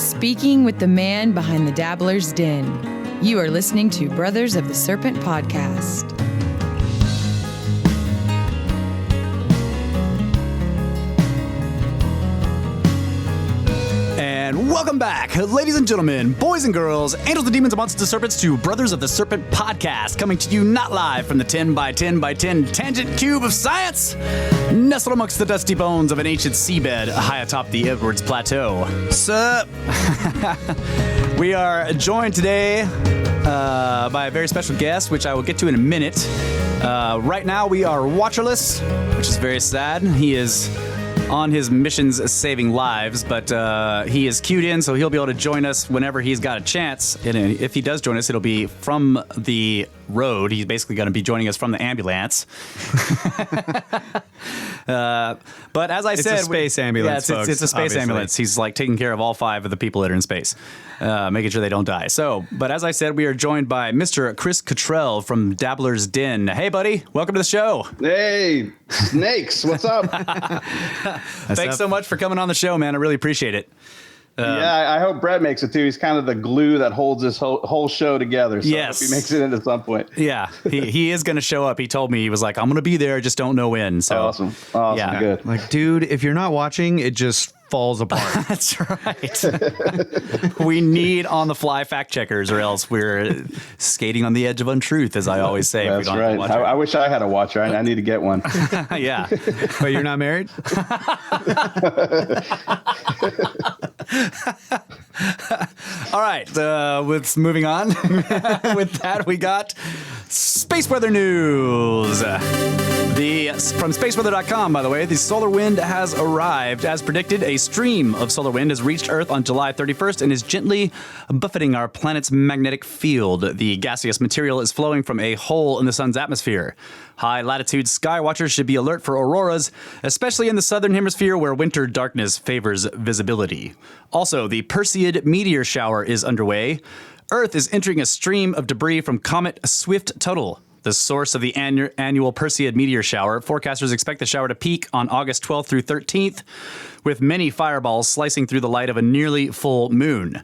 Speaking with the man behind the Dabbler's Den. You are listening to Brothers of the Serpent podcast. And welcome back, ladies and gentlemen, boys and girls, angels and demons and monsters and serpents, to Brothers of the Serpent podcast, coming to you not live from the 10 by 10 by 10 tangent cube of science, nestled amongst the dusty bones of an ancient seabed high atop the Edwards Plateau. Sup? We are joined today by a very special guest, which I will get to in a minute. Right now, we are watcherless, which is very sad. He is on his missions saving lives, but he is queued in, so he'll be able to join us whenever he's got a chance. And if he does join us, it'll be from the road. He's basically going to be joining us from the ambulance. But as I said, it's a space ambulance. Yeah, it's a space obviously. ambulance. He's like taking care of all 5 of the people that are in space, making sure they don't die. But as I said, we are joined by Mr. Chris Cottrell from Dabbler's Den. Hey, buddy, welcome to the show. Hey, snakes, what's up? Thanks so much for coming on the show, man. I really appreciate it. Yeah, I hope Brett makes it too. He's kind of the glue that holds this whole show together. So yes. I hope he makes it in at some point. Yeah, he is going to show up. He told me, he was like, I'm going to be there, just don't know when. So Awesome, yeah. Good. Like, dude, if you're not watching, it just falls apart. That's right. We need on-the-fly fact checkers, or else we're skating on the edge of untruth, as I always say. That's right. I wish I had a watcher. I need to get one. Yeah. But you're not married? All right, with moving on. With that, we got space weather news. From spaceweather.com, by the way, the solar wind has arrived. As predicted, a stream of solar wind has reached Earth on July 31st and is gently buffeting our planet's magnetic field. The gaseous material is flowing from a hole in the sun's atmosphere. High-latitude sky watchers should be alert for auroras, especially in the southern hemisphere where winter darkness favors visibility. Also, the Perseid meteor shower is underway. Earth is entering a stream of debris from Comet Swift-Tuttle, the source of the annual Perseid meteor shower. Forecasters expect the shower to peak on August 12th through 13th, with many fireballs slicing through the light of a nearly full moon.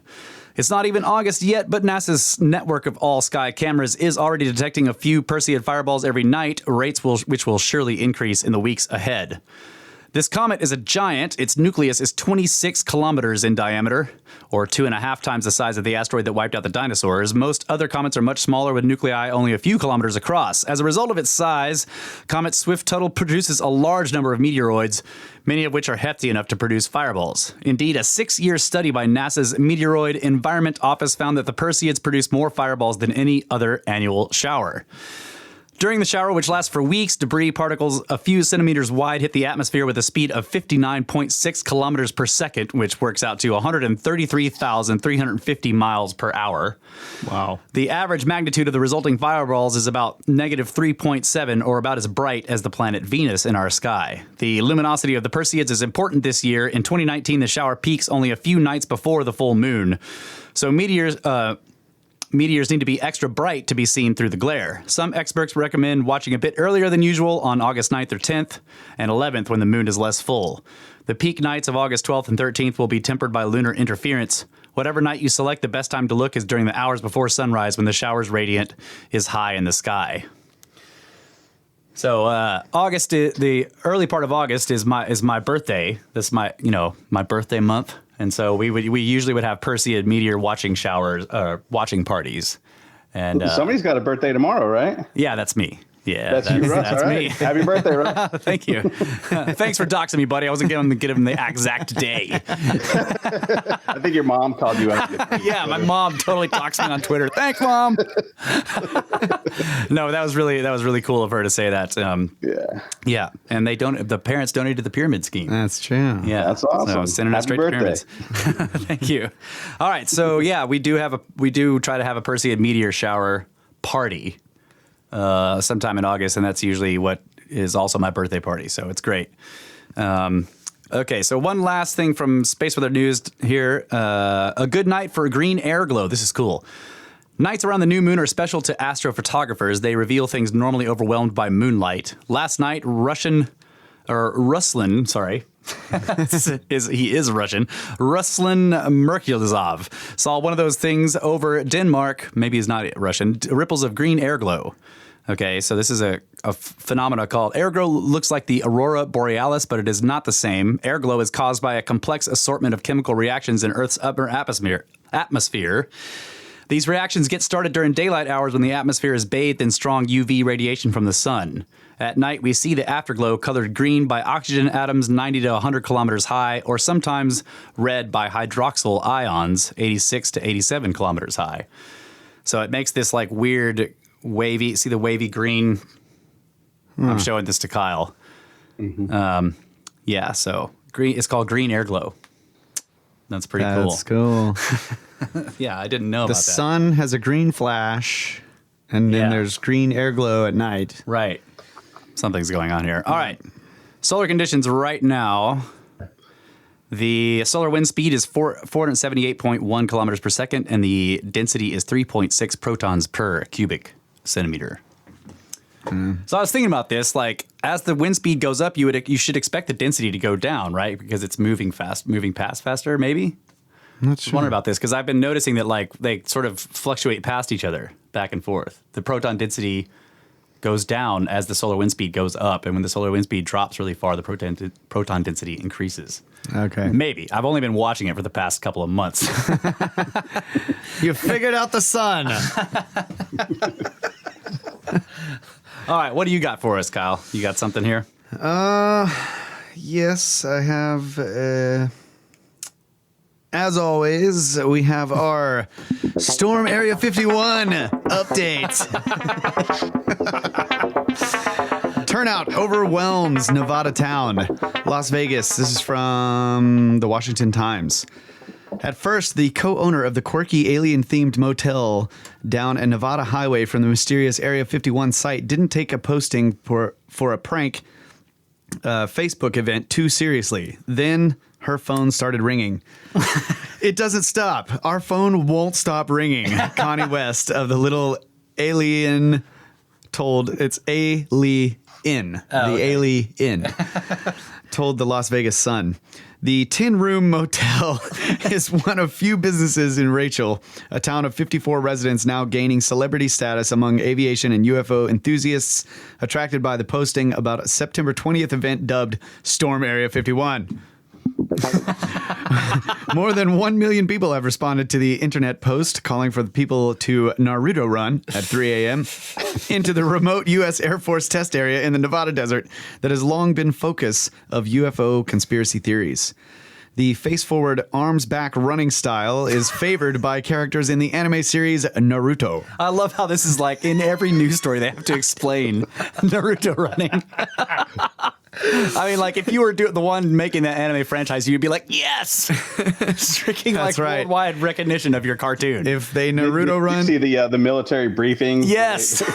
It's not even August yet, but NASA's network of all-sky cameras is already detecting a few Perseid fireballs every night, which will surely increase in the weeks ahead. This comet is a giant. Its nucleus is 26 kilometers in diameter, or 2.5 times the size of the asteroid that wiped out the dinosaurs. Most other comets are much smaller, with nuclei only a few kilometers across. As a result of its size, Comet Swift-Tuttle produces a large number of meteoroids, many of which are hefty enough to produce fireballs. Indeed, a 6-year study by NASA's Meteoroid Environment Office found that the Perseids produce more fireballs than any other annual shower. During the shower, which lasts for weeks, debris particles a few centimeters wide hit the atmosphere with a speed of 59.6 kilometers per second, which works out to 133,350 miles per hour. Wow. The average magnitude of the resulting fireballs is about negative 3.7, or about as bright as the planet Venus in our sky. The luminosity of the Perseids is important this year. In 2019, the shower peaks only a few nights before the full moon. So meteors need to be extra bright to be seen through the glare. Some experts recommend watching a bit earlier than usual on August 9th or 10th and 11th when the moon is less full. The peak nights of August 12th and 13th will be tempered by lunar interference. Whatever night you select, the best time to look is during the hours before sunrise, when the shower's radiant is high in the sky. So the early part of August is my birthday. That's my birthday month. And so we usually would have Perseid meteor watching parties. And somebody's got a birthday tomorrow, right? Yeah, that's me. Yeah, that's you, Russ. That's all right. me. Happy birthday, Russ. Thank you. Thanks for doxing me, buddy. I wasn't going to give him the exact day. I think your mom called you out. Yeah, my mom totally doxed me on Twitter. Thanks, Mom. No, that was really cool of her to say that. Yeah, and the parents donated the pyramid scheme. That's true. Yeah, that's awesome. So sending it straight to pyramids. Thank you. All right, so yeah, we do try to have a Perseid meteor shower party sometime in August, and that's usually what is also my birthday party. So it's great. Okay, so one last thing from Space Weather News here. A good night for a green air glow. This is cool. Nights around the new moon are special to astrophotographers. They reveal things normally overwhelmed by moonlight. Last night, Ruslan he is Russian. Ruslan Merkulzov saw one of those things over Denmark. Maybe he's not Russian. Ripples of green air glow. Okay, so this is a phenomena called air glow. Looks like the aurora borealis, but it is not the same. Air glow is caused by a complex assortment of chemical reactions in Earth's upper atmosphere. These reactions get started during daylight hours when the atmosphere is bathed in strong UV radiation from the sun. At night, we see the afterglow colored green by oxygen atoms 90 to 100 kilometers high, or sometimes red by hydroxyl ions 86 to 87 kilometers high. So it makes this like weird wavy, see the wavy green? I'm showing this to Kyle. Yeah, so green. It's called green air glow. That's pretty cool. That's cool. Yeah, I didn't know about that. The sun has a green flash, and then there's green air glow at night. Right. Something's going on here. All right. Solar conditions right now. The solar wind speed is 478.1 kilometers per second, and the density is 3.6 protons per cubic centimeter. So I was thinking about this, like as the wind speed goes up, you should expect the density to go down, right? Because it's moving past faster, maybe. I'm not I was wondering about this because I've been noticing that like they sort of fluctuate past each other, back and forth. The proton density goes down as the solar wind speed goes up, and when the solar wind speed drops really far, the proton density increases. Okay. Maybe. I've only been watching it for the past couple of months. You figured out the sun. All right, what do you got for us, Kyle? You got something here? Yes, I have. As always, we have our Storm Area 51 update. Turnout overwhelms Nevada town. Las Vegas. This is from the Washington Times. At first, the co-owner of the quirky alien-themed motel down a Nevada highway from the mysterious Area 51 site didn't take a posting for a prank Facebook event too seriously. Then her phone started ringing. It doesn't stop. Our phone won't stop ringing. Connie West of the Little Alien told Alien told the Las Vegas Sun. The 10-room motel is one of few businesses in Rachel, a town of 54 residents now gaining celebrity status among aviation and UFO enthusiasts attracted by the posting about a September 20th event dubbed Storm Area 51. More than 1 million people have responded to the internet post calling for the people to Naruto run at 3 a.m. into the remote U.S. Air Force test area in the Nevada desert that has long been focus of UFO conspiracy theories. The face-forward, arms-back running style is favored by characters in the anime series Naruto. I love how this is like in every news story they have to explain Naruto running. I mean, like, if you were the one making that anime franchise, you'd be like, yes! Freaking, like, right. Worldwide recognition of your cartoon. If they Naruto run... You see the military briefing? Yes! It's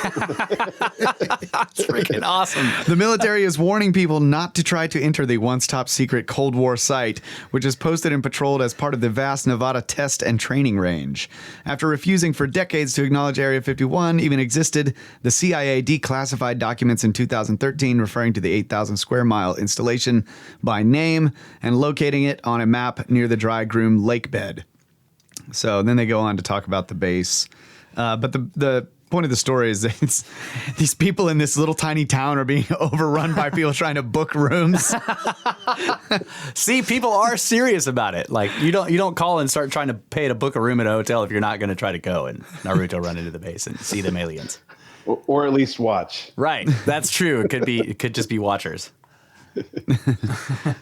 freaking awesome. The military is warning people not to try to enter the once top-secret Cold War site, which is posted and patrolled as part of the vast Nevada test and training range. After refusing for decades to acknowledge Area 51 even existed, the CIA declassified documents in 2013 referring to the 8,000 square mile installation by name and locating it on a map near the dry groom lake bed. So then they go on to talk about the base. But the point of the story is that these people in this little tiny town are being overrun by people trying to book rooms. See, people are serious about it. Like, you don't call and start trying to pay to book a room at a hotel if you're not going to try to go and Naruto run into the base and see them aliens. Or at least watch. Right. That's true. It could just be watchers.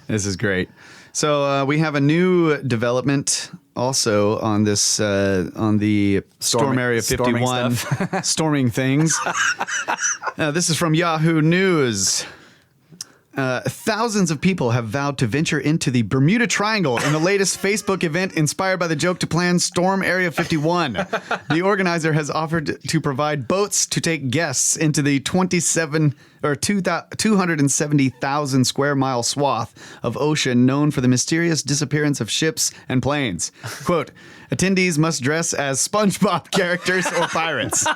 This is great. So we have a new development also on this on the Storm Area 51 storming things. This is from Yahoo News. Thousands of people have vowed to venture into the Bermuda Triangle in the latest Facebook event inspired by the joke to plan Storm Area 51. The organizer has offered to provide boats to take guests into the 270,000 square mile swath of ocean known for the mysterious disappearance of ships and planes. Quote, Attendees must dress as SpongeBob characters or pirates.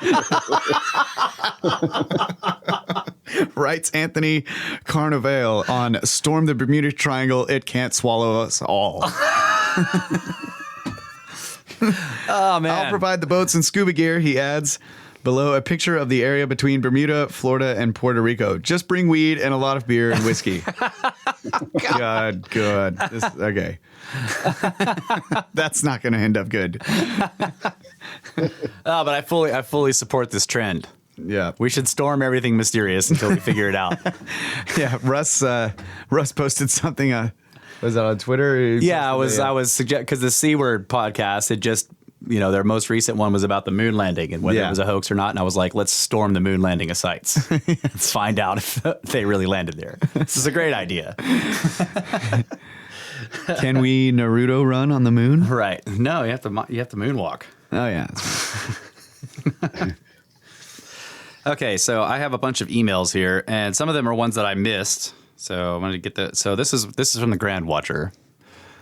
Writes Anthony Carnevale on Storm the Bermuda Triangle, It Can't Swallow Us All. Oh, man. I'll provide the boats and scuba gear, he adds. Below, a picture of the area between Bermuda, Florida, and Puerto Rico. Just bring weed and a lot of beer and whiskey. God, good. Okay. That's not going to end up good. But I fully support this trend. Yeah. We should storm everything mysterious until we figure it out. Yeah, Russ posted something. Was that on Twitter? Yeah, I was suggest because the seaboard podcast had just, their most recent one was about the moon landing and whether it was a hoax or not. And I was like, let's storm the moon landing sites. Let's find out if they really landed there. This is a great idea. Can we Naruto run on the moon? Right. No, you have to moonwalk. Oh yeah. Okay, so I have a bunch of emails here, and some of them are ones that I missed. So I'm going to get So this is from the Grand Watcher.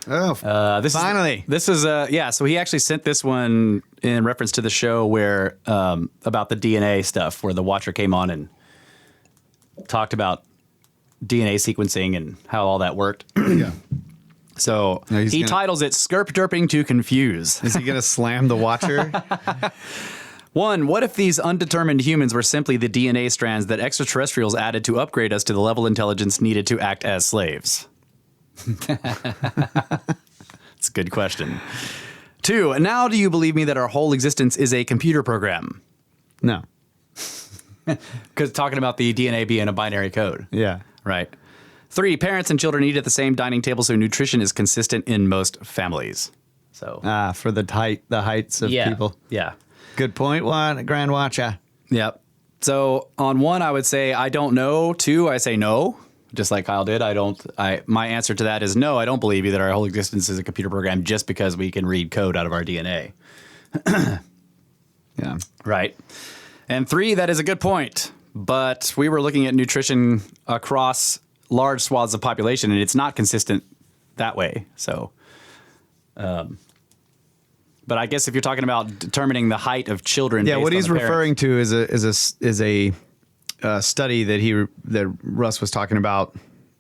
Oh, finally. So he actually sent this one in reference to the show where about the DNA stuff, where the Watcher came on and talked about DNA sequencing and how all that worked. Yeah. So he titles it "Skirp Derping to Confuse." Is he going to slam the Watcher? 1. What if these undetermined humans were simply the DNA strands that extraterrestrials added to upgrade us to the level of intelligence needed to act as slaves? It's a good question. 2. Now do you believe me that our whole existence is a computer program? No. Because talking about the DNA being a binary code. Yeah. Right. 3. Parents and children eat at the same dining table, so nutrition is consistent in most families. So for the heights of people. Yeah. Good point, Grand Watcher. Yep. So on 1, I would say I don't know. 2, I say no, just like Kyle did. My answer to that is no, I don't believe you that our whole existence is a computer program just because we can read code out of our DNA. Yeah. Right. And 3, that is a good point. But we were looking at nutrition across large swaths of population, and it's not consistent that way. So, but I guess if you're talking about determining the height of children, yeah, based what on he's the referring parents, to is a study that Russ was talking about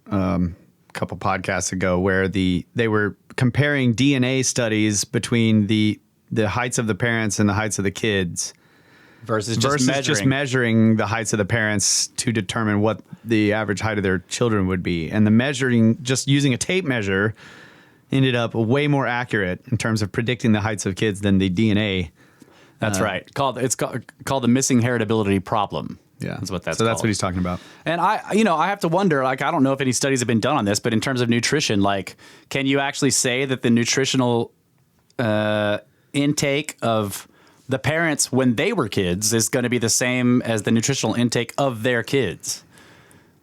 a couple podcasts ago, where they were comparing DNA studies between the heights of the parents and the heights of the kids. versus just measuring the heights of the parents to determine what the average height of their children would be. And the measuring, just using a tape measure, ended up way more accurate in terms of predicting the heights of kids than the DNA. That's right. It's called the missing heritability problem. Yeah, that's what that's so that's called. what he's talking about. And I have to wonder, I don't know if any studies have been done on this, but in terms of nutrition, can you actually say that the nutritional intake of the parents when they were kids is going to be the same as the nutritional intake of their kids?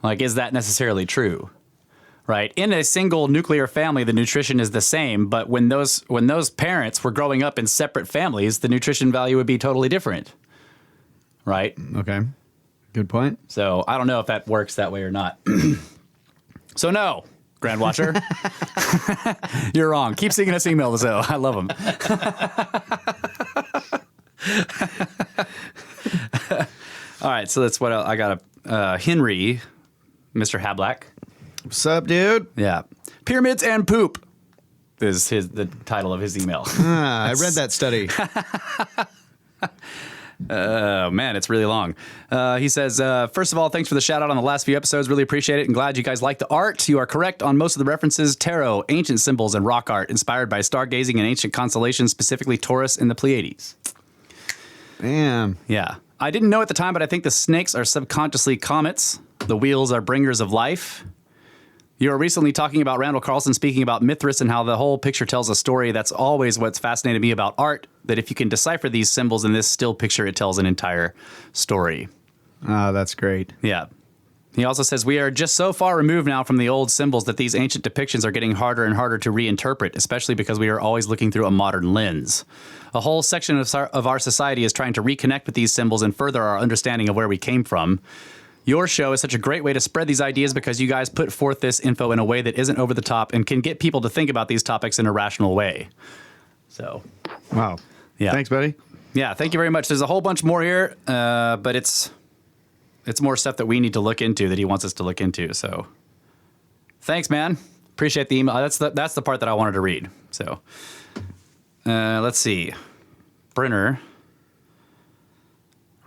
Is that necessarily true? Right. In a single nuclear family, the nutrition is the same. But when those parents were growing up in separate families, the nutrition value would be totally different. Right. Okay. Good point. So I don't know if that works that way or not. So no, Grand Watcher, you're wrong. Keep sending us emails though. I love them. All right. So that's what I got. Henry, Mr. Hablack. What's up, dude? Yeah. Pyramids and Poop is the title of his email. I read that study. Oh, man, it's really long. He says, first of all, thanks for the shout out on the last few episodes. Really appreciate it and glad you guys like the art. You are correct on most of the references. Tarot, ancient symbols, and rock art inspired by stargazing and ancient constellations, specifically Taurus and the Pleiades. Damn. Yeah. I didn't know at the time, but I think the snakes are subconsciously comets. The wheels are bringers of life. You were recently talking about Randall Carlson speaking about Mithras and how the whole picture tells a story. That's always what's fascinated me about art, that if you can decipher these symbols in this still picture, it tells an entire story. Oh, that's great. Yeah. He also says, we are just so far removed now from the old symbols that these ancient depictions are getting harder and harder to reinterpret, especially because we are always looking through a modern lens. A whole section of our society is trying to reconnect with these symbols and further our understanding of where we came from. Your show is such a great way to spread these ideas because you guys put forth this info in a way that isn't over the top and can get people to think about these topics in a rational way. So, Wow. Yeah. Thanks, buddy. Yeah, thank you very much. There's a whole bunch more here, but it's more stuff that we need to look into that he wants us to look into. So thanks, man. Appreciate the email. That's the part that I wanted to read. So let's see. Brenner,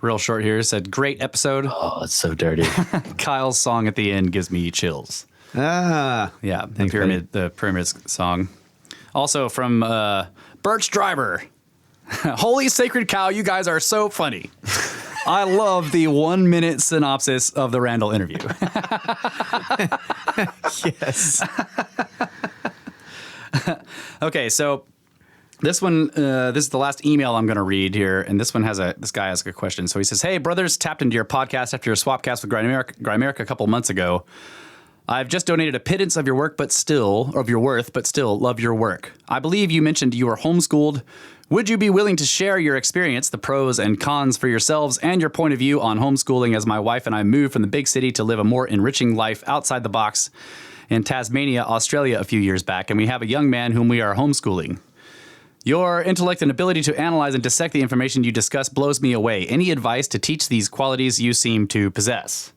real short here, said, great episode. Oh, it's so dirty. Kyle's song at the end gives me chills. Ah. Yeah, Thanks, the Pyramid song. Also from Birch Driver. Holy sacred cow, you guys are so funny. I love the 1 minute synopsis of the Randall interview. Yes. Okay, so this one, this is the last email I'm going to read here, and this one this guy has a question. So he says, "Hey, brothers, tapped into your podcast after your swapcast with Grimerica a couple months ago. I've just donated a pittance of your worth, but still love your work. I believe you mentioned you were homeschooled. Would you be willing to share your experience, the pros and cons for yourselves, and your point of view on homeschooling as my wife and I moved from the big city to live a more enriching life outside the box in Tasmania, Australia a few years back, and we have a young man whom we are homeschooling. Your intellect and ability to analyze and dissect the information you discuss blows me away. Any advice to teach these qualities you seem to possess?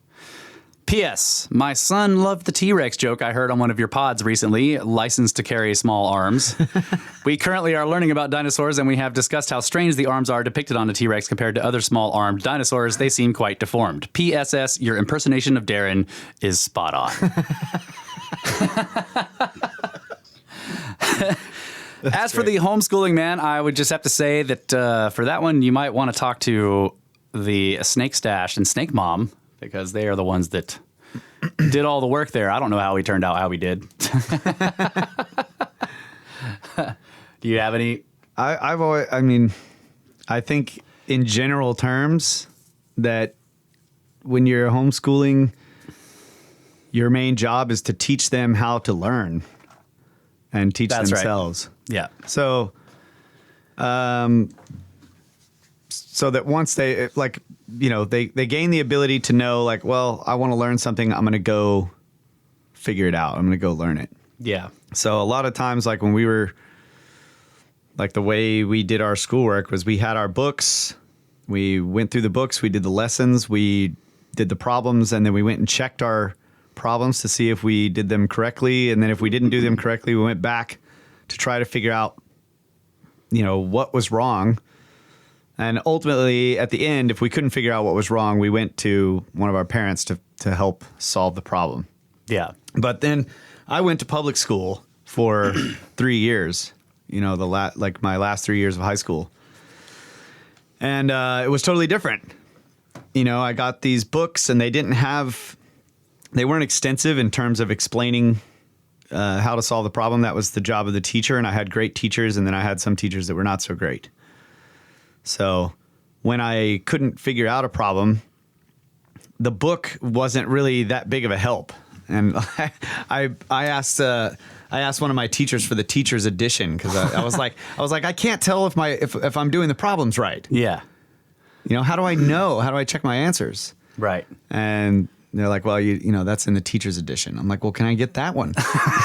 P.S. My son loved the T-Rex joke I heard on one of your pods recently, licensed to carry small arms. We currently are learning about dinosaurs, and we have discussed how strange the arms are depicted on a T-Rex compared to other small-armed dinosaurs. They seem quite deformed. P.S.S. Your impersonation of Darren is spot on." As for the homeschooling, man, I would just have to say that for that one, you might want to talk to the Snake Stash and Snake Mom, because they are the ones that did all the work there. I don't know how we turned out how we did. Do you have any? I think in general terms that when you're homeschooling, your main job is to teach them how to learn and teach themselves. Right. Yeah. So, so that once they they gain the ability to know, like, well, I want to learn something, I'm going to go figure it out. I'm going to go learn it. Yeah. So a lot of times, like when we were, like the way we did our schoolwork was we had our books, we went through the books, we did the lessons, we did the problems, and then we went and checked our problems to see if we did them correctly. And then if we didn't do them correctly, we went back to try to figure out, what was wrong. And ultimately, at the end, if we couldn't figure out what was wrong, we went to one of our parents to help solve the problem. Yeah. But then I went to public school for 3 years, my last 3 years of high school. And it was totally different. I got these books, and they weren't extensive in terms of explaining how to solve the problem. That was the job of the teacher, and I had great teachers, and then I had some teachers that were not so great. So when I couldn't figure out a problem, the book wasn't really that big of a help. And I asked one of my teachers for the teacher's edition, because I was like, I can't tell if I'm doing the problems right. Yeah. How do I know? How do I check my answers? Right. And they're like, well, that's in the teacher's edition. I'm like, well, can I get that one?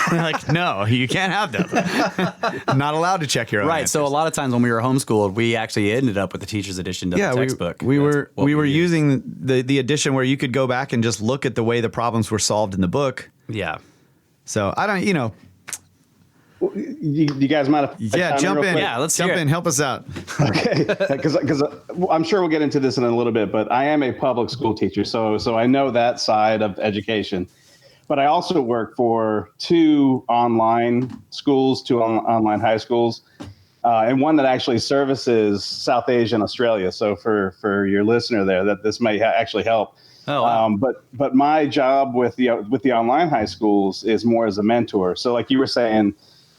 They're like, no, you can't have that. I'm not allowed to check your own answers. So a lot of times when we were homeschooled, we actually ended up with the teacher's edition to the textbook. We were using the edition where you could go back and just look at the way the problems were solved in the book. Yeah. So I don't, You guys mind if jump in. Yeah, let's jump hear it. in. Help us out. Okay, because I'm sure we'll get into this in a little bit, but I am a public school teacher, so I know that side of education. But I also work for 2 online schools, 2 online high schools, and one that actually services South Asia and Australia. So for your listener there, that this may actually help. Oh, wow. But my job with the online high schools is more as a mentor. So like you were saying,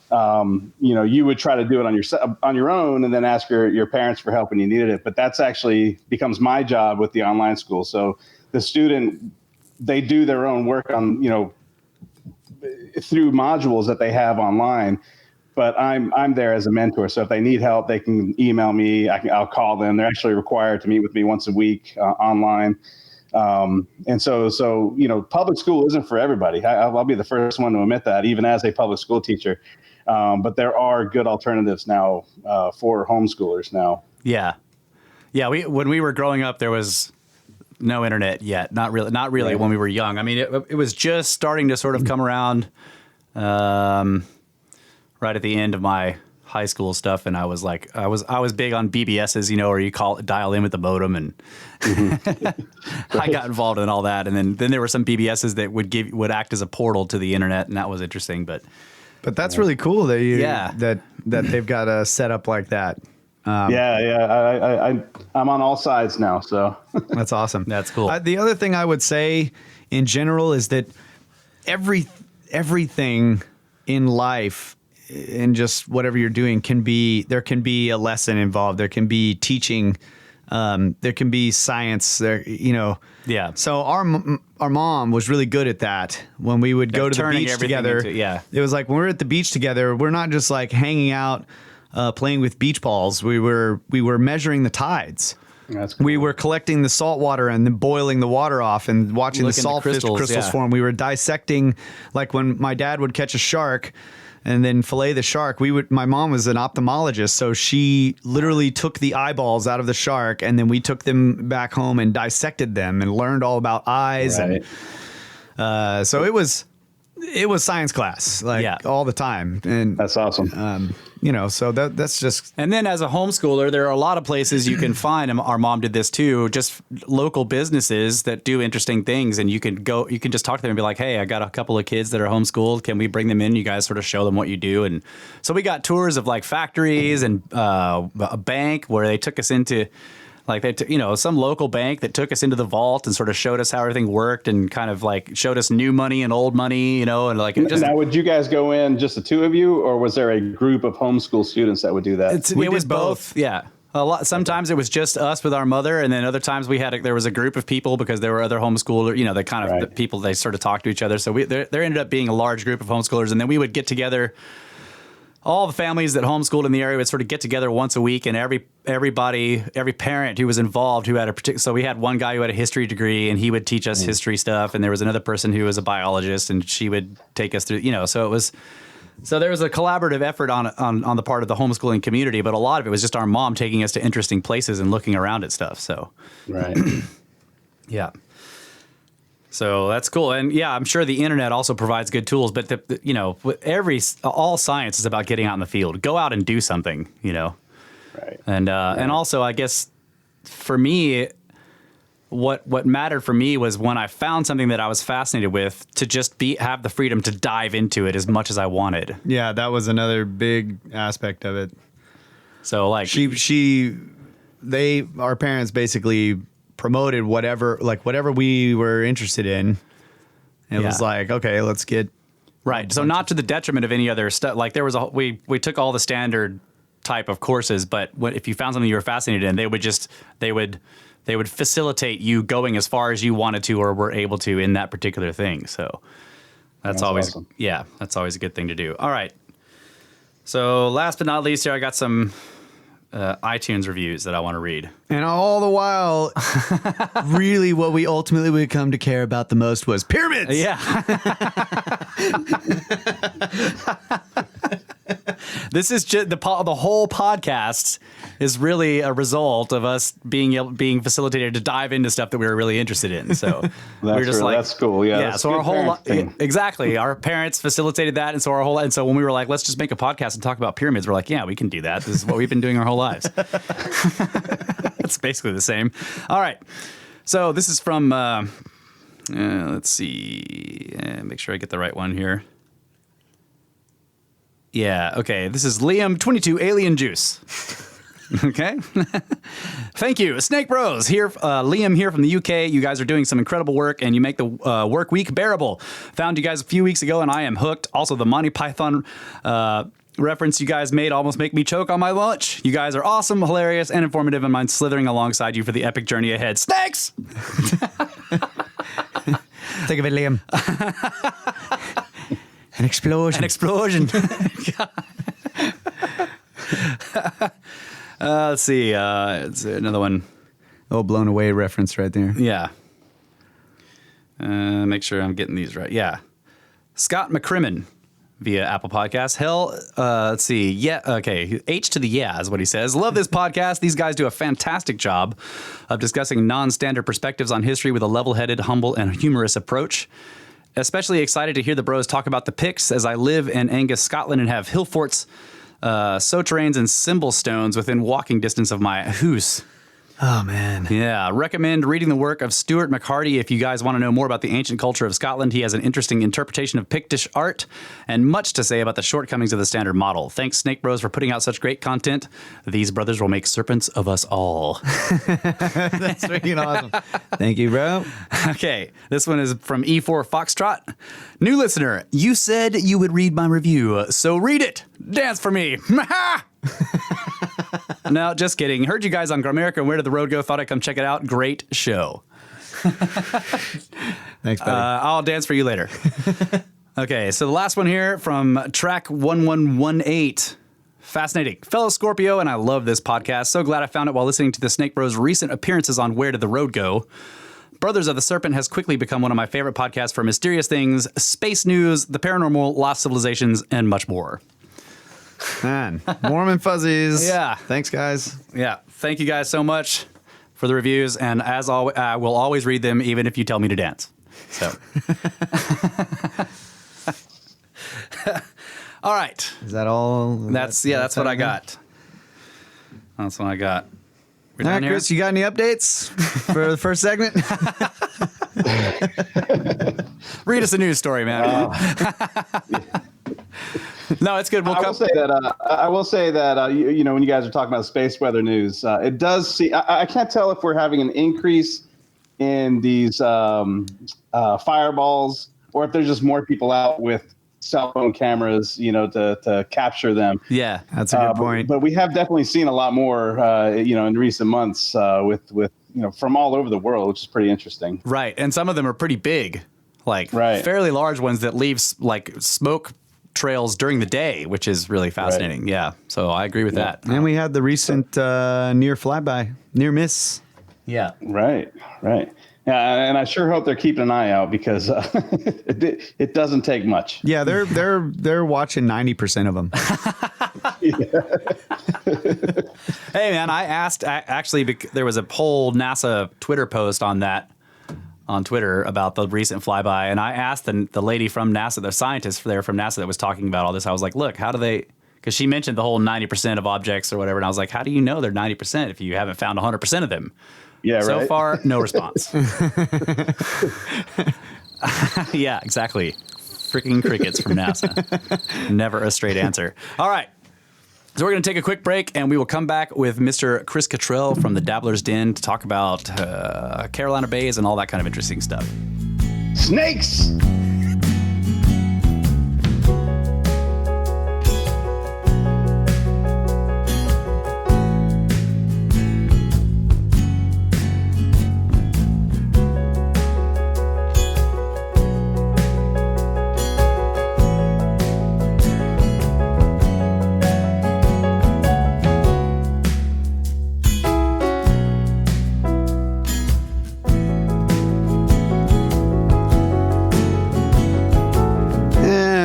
you would try to do it on your own and then ask your parents for help when you needed it. But that's actually becomes my job with the online school. So the student, they do their own work on, through modules that they have online, but I'm there as a mentor. So if they need help, they can email me. I'll call them. They're actually required to meet with me once a week online. And so public school isn't for everybody. I'll be the first one to admit that, even as a public school teacher. But there are good alternatives now for homeschoolers now. Yeah. Yeah. When we were growing up, there was no internet yet. Not really Right. when we were young. I mean, it was just starting to sort of come around right at the end of my high school stuff, and I was big on BBSs, where you dial in with the modem, and I got involved in all that. And then there were some BBSs that would act as a portal to the internet, and that was interesting. But that's really cool that that they've got a setup like that. I'm on all sides now, so That's awesome. That's cool. The other thing I would say in general is that everything in life and just whatever you're doing there can be a lesson involved. There can be teaching. There can be science there, Yeah. So our mom was really good at that. When we would go to the turning beach everything together, into- it was like when we were at the beach together, we're not just like hanging out, playing with beach balls. We were measuring the tides. that's cool. We were collecting the salt water and then boiling the water off and watching Looking the at saltfish crystals yeah. form. We were dissecting, like when my dad would catch a shark and then fillet the shark. My mom was an ophthalmologist, so she literally took the eyeballs out of the shark and then we took them back home and dissected them and learned all about eyes. Right. And so it was science class, all the time. And That's awesome. so that's just. And then as a homeschooler, there are a lot of places you can find, and our mom did this too, just local businesses that do interesting things. And you can just talk to them and be like, hey, I got a couple of kids that are homeschooled. Can we bring them in? You guys sort of show them what you do. And so we got tours of like factories and a bank where they took us into some local bank that took us into the vault and sort of showed us how everything worked and kind of like showed us new money and old money, and like it just. Now, would you guys go in, just the two of you, or was there a group of homeschool students that would do that? It was both. Yeah. A lot. Sometimes it was just us with our mother, and then other times there was a group of people because there were other homeschoolers. The kind of the people, they sort of talked to each other. So there ended up being a large group of homeschoolers, and then we would get together. All the families that homeschooled in the area would sort of get together once a week, and every parent who was involved, who had a particular. So we had one guy who had a history degree, and he would teach us history stuff, and there was another person who was a biologist, and she would take us through. So it was. So there was a collaborative effort on the part of the homeschooling community, but a lot of it was just our mom taking us to interesting places and looking around at stuff. So. Right. Yeah. So that's cool. And yeah, I'm sure the internet also provides good tools, but all science is about getting out in the field. Go out and do something, Right. And also I guess for me, what mattered for me was when I found something that I was fascinated with, to just have the freedom to dive into it as much as I wanted. Yeah, that was another big aspect of it. So like our parents basically promoted whatever we were interested in. It was like, okay, let's get right. So not to the detriment of any other stuff. Like there was we took all the standard type of courses, but if you found something you were fascinated in, they would facilitate you going as far as you wanted to or were able to in that particular thing. So that's always awesome. Yeah, that's always a good thing to do. All right. So last but not least, here I got some iTunes reviews that I want to read. And all the while, really what we ultimately would come to care about the most was pyramids. Yeah. This is just the whole podcast is really a result of us being facilitated to dive into stuff that we were really interested in. So we're just that's cool. Yeah. Yeah. That's So our whole thing. exactly, our parents facilitated that, and so when we were like, let's just make a podcast and talk about pyramids, we're like, yeah, we can do that. This is what we've been doing our whole lives. It's basically the same. All right. So this is from. Let's see. Make sure I get the right one here. Yeah, okay. This is Liam 22 Alien Juice. Okay. Thank you. Snake Bros here. Liam here from the UK. You guys are doing some incredible work, and you make the work week bearable. Found you guys a few weeks ago, and I am hooked. Also, the Monty Python reference you guys made almost make me choke on my lunch. You guys are awesome, hilarious, and informative, and I'm slithering alongside you for the epic journey ahead. Snakes! Think of it, Liam. An explosion. An explosion. Let's see. It's another one. Oh, blown away reference right there. Yeah. Make sure I'm getting these right. Yeah. Scott McCrimmon. via Apple Podcasts. Hell, let's see. Yeah, okay. H to the yeah is what he says. Love this podcast. These guys do a fantastic job of discussing non-standard perspectives on history with a level-headed, humble, and humorous approach. Especially excited to hear the bros talk about the Picts, as I live in Angus, Scotland, and have hill forts, soterrains, and symbol stones within walking distance of my house. Oh, man. Yeah, recommend reading the work of Stuart McHardy if you guys want to know more about the ancient culture of Scotland. He has an interesting interpretation of Pictish art and much to say about the shortcomings of the standard model. Thanks, Snake Bros, for putting out such great content. These brothers will make serpents of us all. That's freaking awesome. Thank you, bro. Okay, this one is from E4 Foxtrot. New listener, you said you would read my review, so read it. Dance for me. No, just kidding. Heard you guys on Gramerica and Where Did the Road Go? Thought I'd come check it out. Great show. Thanks, buddy. I'll dance for you later. Okay, so the last one here from track 1118. Fascinating. Fellow Scorpio, and I love this podcast. So glad I found it while listening to the Snake Bros' recent appearances on Where Did the Road Go? Brothers of the Serpent has quickly become one of my favorite podcasts for mysterious things, space news, the paranormal, lost civilizations, and much more. Man, warm and fuzzies. Yeah. Thanks, guys. Yeah. Thank you guys so much for the reviews. And as always, I will always read them, even if you tell me to dance. So. All right. Is that all? That's what I got. That's what I got. We're All right, done here? Chris, you got any updates for the first segment? Read us a news story, man. No, it's good. We'll I will say that you know, when you guys are talking about space weather news, it does see. I can't tell if we're having an increase in these fireballs or if there's just more people out with cell phone cameras, you know, to capture them. Yeah, that's a good point. But we have definitely seen a lot more, you know, in recent months with you know, from all over the world, which is pretty interesting. right. And some of them are pretty big, like Right. fairly large ones that leave like smoke trails during the day, which is really fascinating. Right. Yeah. So I agree with that. And we had the recent near miss. Yeah. Right. Yeah, and I sure hope they're keeping an eye out because it doesn't take much. Yeah, they're watching 90% of them. Hey, man, I asked, actually, there was a whole NASA Twitter post on that, on Twitter about the recent flyby. And I asked the lady from NASA, the scientist there from NASA that was talking about all this. I was like, look, how do they, because she mentioned the whole 90% of objects or whatever. And I was like, how do you know they're 90% if you haven't found 100% of them? Yeah, So right. far, no response. Yeah, exactly. Freaking crickets from NASA. Never a straight answer. All right. So we're going to take a quick break, and we will come back with Mr. Chris Cottrell from the Dabbler's Den to talk about Carolina Bays and all that kind of interesting stuff. Snakes.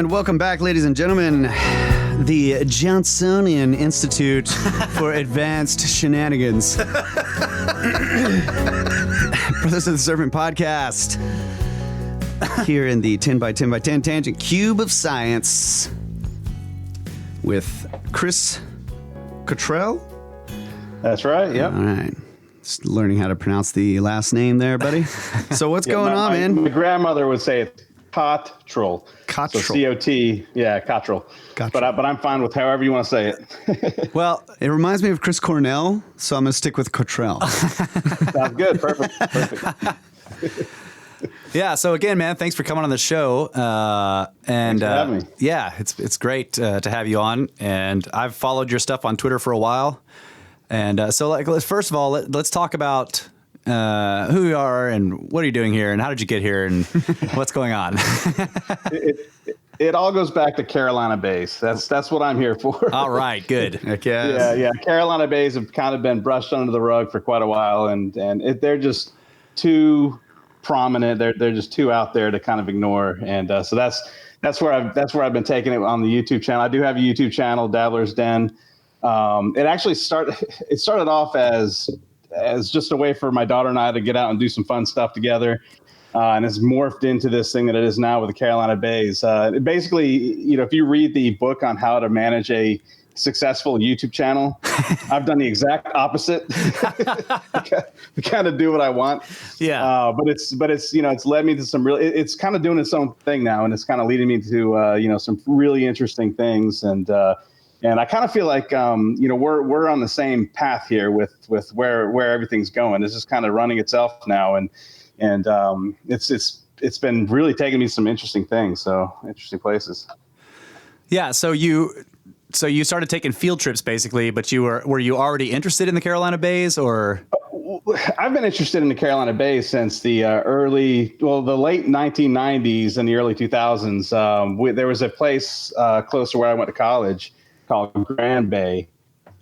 Welcome back, ladies and gentlemen. The Johnsonian Institute for Advanced Shenanigans. Brothers of the Serpent podcast. Here in the 10 by 10 by 10 tangent cube of science with Chris Cottrell. That's right. Yep. All right. Just learning how to pronounce the last name there, buddy. So what's going on, man? My grandmother would say it. Cottrell. Cottrell. So C-O-T. Yeah, Cottrell. Cottrell. But I'm fine with however you want to say it. Well, it reminds me of Chris Cornell, so I'm going to stick with Cottrell. Sounds good. Perfect. Yeah. So again, man, thanks for coming on the show. And Thanks for having me. Yeah, it's great to have you on. And I've followed your stuff on Twitter for a while. And so, like, first of all, let's talk about who you are and what are you doing here and how did you get here and what's going on? It all goes back to Carolina Bays. That's what I'm here for. All right, good. Heck yes. Yeah. Carolina Bays have kind of been brushed under the rug for quite a while, and they're just too prominent. They're just too out there to kind of ignore, and so that's where I've been taking it on the YouTube channel. I do have a YouTube channel, Dabbler's Den. It started off as just a way for my daughter and I to get out and do some fun stuff together. And it's morphed into this thing that it is now with the Carolina Bays. Basically, if you read the book on how to manage a successful YouTube channel, I've done the exact opposite. I kind of do what I want. Yeah. But it's it's led me to some it's kind of doing its own thing now, and it's kind of leading me to some really interesting things. And I kind of feel like we're on the same path here with where everything's going. It's just kind of running itself now, and it's been really taking me some interesting things, interesting places. Yeah. So you started taking field trips basically, but were you already interested in the Carolina Bays, or? I've been interested in the Carolina Bays since the late 1990s and the early 2000s. There was a place close to where I went to college called Grand Bay.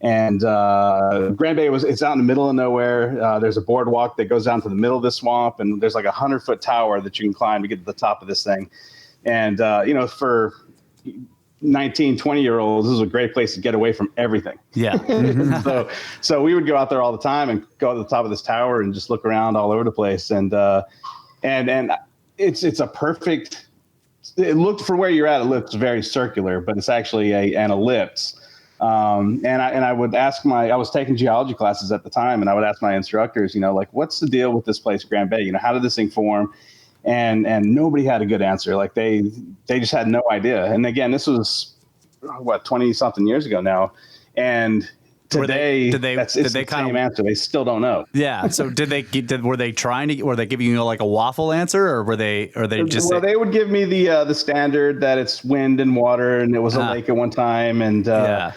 And Grand Bay it's out in the middle of nowhere. There's a boardwalk that goes down to the middle of the swamp, and there's like a 100-foot tower that you can climb to get to the top of this thing. And for 19, 20-year-olds, this is a great place to get away from everything. Yeah. So we would go out there all the time and go to the top of this tower and just look around all over the place. And it's a perfect. It looked, for where you're at, it looks very circular, but it's actually an ellipse. And I would ask I was taking geology classes at the time, and I would ask my instructors, what's the deal with this place, Grand Bay? How did this thing form? And nobody had a good answer. Like they just had no idea. And again, this was 20 something years ago now. And today, did they same answer. They still don't know. Yeah. So were they giving you like a waffle answer, or were they just? Well, they would give me the standard that it's wind and water, and it was a lake at one time, and the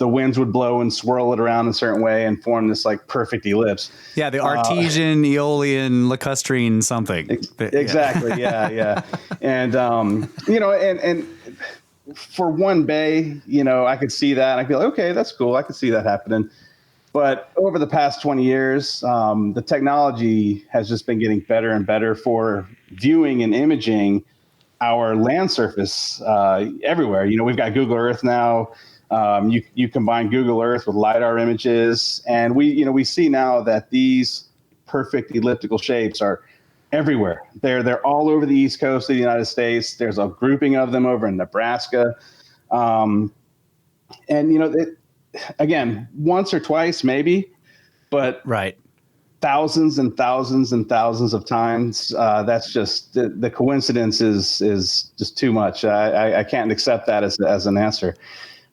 winds would blow and swirl it around in a certain way and form this like perfect ellipse. Yeah, the Artesian, Aeolian, lacustrine something. Exactly. Yeah. And and for one bay, I could see that. I'd be like, okay, that's cool. I could see that happening. But over the past 20 years, the technology has just been getting better and better for viewing and imaging our land surface everywhere. We've got Google Earth now. You combine Google Earth with LiDAR images, and we see now that these perfect elliptical shapes are everywhere. They're all over the East Coast of the United States. There's a grouping of them over in Nebraska. Again, once or twice maybe, but right. Thousands and thousands and thousands of times. That's just the coincidence is just too much. I can't accept that as an answer.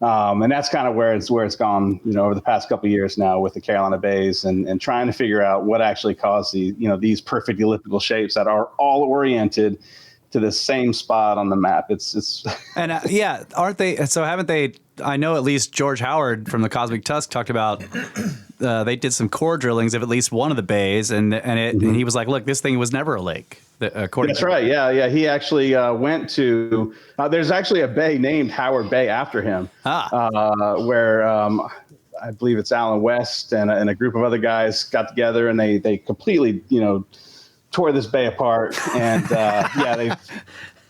And that's kind of where it's gone, over the past couple of years now with the Carolina Bays and trying to figure out what actually caused these perfect elliptical shapes that are all oriented to the same spot on the map. It's and aren't they? So haven't they? I know at least George Howard from the Cosmic Tusk talked about. They did some core drillings of at least one of the bays, and he was like, "Look, this thing was never a lake." That's right. Yeah. He actually went to. There's actually a bay named Howard Bay after him, where I believe it's Alan West and a group of other guys got together and they completely tore this bay apart, and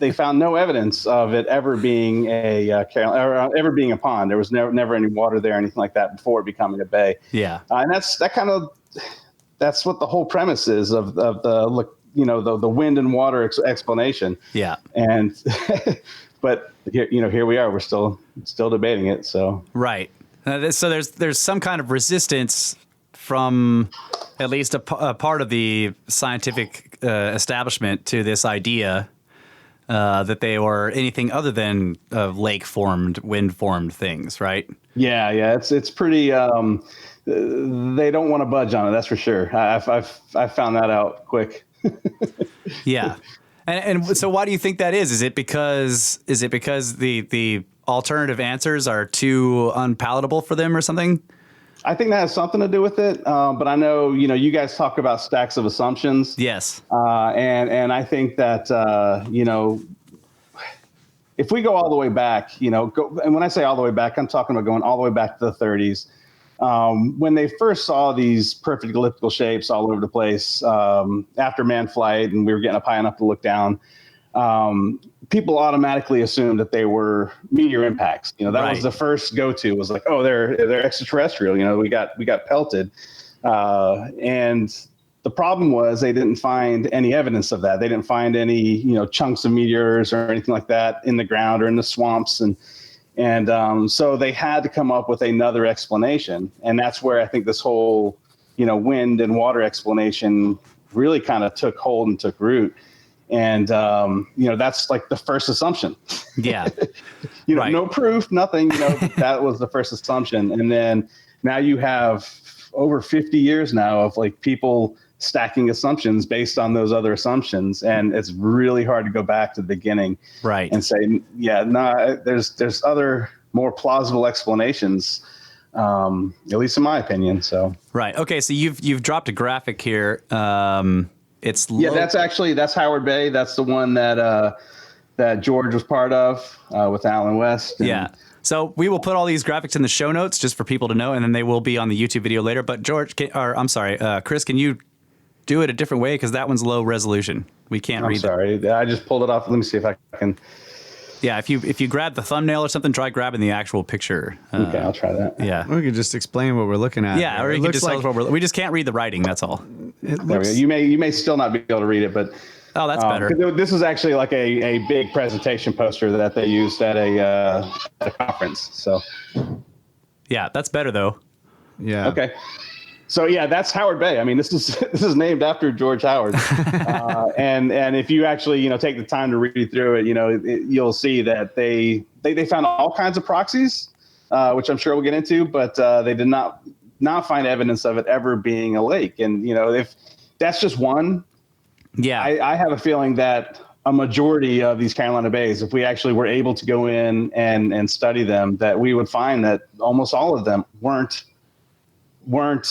they found no evidence of it ever being ever being a pond. There was never any water there or anything like that before it becoming a bay. Yeah, and that's what the whole premise is of the wind and water explanation. Yeah, and but here we are. We're still debating it. So right. So there's some kind of resistance from at least a part of the scientific establishment to this idea. That they were anything other than lake-formed, wind-formed things, right? Yeah. It's pretty. They don't want to budge on it. That's for sure. I've found that out quick. Yeah, and so why do you think that is? Is it because the alternative answers are too unpalatable for them or something? I think that has something to do with it. But I know, you guys talk about stacks of assumptions. Yes. And I think that, if we go all the way back, and when I say all the way back, I'm talking about going all the way back to the 30s. When they first saw these perfect elliptical shapes all over the place after man flight, and we were getting up high enough to look down, people automatically assumed that they were meteor impacts. That was the first go-to, was like, oh, they're extraterrestrial. We got pelted. And the problem was they didn't find any evidence of that. They didn't find any, chunks of meteors or anything like that in the ground or in the swamps. And so they had to come up with another explanation. And that's where I think this whole, wind and water explanation really kind of took hold and took root. And, that's like the first assumption. Yeah. Right. No proof, nothing, that was the first assumption. And then now you have over 50 years now of like people stacking assumptions based on those other assumptions. And it's really hard to go back to the beginning, right, and say, there's other more plausible explanations, at least in my opinion. So, right. Okay. So you've dropped a graphic here. That's Howard Bay. That's the one that George was part of, with Alan West. Yeah. So we will put all these graphics in the show notes just for people to know, and then they will be on the YouTube video later. But Chris, can you do it a different way? Because that one's low resolution. We can't read it. I'm sorry. I just pulled it off. Let me see if I can. Yeah, if you grab the thumbnail or something, try grabbing the actual picture. Okay, I'll try that. Yeah. We could just explain what we're looking at. Yeah, or you can just tell us what we just can't read the writing, that's all. You may still not be able to read it, but oh, that's better. This is actually like a big presentation poster that they used at a conference. So yeah, that's better though. Yeah. Okay. So yeah, that's Howard Bay. I mean, this is named after George Howard. And if you actually take the time to read through it, you'll see that they found all kinds of proxies, which I'm sure we'll get into, but they did not find evidence of it ever being a lake. And if that's just one, yeah, I have a feeling that a majority of these Carolina bays, if we actually were able to go in and study them, that we would find that almost all of them weren't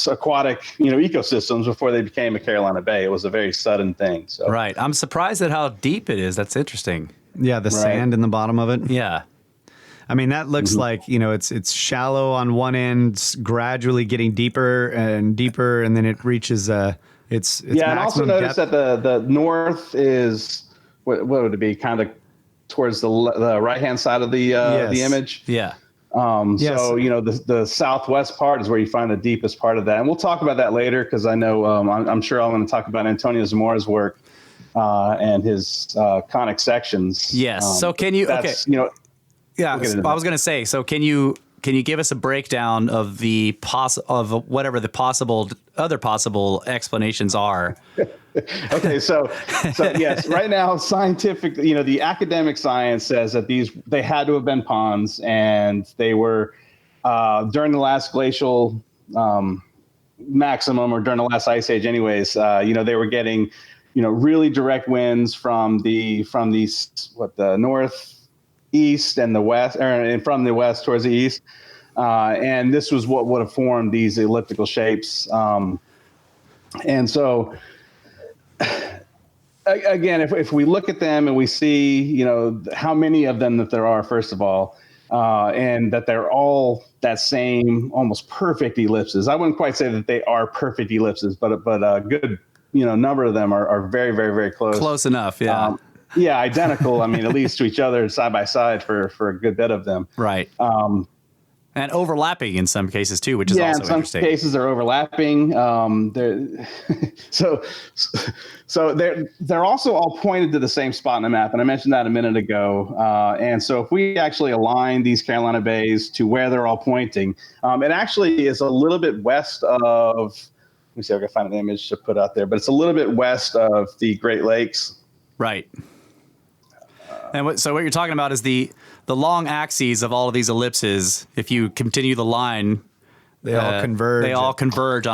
aquatic, ecosystems before they became a Carolina Bay. It was a very sudden thing. So right. I'm surprised at how deep it is. That's interesting. Yeah, the sand in the bottom of it. Yeah. I mean, that looks like, it's shallow on one end, gradually getting deeper and deeper, and then it reaches its yeah, and also notice depth. that the north is what would it be? Kind of towards the right hand side of the image. Yeah. Yes. So the southwest part is where you find the deepest part of that, and we'll talk about that later, because I know I'm sure I'm going to talk about Antonio Zamorra's work and his conic sections. Yes. So can you? Okay. Yeah. We'll I was going to say. So can you give us a breakdown of whatever the other possible explanations are? Okay, so yes, right now, scientific, the academic science says that they had to have been ponds, and they were during the last glacial maximum, or during the last ice age, anyways. They were getting, really direct winds from the northeast and the west, and from the west towards the east, and this was what would have formed these elliptical shapes, and so. Again, if we look at them and we see, how many of them that there are, first of all, and that they're all that same almost perfect ellipses. I wouldn't quite say that they are perfect ellipses, but a good, number of them are very, very, very close. Close enough, yeah. Yeah, identical. I mean, at least to each other, side by side for a good bit of them. Right. And overlapping in some cases too, which is also in some interesting. Cases they're overlapping. So they're also all pointed to the same spot on the map, and I mentioned that a minute ago. And so if we actually align these Carolina bays to where they're all pointing, it actually is a little bit west of. Let me see if I can find an image to put out there, but it's a little bit west of the Great Lakes. Right. And so what you're talking about is the long axes of all of these ellipses. If you continue the line, they all converge. They all converge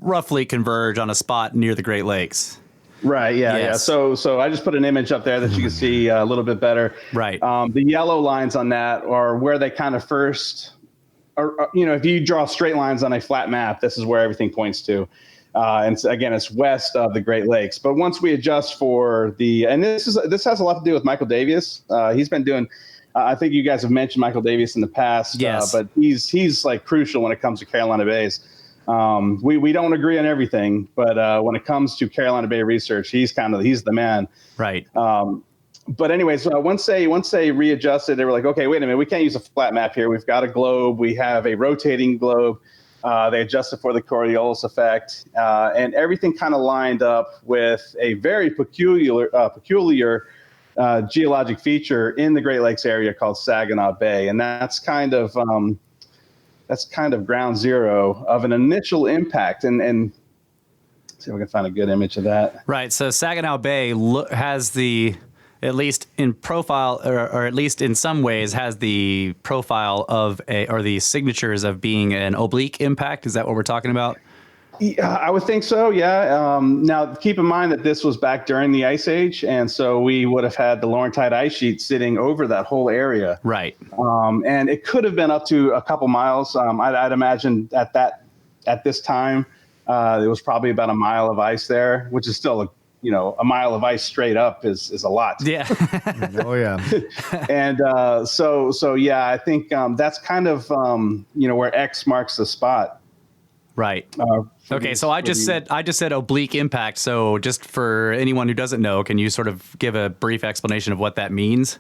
roughly converge on a spot near the Great Lakes. Right. Yeah. Yes. Yeah. So I just put an image up there that you can see a little bit better. Right. The yellow lines on that are where they kind of first, or if you draw straight lines on a flat map, this is where everything points to. And again, it's west of the Great Lakes. But once we adjust for and this has a lot to do with Michael Davies. He's been doing. I think you guys have mentioned Michael Davies in the past. Yes. But he's like crucial when it comes to Carolina Bays. We don't agree on everything, but when it comes to Carolina Bay research, he's the man. Right. But anyways, once they readjusted, they were like, okay, wait a minute, we can't use a flat map here. We've got a globe. We have a rotating globe. They adjusted for the Coriolis effect, and everything kind of lined up with a very peculiar geologic feature in the Great Lakes area called Saginaw Bay, and that's kind of ground zero of an initial impact. And see if we can find a good image of that. Right. So Saginaw Bay has the, at least in profile, or at least in some ways, has the profile of or the signatures of being an oblique impact. Is that what we're talking about? Yeah, I would think so. Yeah. Now, keep in mind that this was back during the Ice Age, and so we would have had the Laurentide ice sheet sitting over that whole area. Right. And it could have been up to a couple miles. I'd imagine at this time, it was probably about a mile of ice there, which is still a mile of ice straight up is a lot. Yeah. Oh yeah. And so yeah, I think that's kind of where X marks the spot. Right. Okay. So I just said oblique impact. So just for anyone who doesn't know, can you sort of give a brief explanation of what that means?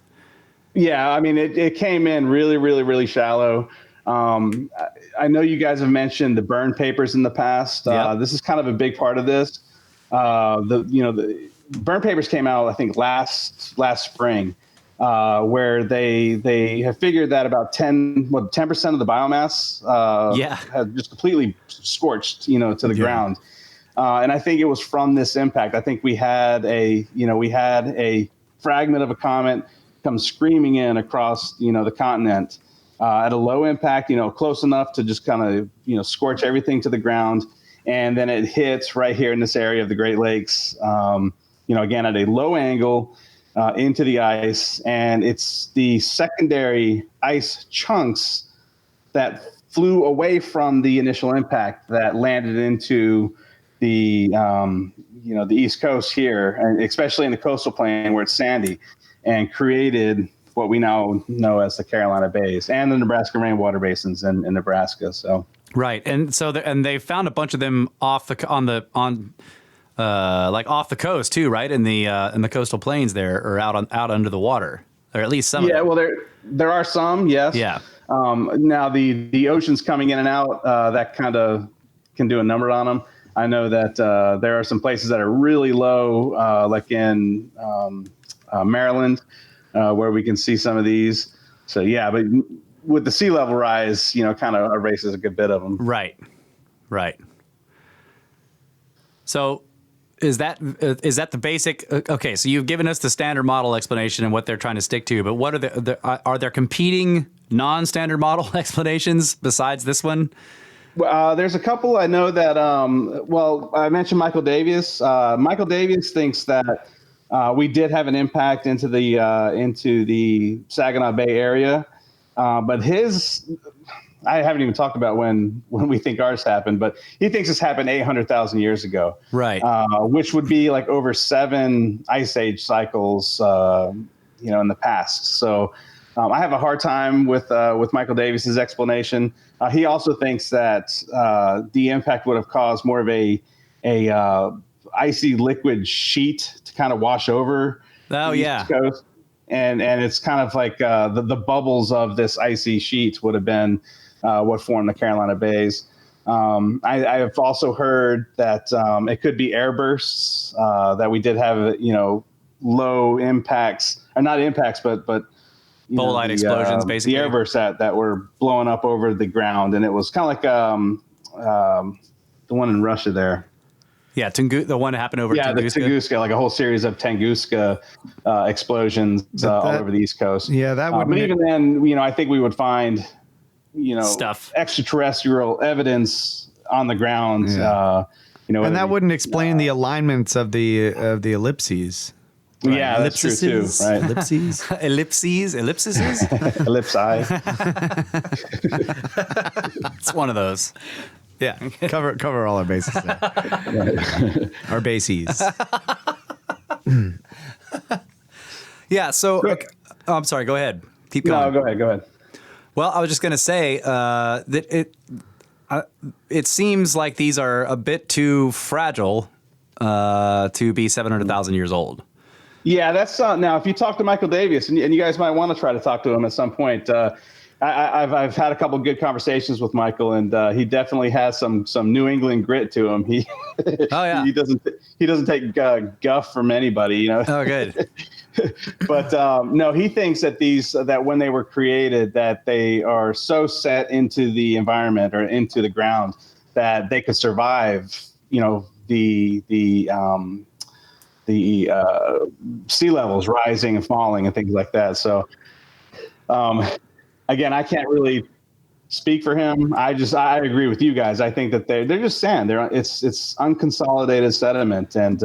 Yeah. I mean, it came in really, really, really shallow. I know you guys have mentioned the burn papers in the past. Yep. This is kind of a big part of this. The burn papers came out, I think, last spring, where they have figured that about 10% of the biomass had just completely scorched, to the ground. And I think it was from this impact. I think we had a fragment of a comet come screaming in across, the continent at a low impact, close enough to just kind of, scorch everything to the ground. And then it hits right here in this area of the Great Lakes, again, at a low angle into the ice. And it's the secondary ice chunks that flew away from the initial impact that landed into the East Coast here, and especially in the coastal plain where it's sandy, and created what we now know as the Carolina Bays and the Nebraska rainwater basins in Nebraska. So. Right, and so they found a bunch of them off the coast too, right? In the coastal plains there, or out under the water, or at least some. Yeah, well, there are some, yes. Yeah. Now the oceans coming in and out, that kind of can do a number on them. I know that there are some places that are really low, like in Maryland, where we can see some of these. So yeah, but with the sea level rise, kind of erases a good bit of them. Right. So is that the basic? Okay, so you've given us the standard model explanation and what they're trying to stick to, but what are there competing non-standard model explanations besides this one? There's a couple. I know that. I mentioned Michael Davies. Michael Davies thinks that we did have an impact into the Saginaw Bay area. But I haven't even talked about when we think ours happened, but he thinks this happened 800,000 years ago. Right. Which would be like over 7 ice age cycles, in the past. So I have a hard time with Michael Davis's explanation. He also thinks that the impact would have caused more of a icy liquid sheet to kind of wash over the East Coast. And it's kind of like the bubbles of this icy sheet would have been what formed the Carolina Bays. I have also heard that it could be air bursts, that we did have, low impacts, or not impacts, but bolide explosions, basically. The air bursts that were blowing up over the ground. And it was kind of like the one in Russia there. Yeah, the one that happened over Tunguska. The Tunguska, like a whole series of Tunguska explosions all over the East Coast. Yeah, that would. But even then, I think we would find, stuff, extraterrestrial evidence on the ground. Yeah. And that wouldn't explain the alignments of the ellipses. Right. Yeah, that's true too. Right, ellipses, ellipses. Ellipsi. It's one of those. Yeah, cover all our bases there. Right. Our bases. Yeah, so I'm sorry, go ahead. Keep going. No, go ahead. Well, I was just going to say that it seems like these are a bit too fragile to be 700,000 years old. Yeah, that's now. If you talk to Michael Davies, and you guys might want to try to talk to him at some point. I've had a couple good conversations with Michael, and he definitely has some New England grit to him. He he doesn't take guff from anybody, you know. Oh, good. But no, he thinks that when they were created, that they are so set into the environment or into the ground that they could survive, you know, the sea levels rising and falling and things like that. So, again, I can't really speak for him. I agree with you guys. I think that they're just sand. It's unconsolidated sediment, and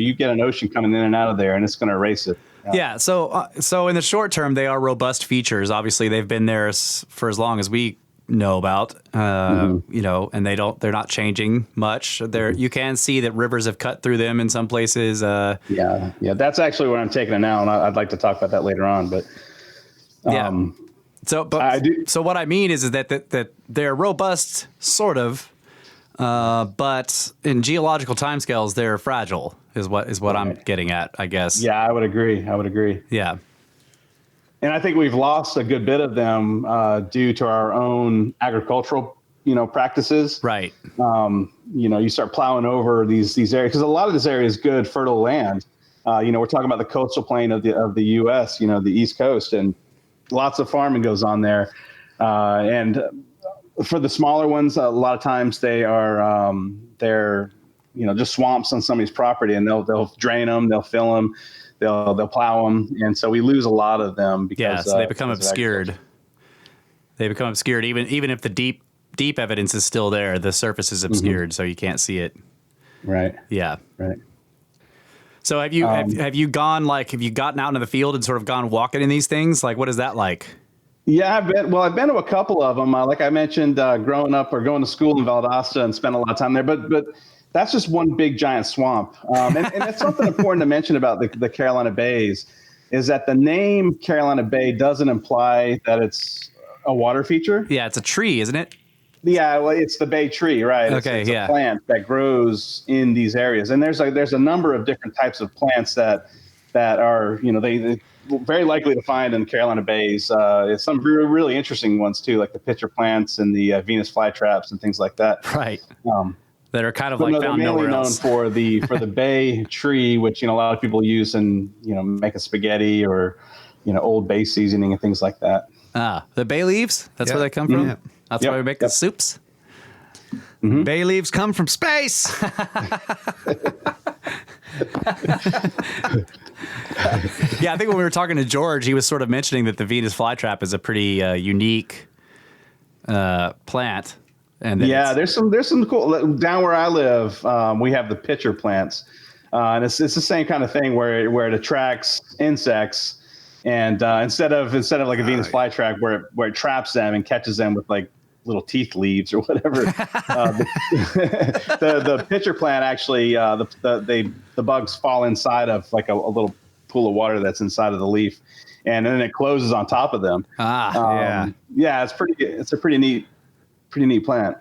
you get an ocean coming in and out of there, and it's going to erase it. Yeah. So in the short term, they are robust features. Obviously, they've been there for as long as we know about. You know, and they're not changing much. You can see that rivers have cut through them in some places. Yeah. That's actually where I'm taking it now, and I'd like to talk about that later on. But yeah. So what I mean is that they're robust, sort of, but in geological timescales, they're fragile. Is what I'm getting at, I guess. Yeah, I would agree. Yeah. And I think we've lost a good bit of them due to our own agricultural, practices. Right. You start plowing over these areas because a lot of this area is good, fertile land. We're talking about the coastal plain of the U.S. The East Coast, and lots of farming goes on there. And for the smaller ones, a lot of times they're just swamps on somebody's property, and they'll drain them, they'll fill them, they'll plow them, and so we lose a lot of them because so they become obscured. They become obscured even if the deep evidence is still there. The surface is obscured, so you can't see it. Right. Yeah. Right. So have you gotten out into the field and sort of gone walking in these things? Like, what is that like? Yeah, I've been to a couple of them. Like I mentioned, growing up or going to school in Valdosta and spent a lot of time there, but that's just one big giant swamp. And it's something important to mention about the Carolina Bays is that the name Carolina Bay doesn't imply that it's a water feature. Yeah, it's a tree, isn't it? Yeah, well, it's the bay tree, right? Okay, it's a plant that grows in these areas, and there's a number of different types of plants that are they very likely to find in the Carolina Bays. Some really interesting ones too, like the pitcher plants and the Venus flytraps and things like that. Right. That are kind of found nowhere else. Known for the bay tree, which a lot of people use in making spaghetti or Old Bay seasoning and things like that. The bay leaves. That's where they come from. Yeah. That's why we make the soups. Mm-hmm. Bay leaves come from space. Yeah, I think when we were talking to George, he was sort of mentioning that the Venus flytrap is a pretty unique plant. And there's some cool down where I live. We have the pitcher plants, and it's the same kind of thing where it attracts insects, and instead of like a Venus flytrap where it traps them and catches them with like little teeth leaves or whatever. The pitcher plant actually the bugs fall inside of like a little pool of water that's inside of the leaf, and then it closes on top of them. It's a pretty neat plant.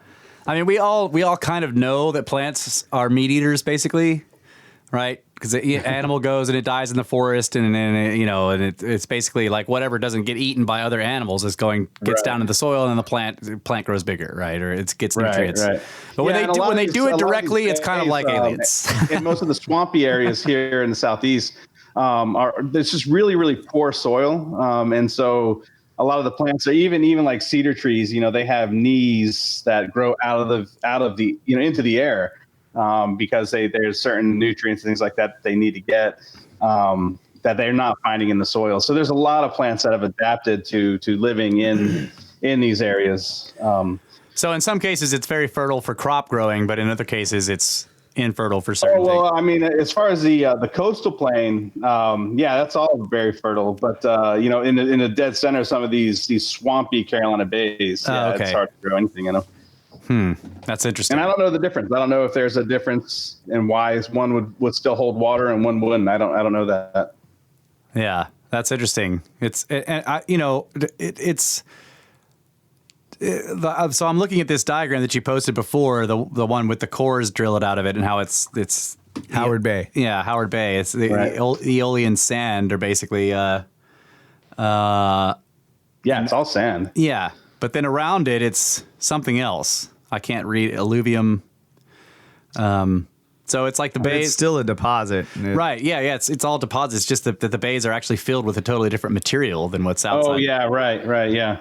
I mean, we all kind of know that plants are meat eaters, basically, right? Because the animal goes and it dies in the forest, and it's basically like whatever doesn't get eaten by other animals gets down in the soil, and then the plant grows bigger, right? Or it gets nutrients. Right. But when they do it directly, it's kind of like aliens. In most of the swampy areas here in the southeast, there's just really, really poor soil, and so a lot of the plants are even like cedar trees. They have knees that grow out of the into the air. Because there's certain nutrients and things like that they need to get that they're not finding in the soil. So there's a lot of plants that have adapted to living in these areas. So in some cases it's very fertile for crop growing, but in other cases it's infertile for certain things. I mean, as far as the coastal plain, that's all very fertile. But in the dead center of some of these swampy Carolina Bays, it's hard to grow anything in them. That's interesting. And I don't know the difference. I don't know if there's a difference in why one would still hold water and one wouldn't. I don't know that. Yeah, that's interesting. It's so I'm looking at this diagram that you posted before, the one with the cores drilled out of it, and how it's Howard Bay. Yeah, Howard Bay. It's the Right. Aeolian sand, or basically. Yeah, it's all sand. Yeah, but then around it, it's something else. I can't read alluvium. So it's like the bays. It's still a deposit. Right. Yeah. It's all deposits. Just that the bays are actually filled with a totally different material than what's outside. Oh yeah, right, yeah,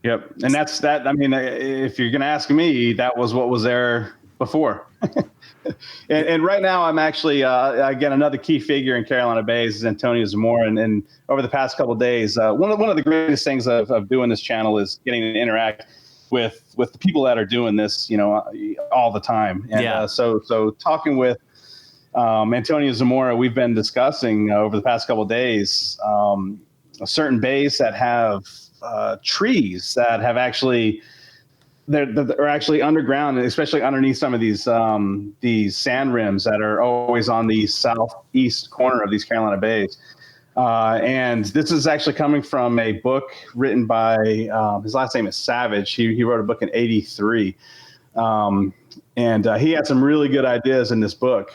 yep. And that's that. I mean, if you're gonna ask me, that was what was there before. and right now, I'm actually again, another key figure in Carolina Bays is Antonio Zamorra, and over the past couple of days, one of the greatest things of doing this channel is getting to interact with the people that are doing this, all the time. And so talking with Antonio Zamorra, we've been discussing over the past couple of days certain bays that have trees that have actually they're actually underground, especially underneath some of these sand rims that are always on the southeast corner of these Carolina Bays. And this is actually coming from a book written by, his last name is Savage. He wrote a book in '83. And he had some really good ideas in this book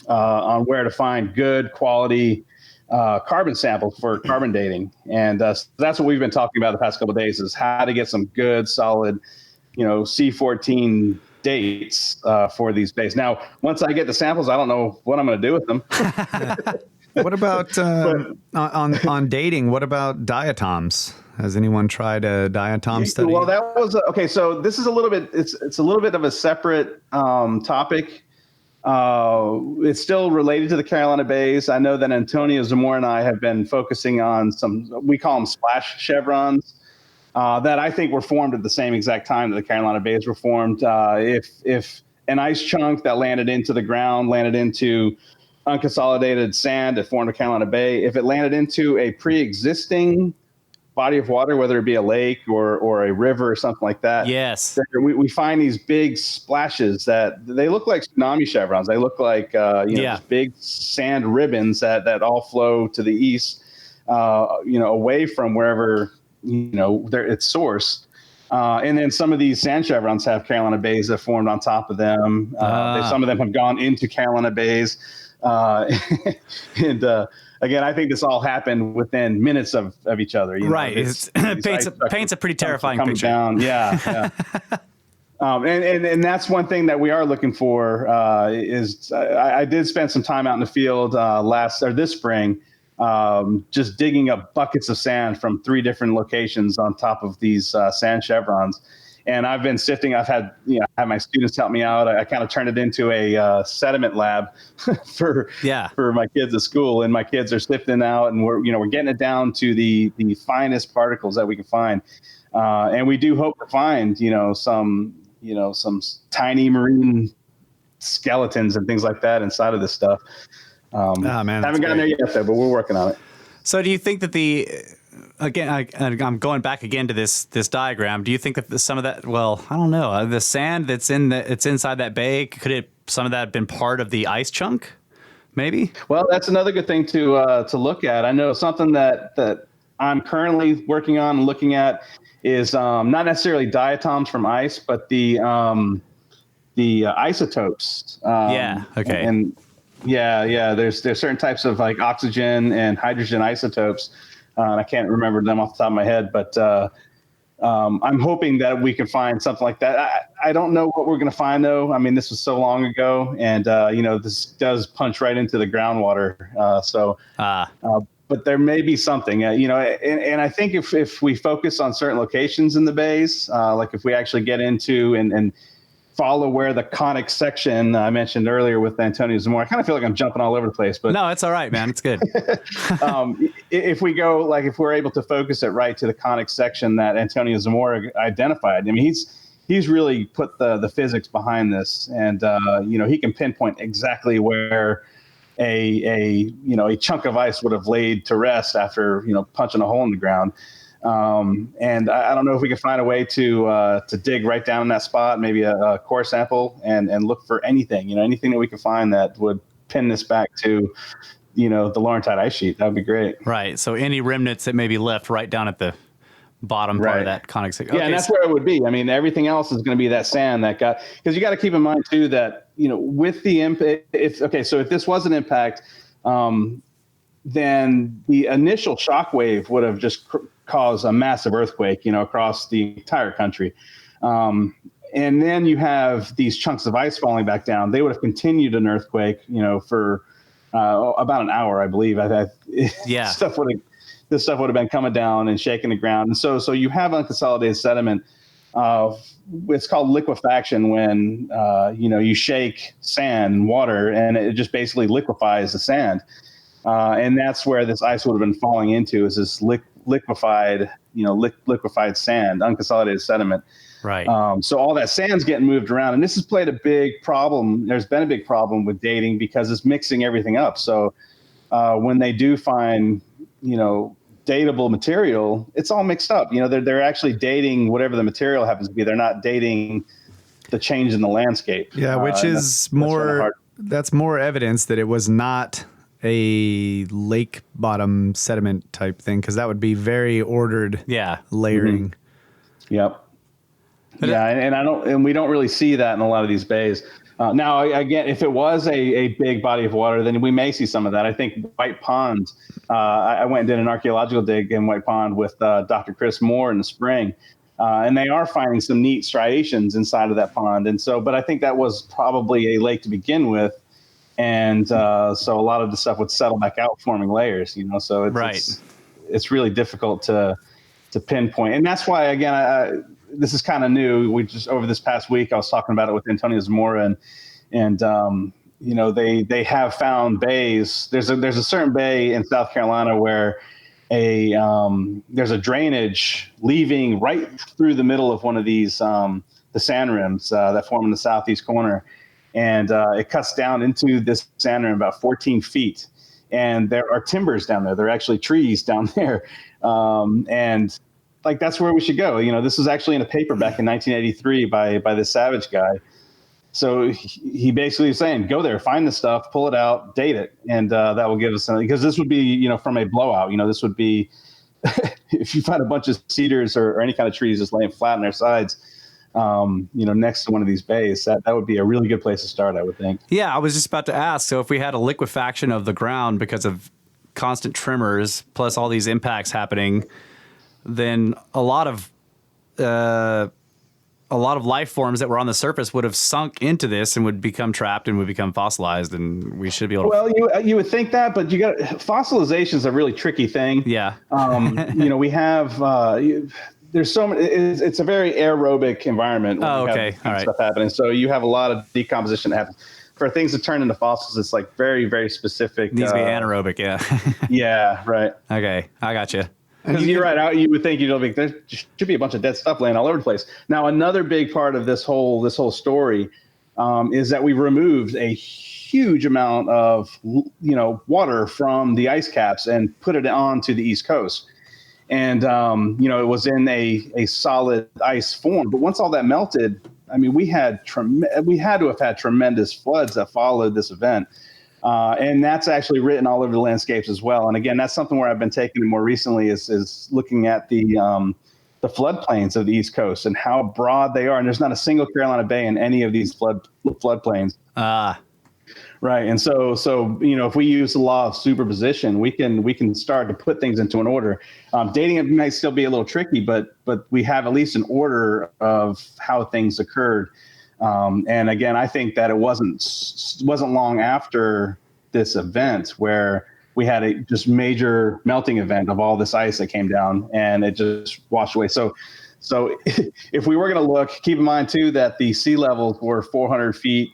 on where to find good quality carbon samples for carbon dating. And so that's what we've been talking about the past couple of days, is how to get some good, solid, C14 dates for these bays. Now, once I get the samples, I don't know what I'm going to do with them. What about on dating? What about diatoms? Has anyone tried a diatom study? Well, that was okay. So this is a little bit. It's a little bit of a separate topic. It's still related to the Carolina Bays. I know that Antonio Zamorra and I have been focusing on some. We call them splash chevrons that I think were formed at the same exact time that the Carolina Bays were formed. If an ice chunk that landed into the ground landed into unconsolidated sand that formed a Carolina Bay, if it landed into a pre-existing body of water, whether it be a lake or a river or something like that, Yes. we find these big splashes that they look like tsunami chevrons. They look like these big sand ribbons that all flow to the east, away from wherever its source. And then some of these sand chevrons have Carolina Bays that formed on top of them. Some of them have gone into Carolina Bays. And again, I think this all happened within minutes of each other. Right. It paints a pretty terrifying picture. Down. Yeah. And that's one thing that we are looking for is I did spend some time out in the field this spring, just digging up buckets of sand from 3 different locations on top of these sand chevrons. And I've been sifting. I've had my students help me out. I kind of turned it into a sediment lab for my kids at school. And my kids are sifting out, and we're getting it down to the finest particles that we can find. And we do hope to find some tiny marine skeletons and things like that inside of this stuff. Man, haven't gotten there yet though, but we're working on it. So do you think that I'm going back again to this diagram. Do you think that some of that, well, I don't know, the sand it's inside that bay, some of that have been part of the ice chunk, maybe? Well, that's another good thing to look at. I know something that I'm currently working on and looking at is not necessarily diatoms from ice, but the isotopes. Okay. And there's certain types of like oxygen and hydrogen isotopes. And I can't remember them off the top of my head, but I'm hoping that we can find something like that. I don't know what we're going to find, though. I mean, this was so long ago, and this does punch right into the groundwater. But there may be something, and I think if we focus on certain locations in the bays, like if we actually get into and follow where the Conic section I mentioned earlier with Antonio Zamorra. I kind of feel like I'm jumping all over the place, but no, it's all right, man. It's good. If we go, if we're able to focus it right to the Conic section that Antonio Zamorra identified, I mean, he's really put the physics behind this, and he can pinpoint exactly where a chunk of ice would have laid to rest after punching a hole in the ground. And I don't know if we can find a way to dig right down in that spot, maybe a core sample, and look for anything that we can find that would pin this back to, the Laurentide ice sheet. That would be great. Right. So any remnants that may be left right down at the bottom part of that conic. Okay, yeah, and that's where it would be. I mean, everything else is going to be that sand that got, because you got to keep in mind too that, with the impact, so if this was an impact, then the initial shock wave would have just caused a massive earthquake, across the entire country. And then you have these chunks of ice falling back down. They would have continued an earthquake, for about an hour, I believe. Yeah. This stuff would have been coming down and shaking the ground. And so you have unconsolidated sediment. It's called liquefaction when, you shake sand and water and it just basically liquefies the sand. And that's where this ice would have been falling into, is this liquefied sand, unconsolidated sediment. Right. So all that sand's getting moved around, and this has played a big problem. There's been a big problem with dating because it's mixing everything up. So when they do find, datable material, it's all mixed up. They're actually dating whatever the material happens to be. They're not dating the change in the landscape. Yeah, which is that's more evidence that it was not a lake bottom sediment type thing, because that would be very ordered layering. Mm-hmm. Yep. Yeah, and we don't really see that in a lot of these bays. Now, again, if it was a big body of water, then we may see some of that. I think White Pond, I went and did an archaeological dig in White Pond with Dr. Chris Moore in the spring, and they are finding some neat striations inside of that pond. And so, but I think that was probably a lake to begin with. And so a lot of the stuff would settle back out, forming layers, so it's really difficult to pinpoint. And that's why, again, this is kind of new. We just, over this past week, I was talking about it with Antonio Zamorra, and they have found bays. There's a certain bay in South Carolina where there's a drainage leaving right through the middle of one of these the sand rims that form in the southeast corner, and it cuts down into this sand rim about 14 feet, and there are timbers down there. There are actually trees down there, and like, that's where we should go. This was actually in a paper back in 1983 by this Savage guy. So he basically is saying, go there, find the stuff, pull it out, date it, and that will give us something. Because this would be, from a blowout. This would be if you find a bunch of cedars or any kind of trees just laying flat on their sides, next to one of these bays, that would be a really good place to start, I would think. Yeah, I was just about to ask. So if we had a liquefaction of the ground because of constant tremors plus all these impacts happening, then a lot of life forms that were on the surface would have sunk into this and would become trapped and would become fossilized, and we should be able to. Well, you would think that, but fossilization is a really tricky thing. Yeah. We have there's so many. It's a very aerobic environment. When all right. Stuff happening, so you have a lot of decomposition that happens. For things to turn into fossils, it's like very, very specific. It needs to be anaerobic. Yeah. Yeah. Right. Okay, I got you. You're right. You would think there should be a bunch of dead stuff laying all over the place. Now, another big part of this whole story is that we removed a huge amount of water from the ice caps and put it onto the East Coast, and it was in a solid ice form. But once all that melted, I mean, we had to have had tremendous floods that followed this event. And that's actually written all over the landscapes as well. And again, that's something where I've been taking it more recently is looking at the floodplains of the East Coast and how broad they are. And there's not a single Carolina Bay in any of these floodplains. Right. And so if we use the law of superposition, we can start to put things into an order. Dating it might still be a little tricky, but we have at least an order of how things occurred. And again, I think that it wasn't long after this event where we had a just major melting event of all this ice that came down and it just washed away. So if we were going to look, keep in mind too that the sea levels were 400 feet,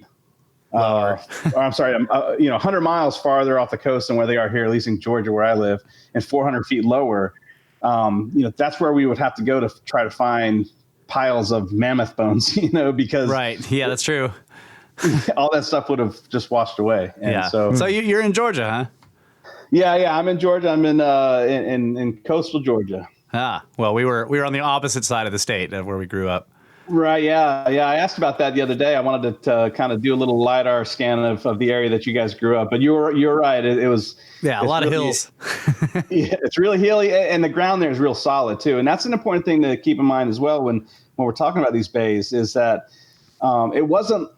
or I'm sorry, 100 miles farther off the coast than where they are here, at least in Georgia where I live, and 400 feet lower. That's where we would have to go to try to find piles of mammoth bones, because right. Yeah, that's true. all that stuff would have just washed away. And yeah. So you're in Georgia, huh? Yeah. I'm in Georgia. I'm in coastal Georgia. Well, we were on the opposite side of the state of where we grew up. Right. Yeah. Yeah. I asked about that the other day. I wanted to kind of do a little LiDAR scan of the area that you guys grew up. But you're right. It was. Yeah, a lot of hills. Yeah, it's really hilly, and the ground there is real solid too. And that's an important thing to keep in mind as well when we're talking about these bays. Is that it wasn't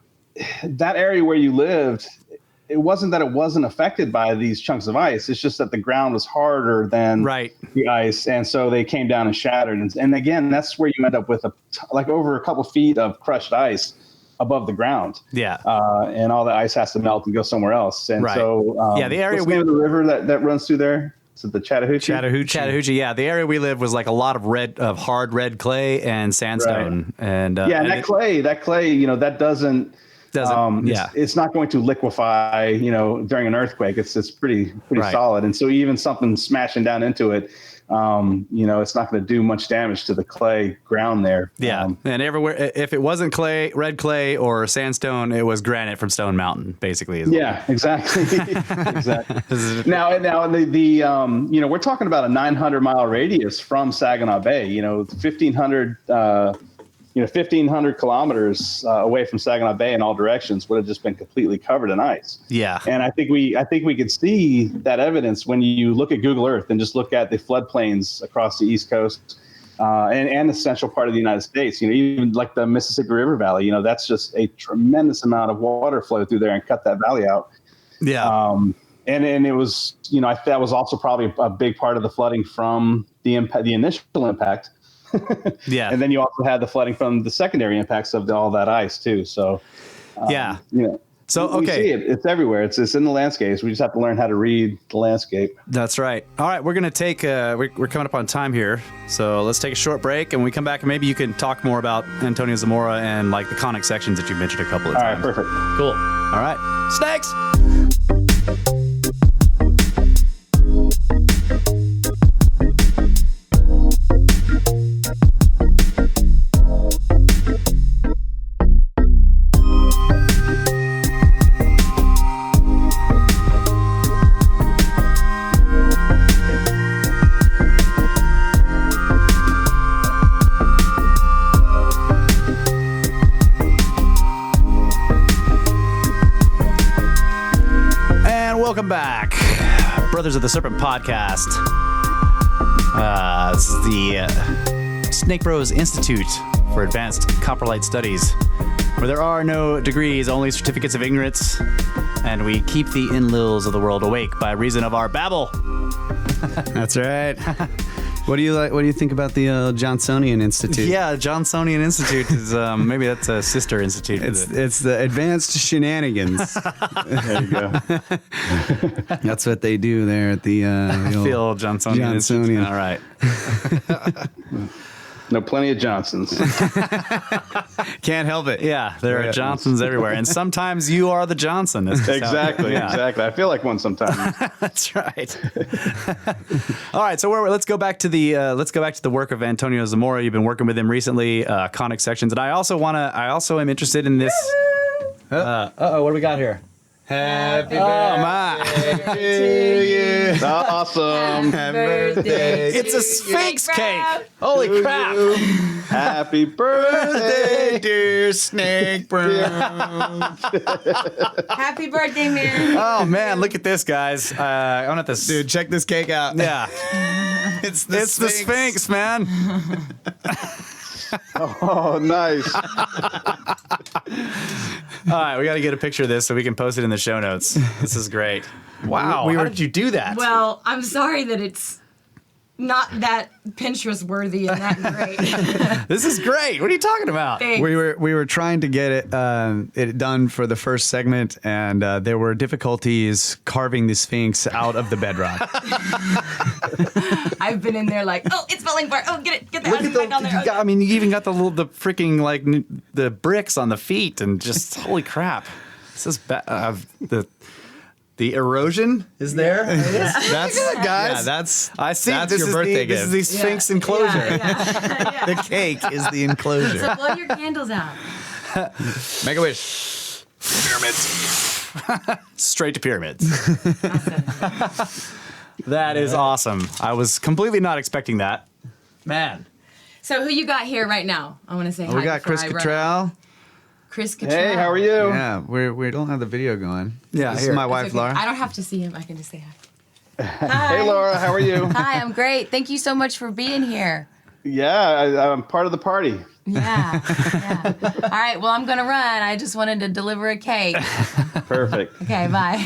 that area where you lived. It wasn't that it wasn't affected by these chunks of ice. It's just that the ground was harder than the ice. And so they came down and shattered. And again, that's where you end up with over a couple feet of crushed ice above the ground. Yeah. And all the ice has to melt and go somewhere else. And so the area what's the name of the river that runs through there? Is it the Chattahoochee? Chattahoochee. Yeah. The area we lived was like a lot of hard red clay and sandstone. Right. And that clay, that doesn't it's not going to liquefy, during an earthquake. It's pretty solid. And so even something smashing down into it, it's not going to do much damage to the clay ground there. Yeah. And everywhere, if it wasn't clay, red clay or sandstone, it was granite from Stone Mountain, basically. Yeah, exactly. Exactly. Now the we're talking about a 900-mile radius from Saginaw Bay, 1,500 kilometers away from Saginaw Bay in all directions would have just been completely covered in ice. Yeah. And I think we could see that evidence when you look at Google Earth and just look at the floodplains across the East Coast and the central part of the United States. Even like the Mississippi River Valley, that's just a tremendous amount of water flow through there and cut that valley out. Yeah. And it was, that was also probably a big part of the flooding from the initial impact. Yeah. And then you also had the flooding from the secondary impacts of all that ice too. So, So, okay. We see it. It's everywhere. It's in the landscapes. We just have to learn how to read the landscape. That's right. All right. We're going to take, we're coming up on time here. So let's take a short break. And when we come back, maybe you can talk more about Antonio Zamorra and like the Conic sections that you mentioned a couple of times. All right. Perfect. Cool. All right. Snakes. Welcome back, Brothers of the Serpent podcast. This is the Snake Bros Institute for Advanced Coprolite Studies, where there are no degrees, only certificates of ignorance, and we keep the Enlils of the world awake by reason of our babble. That's right. What do you like? What do you think about the Johnsonian Institute? Yeah, Johnsonian Institute is maybe that's a sister institute. It's the Advanced Shenanigans. There you go. That's what they do there at the old Johnsonian Institute. All right. No, plenty of Johnsons. Can't help it. Yeah, there are Johnsons everywhere, and sometimes you are the Johnson. Exactly. I feel like one sometimes. That's right. All right, so let's go back to the work of Antonio Zamorra. You've been working with him recently, Conic sections, and I also am interested in this. What do we got here? Happy birthday to you. Awesome. Happy birthday. It's a Sphinx cake. Holy crap. Happy birthday, dear Snake Bro. Happy birthday, man. Oh, man, look at this, guys. I want this. Dude, check this cake out. Yeah. It's the Sphinx, man. Oh, nice. All right, we got to get a picture of this so we can post it in the show notes. This is great. Wow, how did you do that? Well, I'm sorry that it's not that Pinterest worthy and that great. This is great. What are you talking about? Thanks. We were trying to get it done for the first segment, and there were difficulties carving the Sphinx out of the bedrock. I've been in there like, oh, it's falling apart. Oh, get that Look at back down there. you even got the freaking like the bricks on the feet, and just holy crap. This is bad. The erosion is there. That's good, guys. Yeah, that's I see. That's This your is birthday This is gift. the Sphinx enclosure. Yeah. The cake is the enclosure. So blow your candles out. Make a wish. Pyramids. Straight to pyramids. That is awesome. I was completely not expecting that. Man. So who you got here right now? I want to say hi. We got before Chris I run Cottrell. out. Chris Cottrell. Hey, how are you? Yeah, we don't have the video going. Yeah, This here. is my It's wife, okay. Laura. I don't have to see him. I can just say hi. Hey, Laura, how are you? Hi, I'm great. Thank you so much for being here. Yeah, I'm part of the party. Yeah. All right, well, I'm going to run. I just wanted to deliver a cake. Perfect. Okay, bye.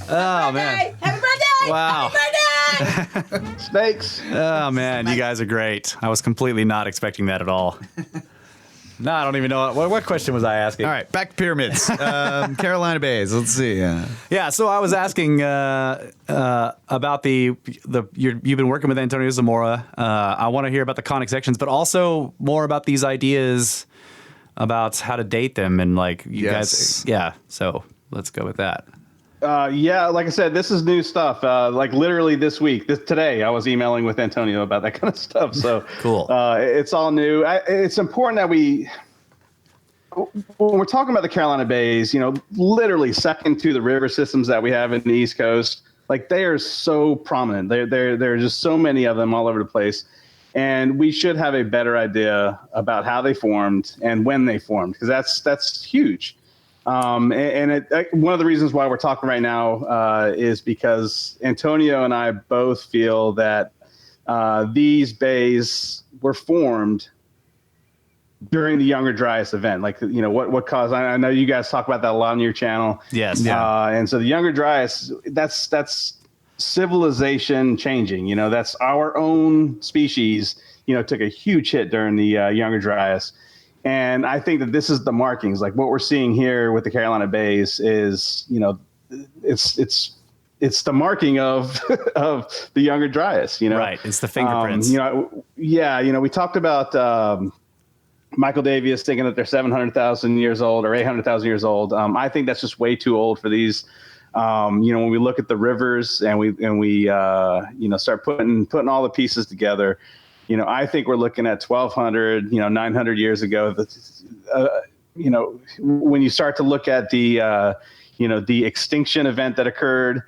Oh, man. Happy birthday! Wow. Happy birthday! Snakes. Oh, man. You guys are great. I was completely not expecting that at all. No, I don't even know. What question was I asking? All right, back to pyramids. Carolina Bays. Let's see. Yeah, so I was asking about you've been working with Antonio Zamorra. I want to hear about the conic sections, but also more about these ideas about how to date them and like you guys. Yeah, so let's go with that. Yeah, like I said, this is new stuff. Like literally this week, today, I was emailing with Antonio about that kind of stuff. So Cool. It's all new. It's important that when we're talking about the Carolina Bays, literally second to the river systems that we have in the East Coast, like they are so prominent. There are just so many of them all over the place. And we should have a better idea about how they formed and when they formed, because that's huge. One of the reasons why we're talking right now is because Antonio and I both feel that these bays were formed during the Younger Dryas event. Like, what caused, I know you guys talk about that a lot on your channel. Yes. And so the Younger Dryas, that's civilization changing, that's our own species, took a huge hit during the Younger Dryas. And I think that this is the markings. Like what we're seeing here with the Carolina Bays is, it's the marking of of the Younger Dryas. Right. It's the fingerprints. We talked about Michael Davies thinking that they're 700,000 years old or 800,000 years old. I think that's just way too old for these. When we look at the rivers and we start putting all the pieces together. I think we're looking at 1,200, 900 years ago. When you start to look at the extinction event that occurred,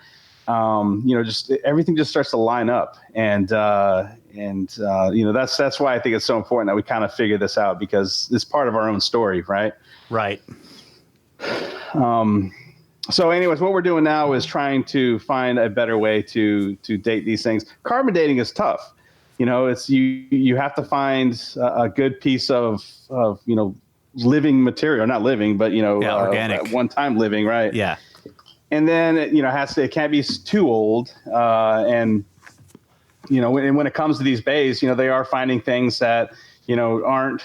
just everything just starts to line up. And that's why I think it's so important that we kind of figure this out, because it's part of our own story, right? Right. So anyways, what we're doing now is trying to find a better way to date these things. Carbon dating is tough. It's you have to find a good piece of living material, not living, but organic, one-time living, right? Yeah. And then it can't be too old. And when it comes to these bays, they are finding things that aren't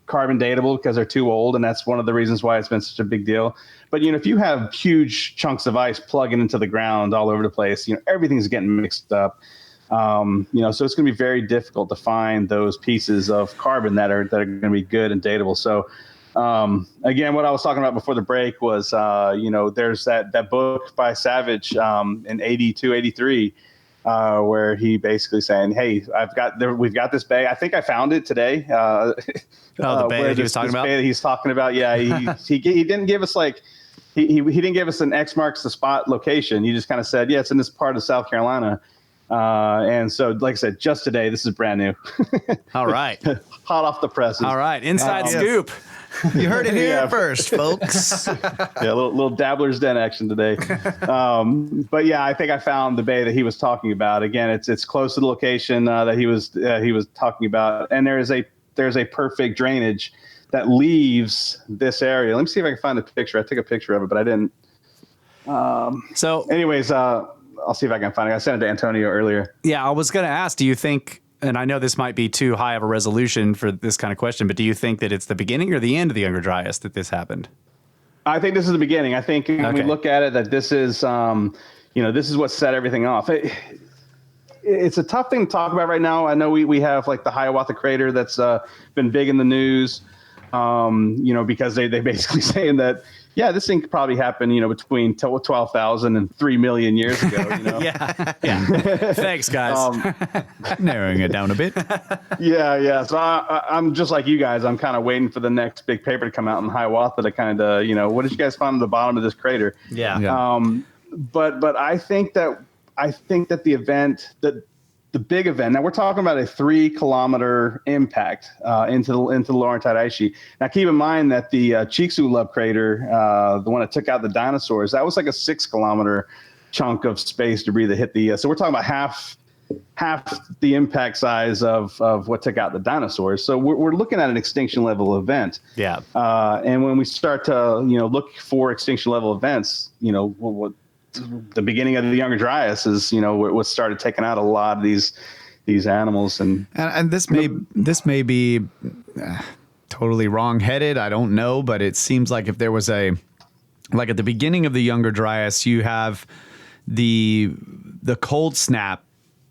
carbon datable because they're too old, and that's one of the reasons why it's been such a big deal. But if you have huge chunks of ice plugging into the ground all over the place, everything's getting mixed up. So it's going to be very difficult to find those pieces of carbon that are going to be good and datable. So, again, what I was talking about before the break was, there's that book by Savage in 82, 83, where he basically saying, hey, we've got this bay. I think I found it today. The bay that he was talking about? Bay that he's talking about. Yeah. He didn't give us he didn't give us an X marks the spot location. He just kind of said, yeah, it's in this part of South Carolina. And so, like I said, just today, this is brand new. All right. Hot off the presses. All right. Inside scoop. You heard it here first, folks. Yeah, a little Dabbler's Den action today. But yeah, I think I found the bay that he was talking about. Again, it's close to the location that he was talking about, and there's a perfect drainage that leaves this area. Let me see if I can find the picture. I took a picture of it, but I didn't. So, anyways, I'll see if I can find it. I sent it to Antonio earlier. yeah, I was going to ask, do you think, and I know this might be too high of a resolution for this kind of question, but do you think that it's the beginning or the end of the Younger Dryas that this happened? I think this is the beginning. I think when we look at it, that this is, this is what set everything off. It's a tough thing to talk about right now. I know we have like the Hiawatha crater that's been big in the news, because they basically saying that, yeah, this thing could probably happen, between 12,000 and 3 million years ago. Yeah. Thanks, guys. Narrowing it down a bit. Yeah. So I'm just like you guys. I'm kind of waiting for the next big paper to come out in Hiawatha to kind of, what did you guys find at the bottom of this crater? Yeah. But I think that the event, that the big event. Now we're talking about a 3-kilometer impact into the Laurentide ice sheet. Now keep in mind that the Chicxulub crater, the one that took out the dinosaurs, that was like a 6-kilometer chunk of space debris that hit the. So we're talking about half the impact size of what took out the dinosaurs. So we're looking at an extinction level event. Yeah. And when we start to look for extinction level events, what the beginning of the Younger Dryas is what started taking out a lot of these animals, and this may be totally wrong-headed. I don't know, but it seems like if there was at the beginning of the Younger Dryas, you have the cold snap,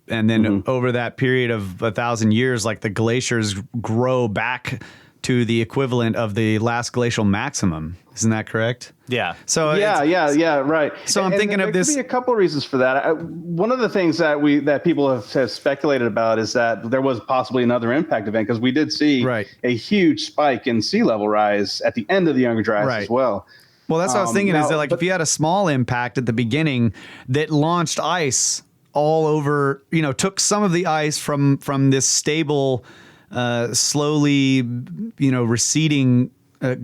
and then over that period of 1,000 years, like the glaciers grow back to the equivalent of the last glacial maximum. Isn't that correct? Yeah. So yeah, right. So I'm thinking of this. There could be a couple of reasons for that. One of the things that people have speculated about is that there was possibly another impact event, because we did see a huge spike in sea level rise at the end of the Younger Dryas as well. Well, that's what I was thinking. Is that if you had a small impact at the beginning that launched ice all over, took some of the ice from this stable, slowly, receding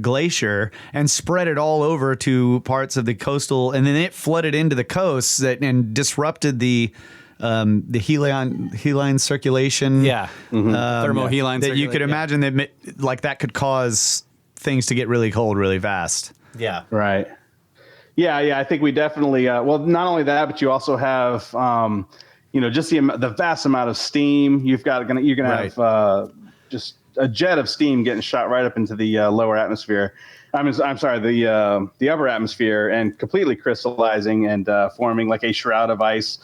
glacier and spread it all over to parts of the coastal, and then it flooded into the coasts and disrupted the heline circulation. Yeah, thermoheline that you could imagine that could cause things to get really cold really fast. Yeah. Right. Yeah. I think we definitely. Well, not only that, but you also have, just the vast amount of steam you're gonna have just a jet of steam getting shot right up into the lower atmosphere. I'm sorry, the upper atmosphere, and completely crystallizing and forming like a shroud of ice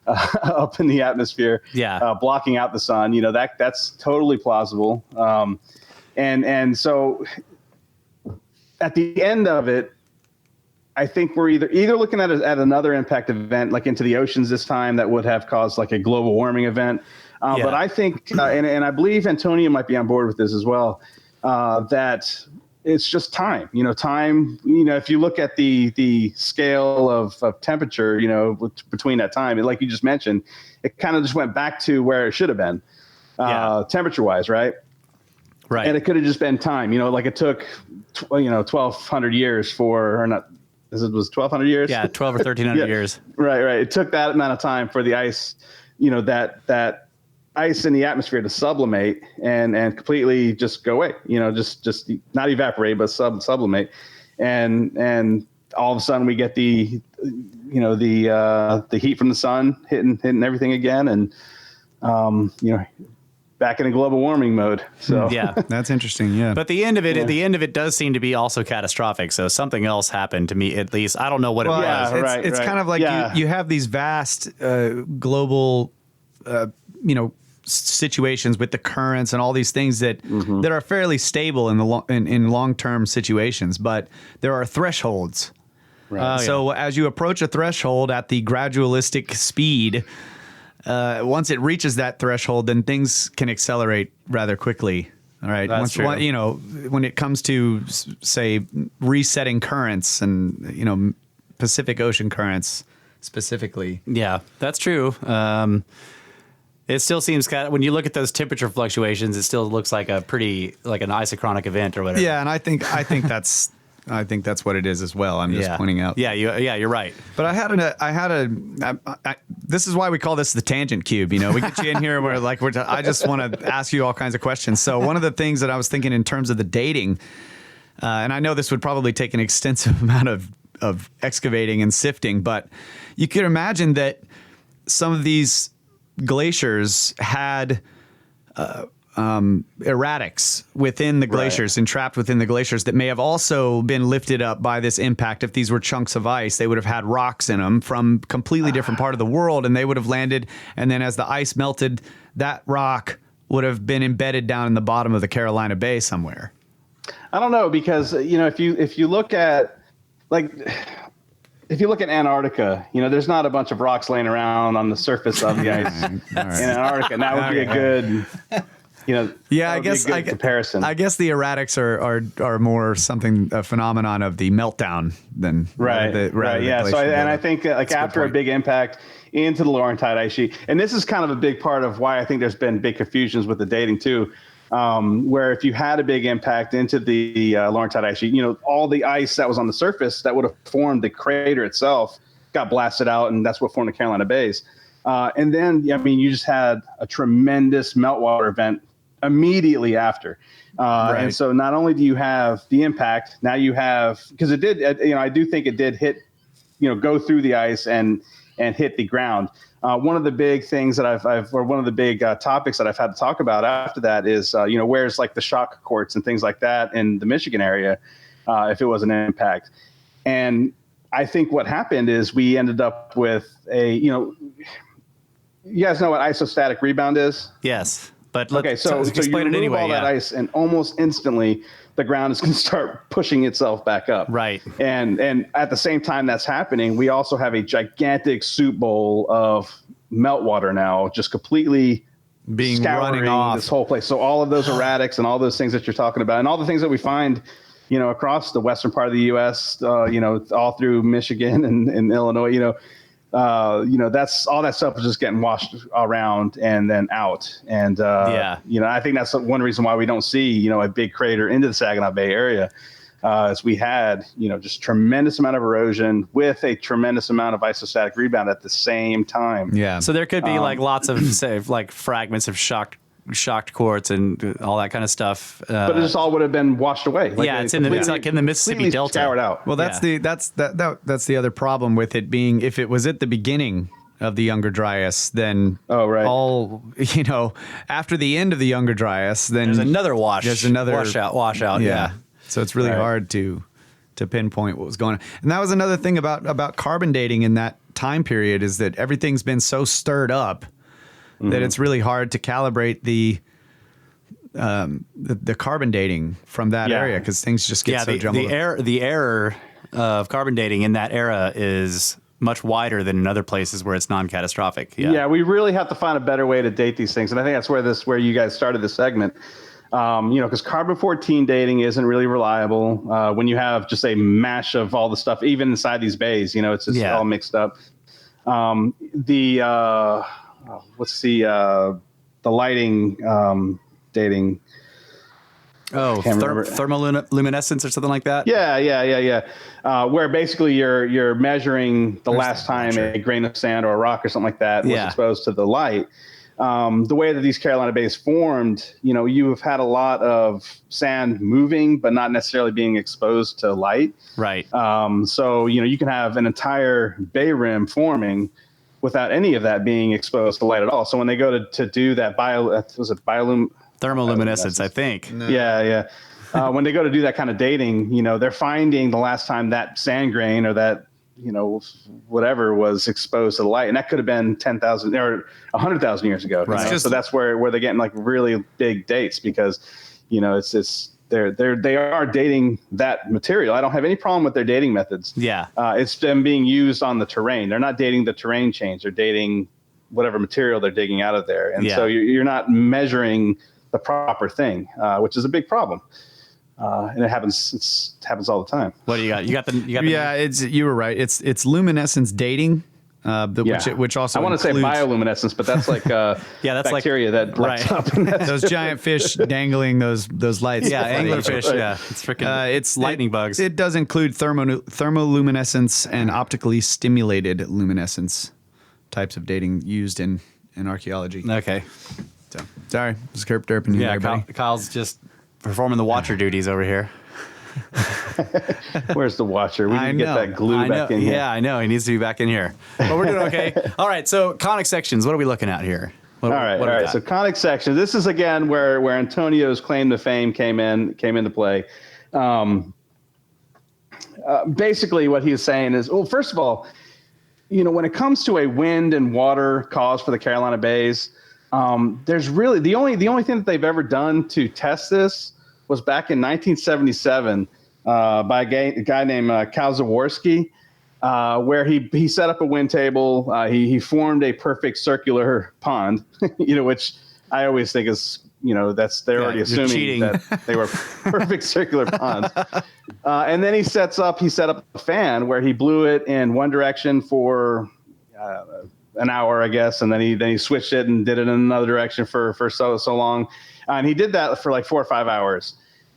up in the atmosphere. Yeah. Blocking out the sun. That's totally plausible. And so at the end of it, I think we're either looking at another impact event, like into the oceans this time, that would have caused like a global warming event. But I think, and I believe Antonio might be on board with this as well, that it's just time. If you look at the scale of temperature, between that time, like you just mentioned, it kind of just went back to where it should have been, temperature-wise, right? Right. And it could have just been time. Like it took, 1,200 years or not. It was 1,200 years. Yeah, 12 or 1,300 years. Right. It took that amount of time for the ice, that ice in the atmosphere to sublimate and completely just go away. Just not evaporate, but sublimate, and all of a sudden we get the heat from the sun hitting everything again, and back in a global warming mode. So yeah, that's interesting. Yeah, but the end of it does seem to be also catastrophic. So something else happened to me, at least. I don't know what it was. It's kind of like you have these vast global, situations with the currents and all these things that are fairly stable in long-term situations, but there are thresholds. Right. So as you approach a threshold at the gradualistic speed, once it reaches that threshold, then things can accelerate rather quickly. All right. That's true. When it comes to, say, resetting currents and, Pacific Ocean currents specifically. Yeah, that's true. It still seems when you look at those temperature fluctuations, it still looks like an isochronic event or whatever. Yeah, and I think that's what it is as well. I'm just pointing out. Yeah, you're right. But this is why we call this the tangent cube. We get you in here where I just want to ask you all kinds of questions. So one of the things that I was thinking in terms of the dating, and I know this would probably take an extensive amount of excavating and sifting, but you could imagine that some of these glaciers had erratics within the glaciers, entrapped within the glaciers, that may have also been lifted up by this impact. If these were chunks of ice, they would have had rocks in them from completely different part of the world, and they would have landed, and then as the ice melted, that rock would have been embedded down in the bottom of the Carolina Bay somewhere. I don't know, because if you look at Antarctica, there's not a bunch of rocks laying around on the surface of the ice in Antarctica. And that would be a good, I guess comparison. I guess the erratics are more a phenomenon of the meltdown than right. Yeah. So I think after a big impact, into the Laurentide ice sheet. And this is kind of a big part of why I think there's been big confusions with the dating too, where if you had a big impact into the Laurentide ice sheet, all the ice that was on the surface that would have formed the crater itself got blasted out, and that's what formed the Carolina Bays. And then, you just had a tremendous meltwater event immediately after. Right. And so not only do you have the impact, now you have, because it did, I do think it did hit, go through the ice and hit the ground. One of the big things that one of the big topics that I've had to talk about after that is, where's like the shock courts and things like that in the Michigan area, if it was an impact. And I think what happened is we ended up with you guys know what isostatic rebound is? Yes. But so you explain it anyway. All that ice, and almost instantly the ground is going to start pushing itself back up. Right. And at the same time that's happening, we also have a gigantic soup bowl of meltwater now, just completely Being running scouring off this whole place. So all of those erratics and all those things that you're talking about, and all the things that we find, across the western part of the U.S., all through Michigan and Illinois, that's all that stuff is just getting washed around and then out. And, I think that's one reason why we don't see, a big crater into the Saginaw Bay area, as we had, just tremendous amount of erosion with a tremendous amount of isostatic rebound at the same time. Yeah. So there could be lots of, say, fragments of shocked quartz and all that kind of stuff. But it just all would have been washed away. It's like in the Mississippi Delta. Scoured out. Well, that's the other problem with it being, if it was at the beginning of the Younger Dryas, then after the end of the Younger Dryas, then there's another washout. Yeah. So it's really hard to pinpoint what was going on. And that was another thing about carbon dating in that time period, is that everything's been so stirred up that it's really hard to calibrate the carbon dating from that area, because things just get so jumbled up. The error of carbon dating in that era is much wider than in other places where it's non-catastrophic. Yeah, we really have to find a better way to date these things, and I think that's where you guys started this segment. Because carbon-14 dating isn't really reliable when you have just a mash of all the stuff, even inside these bays. It's just all mixed up. What's the lighting dating? Thermoluminescence or something like that. Yeah. Where basically you're measuring the last time a grain of sand or a rock or something like that was exposed to the light. The way that these Carolina Bays formed, you have had a lot of sand moving, but not necessarily being exposed to light. Right. So, you can have an entire bay rim forming without any of that being exposed to light at all. So when they go to do that thermoluminescence, I think. No. Yeah. When they go to do that kind of dating, they're finding the last time that sand grain or that, whatever was exposed to the light. And that could have been 10,000 or 100,000 years ago. Right. So that's where they're getting like really big dates, because, they are dating that material. I don't have any problem with their dating methods. Yeah. It's them being used on the terrain. They're not dating the terrain change. They're dating whatever material they're digging out of there. And so you're not measuring the proper thing, which is a big problem. And it happens all the time. What do you got? You got the you were right. It's luminescence dating. Which also I want to say includes bioluminescence, but that's like that's bacteria that lights up. Those giant fish dangling those lights. Yeah, anglerfish. Yeah, it's freaking. It's lightning bugs. It does include thermoluminescence and optically stimulated luminescence types of dating used in archaeology. Okay. So sorry, it's Kerp Derping. Yeah, Kyle's just performing the watcher duties over here. Where's the watcher? We need to get that glue back in here. Yeah, I know. He needs to be back in here. But we're doing okay. All right, so conic sections. What are we looking at here? All right. So conic sections. This is again where Antonio's claim to fame came into play. Basically, what he's saying is, well, first of all, when it comes to a wind and water cause for the Carolina Bays, there's really the only thing that they've ever done to test this was back in 1977 by a guy named Cal Zaworski, where he set up a wind table. He formed a perfect circular pond, which I always think is, they're already assuming that they were perfect circular ponds. And then he set up a fan where he blew it in one direction for an hour, I guess, and then he switched it and did it in another direction for so long, and he did that for like 4 or 5 hours,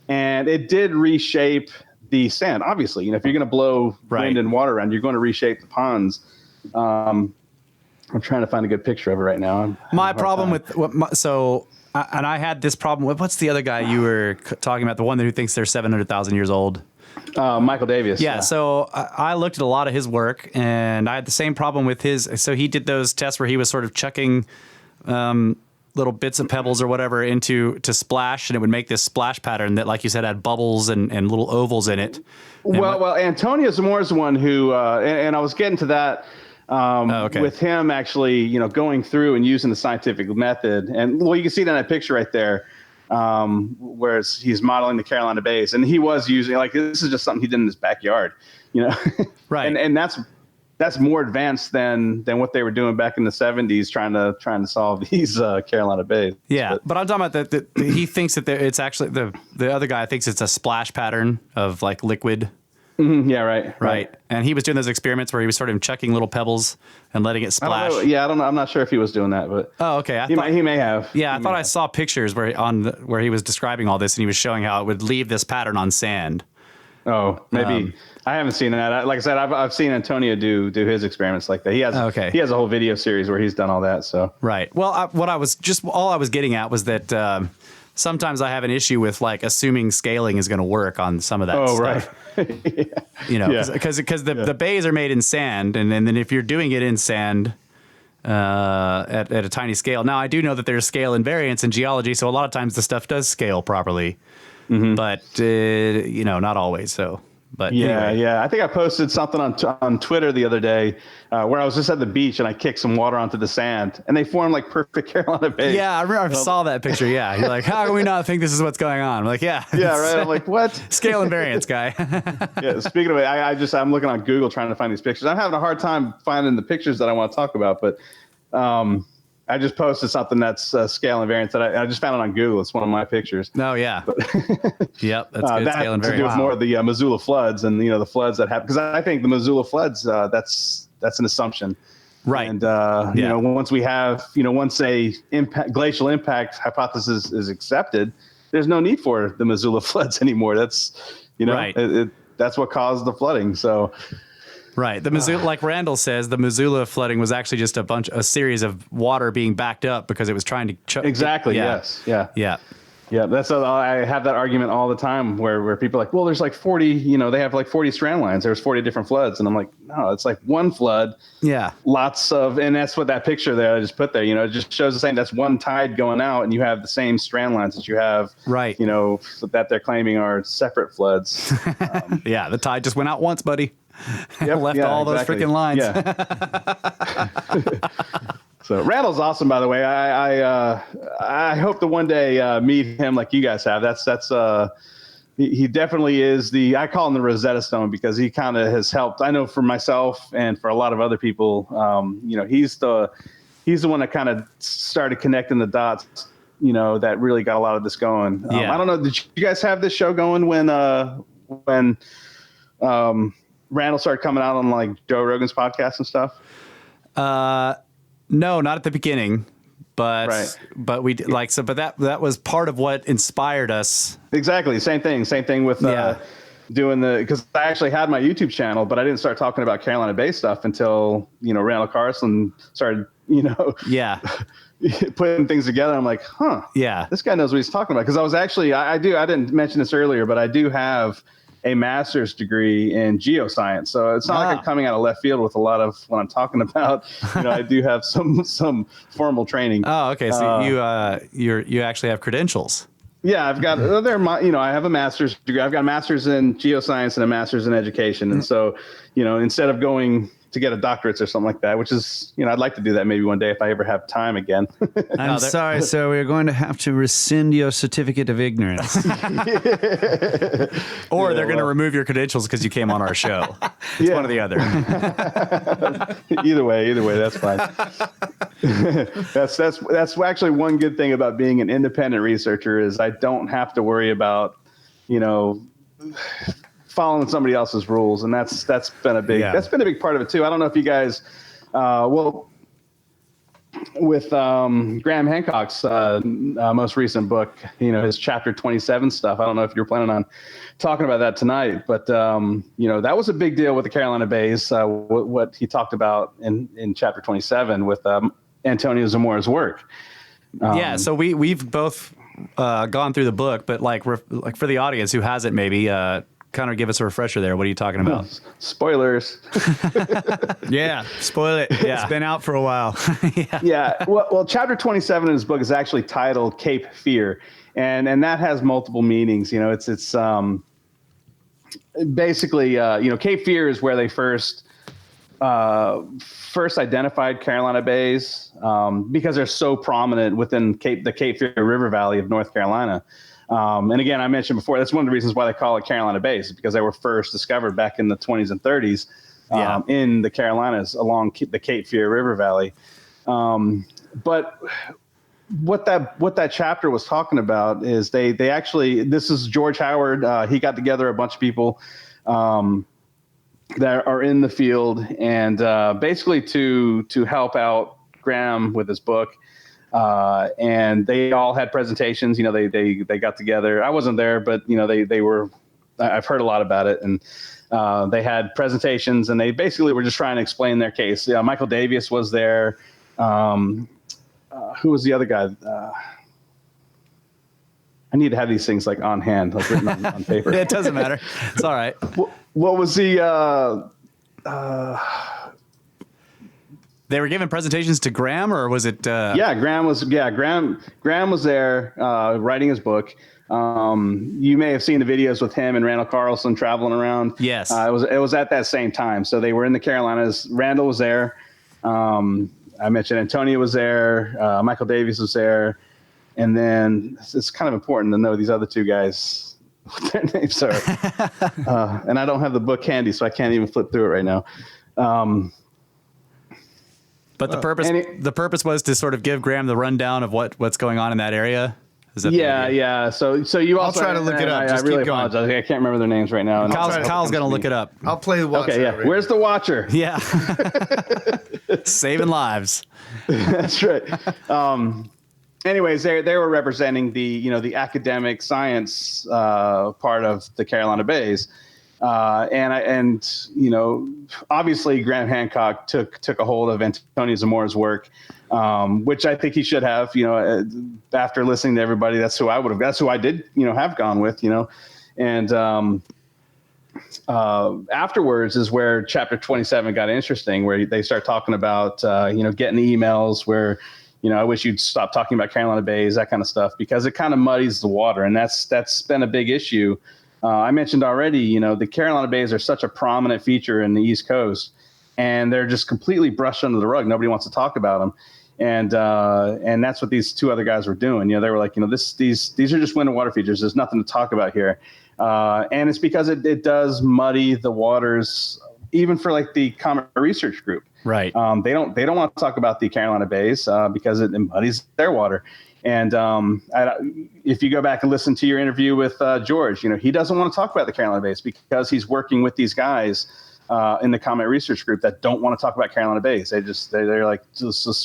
and it did reshape the sand. Obviously, if you're going to blow wind and water around, you're going to reshape the ponds. I'm trying to find a good picture of it right now. My problem with and I had this problem with, what's the other guy you were talking about, the one who thinks they're 700,000 years old? Michael Davis. Yeah, so I looked at a lot of his work, and I had the same problem with his. So he did those tests where he was sort of chucking little bits of pebbles or whatever to splash, and it would make this splash pattern that, like you said, had bubbles and little ovals in it. Well, Antonio Zamorra is the one who, and I was getting to that with him actually, going through and using the scientific method. And well, you can see it in that picture right there. Where he's modeling the Carolina Bays, and he was using, like, this is just something he did in his backyard, right? And that's more advanced than what they were doing back in the 70s, trying to solve these Carolina Bays. Yeah, but I'm talking about that he thinks that it's actually the other guy thinks it's a splash pattern of like liquid. Mm-hmm. Yeah, right. And he was doing those experiments where he was sort of chucking little pebbles and letting it splash. I don't know. I'm not sure if he was doing that, but okay. He may have. Yeah, I thought I saw pictures where he was describing all this, and he was showing how it would leave this pattern on sand. Oh, maybe I haven't seen that. Like I said, I've seen Antonio do his experiments like that. He has a whole video series where he's done all that. So right. Well, all I was getting at was that. Sometimes I have an issue with like assuming scaling is going to work on some of that stuff. Right. Because the bays are made in sand, and then if you're doing it in sand at a tiny scale. Now, I do know that there's scale invariance in geology, so a lot of times the stuff does scale properly, but not always. So. But anyway. I think I posted something on Twitter the other day where I was just at the beach and I kicked some water onto the sand and they formed like perfect Carolina Bays. Yeah, I remember I saw that picture. Yeah, you're like, how can we not think this is what's going on? I'm like, yeah, right. I'm like, what? Scale invariance, guy. Yeah. Speaking of it, I'm looking on Google trying to find these pictures. I'm having a hard time finding the pictures that I want to talk about, but I just posted something that's scale invariance that I just found it on Google. It's one of my pictures. Oh yeah. Yep, that's good. Scale invariance. To do with more of the Missoula floods and the floods that happen, because I think the Missoula floods that's an assumption, right? And once we have once a glacial impact hypothesis is accepted, there's no need for the Missoula floods anymore. That's right. That's what caused the flooding. So. Right. The Missoula, like Randall says, the Missoula flooding was actually just a series of water being backed up because it was trying to exactly. Yes. Yeah. That's I have that argument all the time where people are like, well, there's like 40, they have like 40 strand lines. There's 40 different floods. And I'm like, no, it's like one flood. Yeah. Lots of, and that's what that picture there I just put there, it just shows the same, that's one tide going out and you have the same strand lines that you have, right. That they're claiming are separate floods. Yeah. The tide just went out once, buddy. Left all those freaking lines. Yeah. So Randall's awesome, by the way. I hope to one day meet him like you guys have. He definitely is I call him the Rosetta Stone because he kind of has helped. I know for myself and for a lot of other people, he's the one that kind of started connecting the dots, that really got a lot of this going. I don't know. Did you guys have this show going when Randall started coming out on like Joe Rogan's podcast and stuff? No, not at the beginning, but we like so. But that was part of what inspired us. Exactly, same thing with doing because I actually had my YouTube channel, but I didn't start talking about Carolina Bay stuff until Randall Carlson started putting things together. I'm like, this guy knows what he's talking about. Because I was actually I didn't mention this earlier, but I do have a master's degree in geoscience. So it's not like I'm coming out of left field with a lot of what I'm talking about. I do have some formal training. Oh, okay. So you actually have credentials. Yeah, I've got I have a master's degree. I've got a master's in geoscience and a master's in education. And so, instead of going to get a doctorate or something like that, which is, I'd like to do that maybe one day if I ever have time again. I'm sorry, sir. We're going to have to rescind your certificate of ignorance. Or they're going to remove your credentials because you came on our show. It's one or the other. Either way, that's fine. That's actually one good thing about being an independent researcher is I don't have to worry about, following somebody else's rules, and that's been a big part of it too. I don't know if you guys, with Graham Hancock's most recent book, his chapter 27 stuff. I don't know if you're planning on talking about that tonight, but that was a big deal with the Carolina Bays. What he talked about in chapter 27 with Antonio Zamorra's work. So we've both gone through the book, but like for the audience who hasn't, maybe kind of give us a refresher there. What are you talking about? Spoilers. Yeah, spoil it. Yeah. It's been out for a while. Yeah. Well, chapter 27 in his book is actually titled Cape Fear, and that has multiple meanings. It's basically Cape Fear is where they first identified Carolina Bays because they're so prominent within the Cape Fear River Valley of North Carolina. And again, I mentioned before, that's one of the reasons why they call it Carolina Bays, because they were first discovered back in the 20s and 30s in the Carolinas along the Cape Fear River Valley. But what that chapter was talking about is they actually, this is George Howard. He got together a bunch of people that are in the field and basically to help out Graham with his book. And they all had presentations, they got together. I wasn't there, but they were, I've heard a lot about it, and they had presentations, and they basically were just trying to explain their case. Michael Davies was there. Who was the other guy? I need to have these things like on hand, like written on paper. It doesn't matter. It's all right. What was the, They were giving presentations to Graham, or was it? Graham was there writing his book. You may have seen the videos with him and Randall Carlson traveling around. Yes. It was at that same time. So they were in the Carolinas. Randall was there. I mentioned Antonio was there. Michael Davies was there. And then it's kind of important to know these other two guys, what their names are. And I don't have the book handy, so I can't even flip through it right now. But the purpose was to sort of give Graham the rundown of what's going on in that area. Is that yeah. So you also I'll try to look it up. I Just really keep going. apologize. I can't remember their names right now. Kyle's going to look it up. I'll play the watcher. Okay, yeah. Right Where's the watcher? Yeah. Saving lives. That's right. Anyways, they were representing the academic science part of the Carolina Bays. Obviously Graham Hancock took a hold of Antonio Zamorra's work, which I think he should have, after listening to everybody. That's who I did, have gone with, and afterwards is where chapter 27 got interesting, where they start talking about, getting emails where, I wish you'd stop talking about Carolina Bays, that kind of stuff, because it kind of muddies the water. And that's been a big issue. I mentioned already, the Carolina Bays are such a prominent feature in the East Coast, and they're just completely brushed under the rug. Nobody wants to talk about them. And that's what these two other guys were doing. They were like, these are just wind and water features. There's nothing to talk about here. And it's because it does muddy the waters, even for like the Comet Research Group. Right. They don't want to talk about the Carolina Bays because it muddies their water. And if you go back and listen to your interview with George, he doesn't want to talk about the Carolina Bays because he's working with these guys in the Comet Research Group that don't want to talk about Carolina Bays. They're like,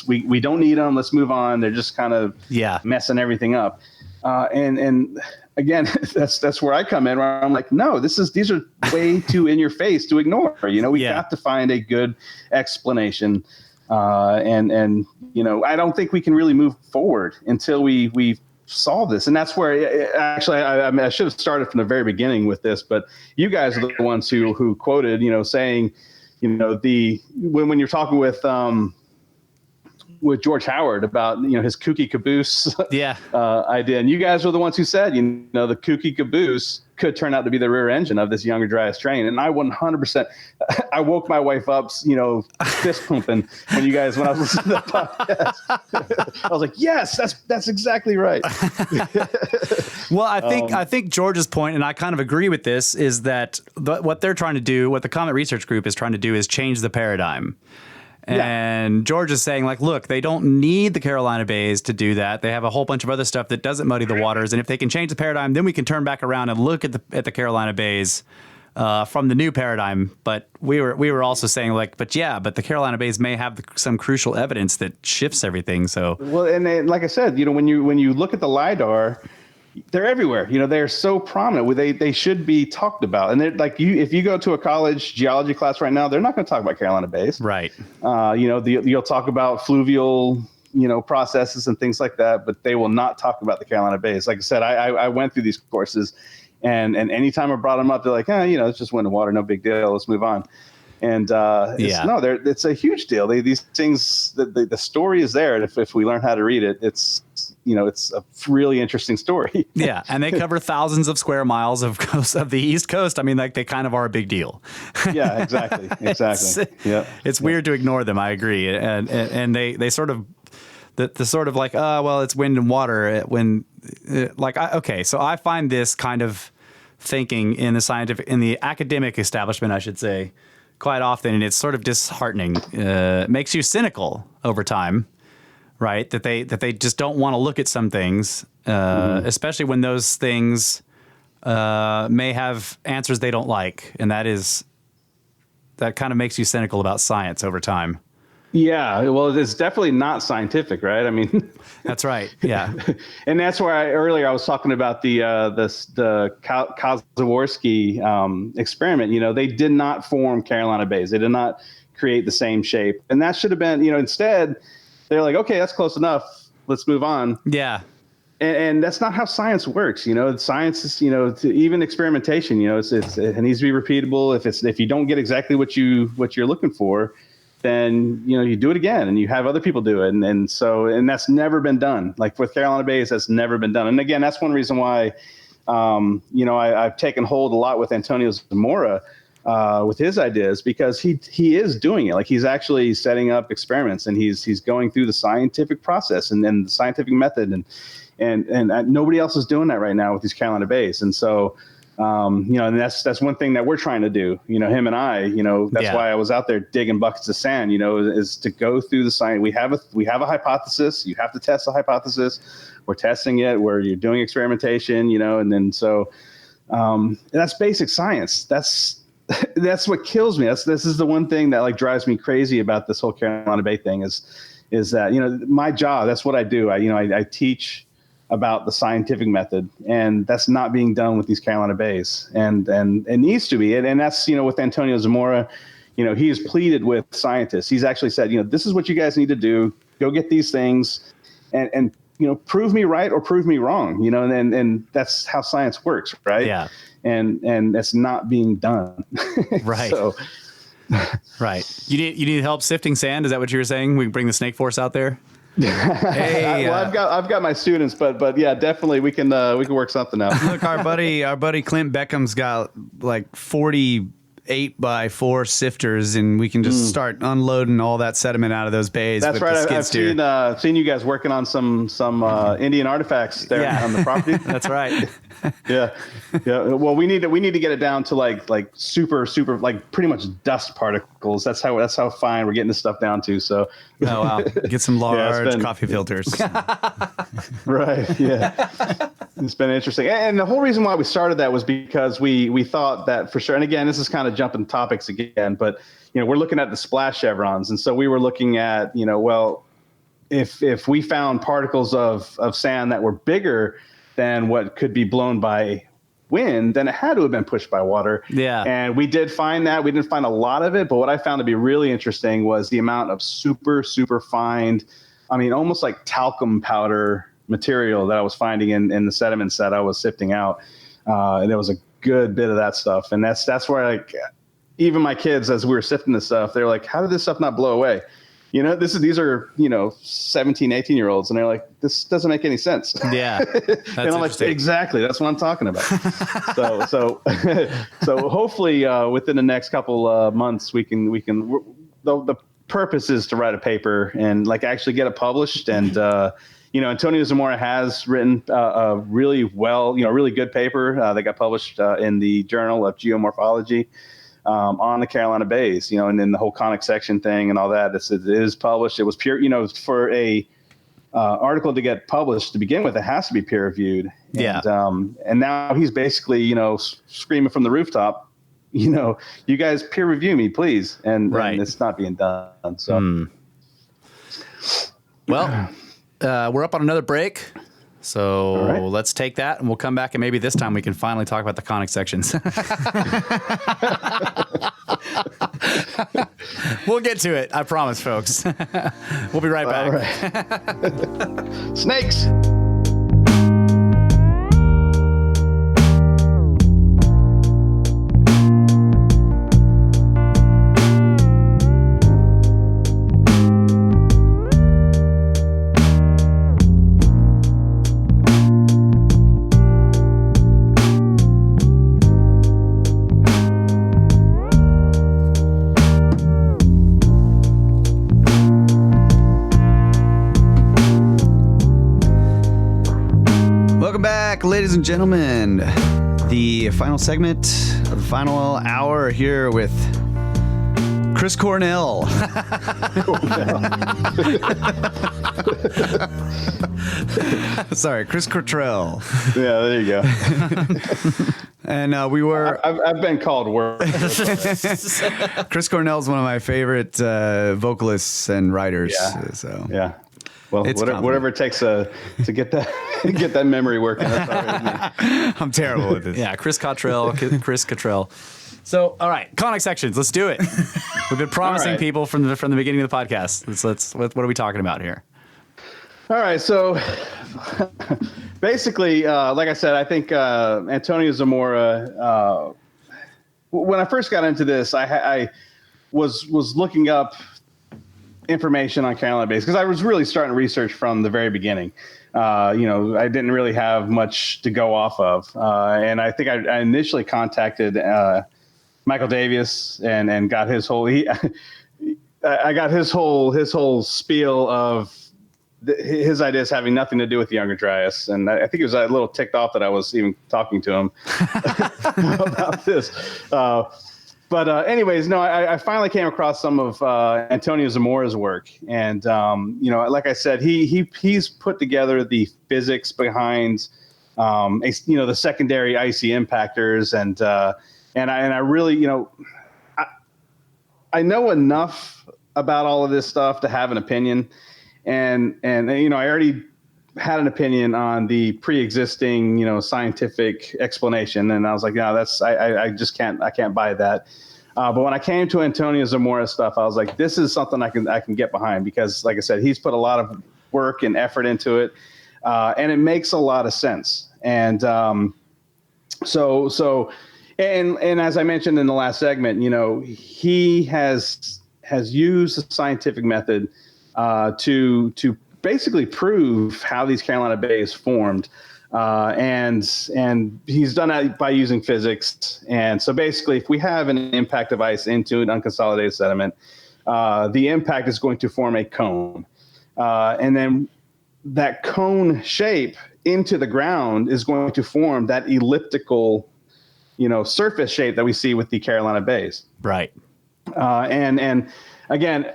we don't need them. Let's move on. They're just kind of messing everything up. And again, that's where I come in, where I'm like, no, these are way too in your face to ignore. We got to find a good explanation. And I don't think we can really move forward until we solve this. And that's where actually I should have started from the very beginning with this, but you guys are the ones who quoted, saying, when you're talking with George Howard about, his kooky caboose idea. And you guys were the ones who said, the kooky caboose could turn out to be the rear engine of this Younger Dryas train. And I 100%, I woke my wife up, fist pumping when I was listening to the podcast. I was like, yes, that's exactly right. Well, I think George's point, and I kind of agree with this, is that what they're trying to do, what the Comet Research Group is trying to do, is change the paradigm. And George is saying, like, look, they don't need the Carolina Bays to do that. They have a whole bunch of other stuff that doesn't muddy the waters. And if they can change the paradigm, then we can turn back around and look at the Carolina Bays from the new paradigm. But we were also saying like, but the Carolina Bays may have some crucial evidence that shifts everything. So well, and then, like I said, when you look at the LIDAR, they're everywhere. They're so prominent. They should be talked about. And they're like, if you go to a college geology class right now, they're not going to talk about Carolina Bays. Right. You'll talk about fluvial, processes and things like that, but they will not talk about the Carolina Bays. Like I said, I went through these courses, and anytime I brought them up, they're like, it's just wind and water, no big deal. Let's move on. And it's a huge deal. These things, the story is there. And if we learn how to read it, it's a really interesting story. Yeah, and they cover thousands of square miles of the East Coast. I mean, like they kind of are a big deal. Yeah, exactly. It's weird to ignore them. I agree, and they sort of the sort of like, it's wind and water. So I find this kind of thinking in the academic establishment, I should say, quite often, and it's sort of disheartening. Makes you cynical over time. Right, that they just don't want to look at some things, especially when those things may have answers they don't like, and that kind of makes you cynical about science over time. Yeah, well, it's definitely not scientific, right? I mean, that's right. Yeah, and that's why earlier I was talking about the Kozaworski experiment. They did not form Carolina Bays. They did not create the same shape, and that should have been, instead. They're like, okay, that's close enough. Let's move on. Yeah. And that's not how science works. Science is, even experimentation, it needs to be repeatable. If you don't get exactly what you're looking for, then, you do it again and you have other people do it. And that's never been done. Like with Carolina Bays, that's never been done. And again, that's one reason why, I've taken hold a lot with Antonio Zamorra, with his ideas, because he is doing it. Like he's actually setting up experiments, and he's going through the scientific process and the scientific method, and nobody else is doing that right now with these Carolina Bays. And so, and that's one thing that we're trying to do. Him and I. That's why I was out there digging buckets of sand. Is to go through the science. We have a hypothesis. You have to test the hypothesis. We're testing it. Where you're doing experimentation. And then that's basic science. That's what kills me. This is the one thing that drives me crazy about this whole Carolina Bay thing is that, my job, that's what I do. I teach about the scientific method, and that's not being done with these Carolina Bays, and it needs to be. And that's, with Antonio Zamorra, he has pleaded with scientists. He's actually said, this is what you guys need to do. Go get these things and prove me right or prove me wrong, and that's how science works. Right. Yeah. And that's not being done. Right. So, right. You need help sifting sand. Is that what you were saying? We can bring the snake force out there. Hey, well, I've got my students, but yeah, definitely we can work something out. Look, our buddy Clint Beckham's got like 40 8x4 sifters, and we can just start unloading all that sediment out of those bays. That's right. I've seen you guys working on some Indian artifacts there on the property. That's right. Yeah. Well, we need to get it down to like super like pretty much dust particles. That's how fine we're getting this stuff down to. So. Oh wow! Get some large coffee filters. Right. Yeah. It's been interesting, and the whole reason why we started that was because we thought that for sure. And again, this is kind of jumping topics again, but we're looking at the splash chevrons, and so we were looking at if we found particles of sand that were bigger than what could be blown by wind, then it had to have been pushed by water. Yeah. And we did find that. We didn't find a lot of it, but what I found to be really interesting was the amount of super fine, almost like talcum powder material that I was finding in the sediments that I was sifting out. And there was a good bit of that stuff. And that's where even my kids, as we were sifting this stuff, they're like, how did this stuff not blow away? These are 17, 18-year-olds, and they're like, this doesn't make any sense. Yeah, and I'm like, exactly, that's what I'm talking about. so hopefully within the next couple months we can. The purpose is to write a paper and actually get it published. And Antonio Zamorra has written a really good paper that got published in the Journal of Geomorphology. On the Carolina Bays, and then the whole Conic section thing and all that. It is published. It was peer, for a article to get published to begin with, it has to be peer reviewed. Yeah. And now he's basically, screaming from the rooftop, you guys peer review me, please. And it's not being done. So, well, we're up on another break. So let's take that, and we'll come back, and maybe this time we can finally talk about the Conic sections. We'll get to it. I promise, folks. We'll be right back. Right. Snakes. Ladies and gentlemen, the final segment of the final hour here with Chris Cornell. Sorry, Chris Cottrell. Yeah, there you go. And we were... I've been called worse. Chris Cornell is one of my favorite vocalists and writers. Yeah. So. Yeah. Well, whatever it takes to get that memory working. That's all right. I'm terrible with this. Yeah, Chris Cottrell. So, all right, Conic sections. Let's do it. We've been promising people from the beginning of the podcast. What are we talking about here? All right, so basically, like I said, I think Antonio Zamorra. When I first got into this, I was looking up information on Carolina Bays because I was really starting research from the very beginning. I didn't really have much to go off of, and I think I initially contacted Michael Davies and got his whole. I got his whole spiel of his ideas having nothing to do with the Younger Dryas, and I think he was a little ticked off that I was even talking to him about this. But anyways, no, I finally came across some of Antonio Zamorra's work, and like I said, he's put together the physics behind the secondary icy impactors, and I really I know enough about all of this stuff to have an opinion, and I already had an opinion on the pre-existing scientific explanation, and I was like, no, I just can't buy that. But when I came to Antonio Zamorra stuff, I was like, this is something I can get behind because, like I said, he's put a lot of work and effort into it, and it makes a lot of sense. And so as I mentioned in the last segment, he has used the scientific method to basically prove how these Carolina Bays formed. And he's done that by using physics. And so basically, if we have an impact of ice into an unconsolidated sediment, the impact is going to form a cone. And then that cone shape into the ground is going to form that elliptical, surface shape that we see with the Carolina Bays. Right. And again,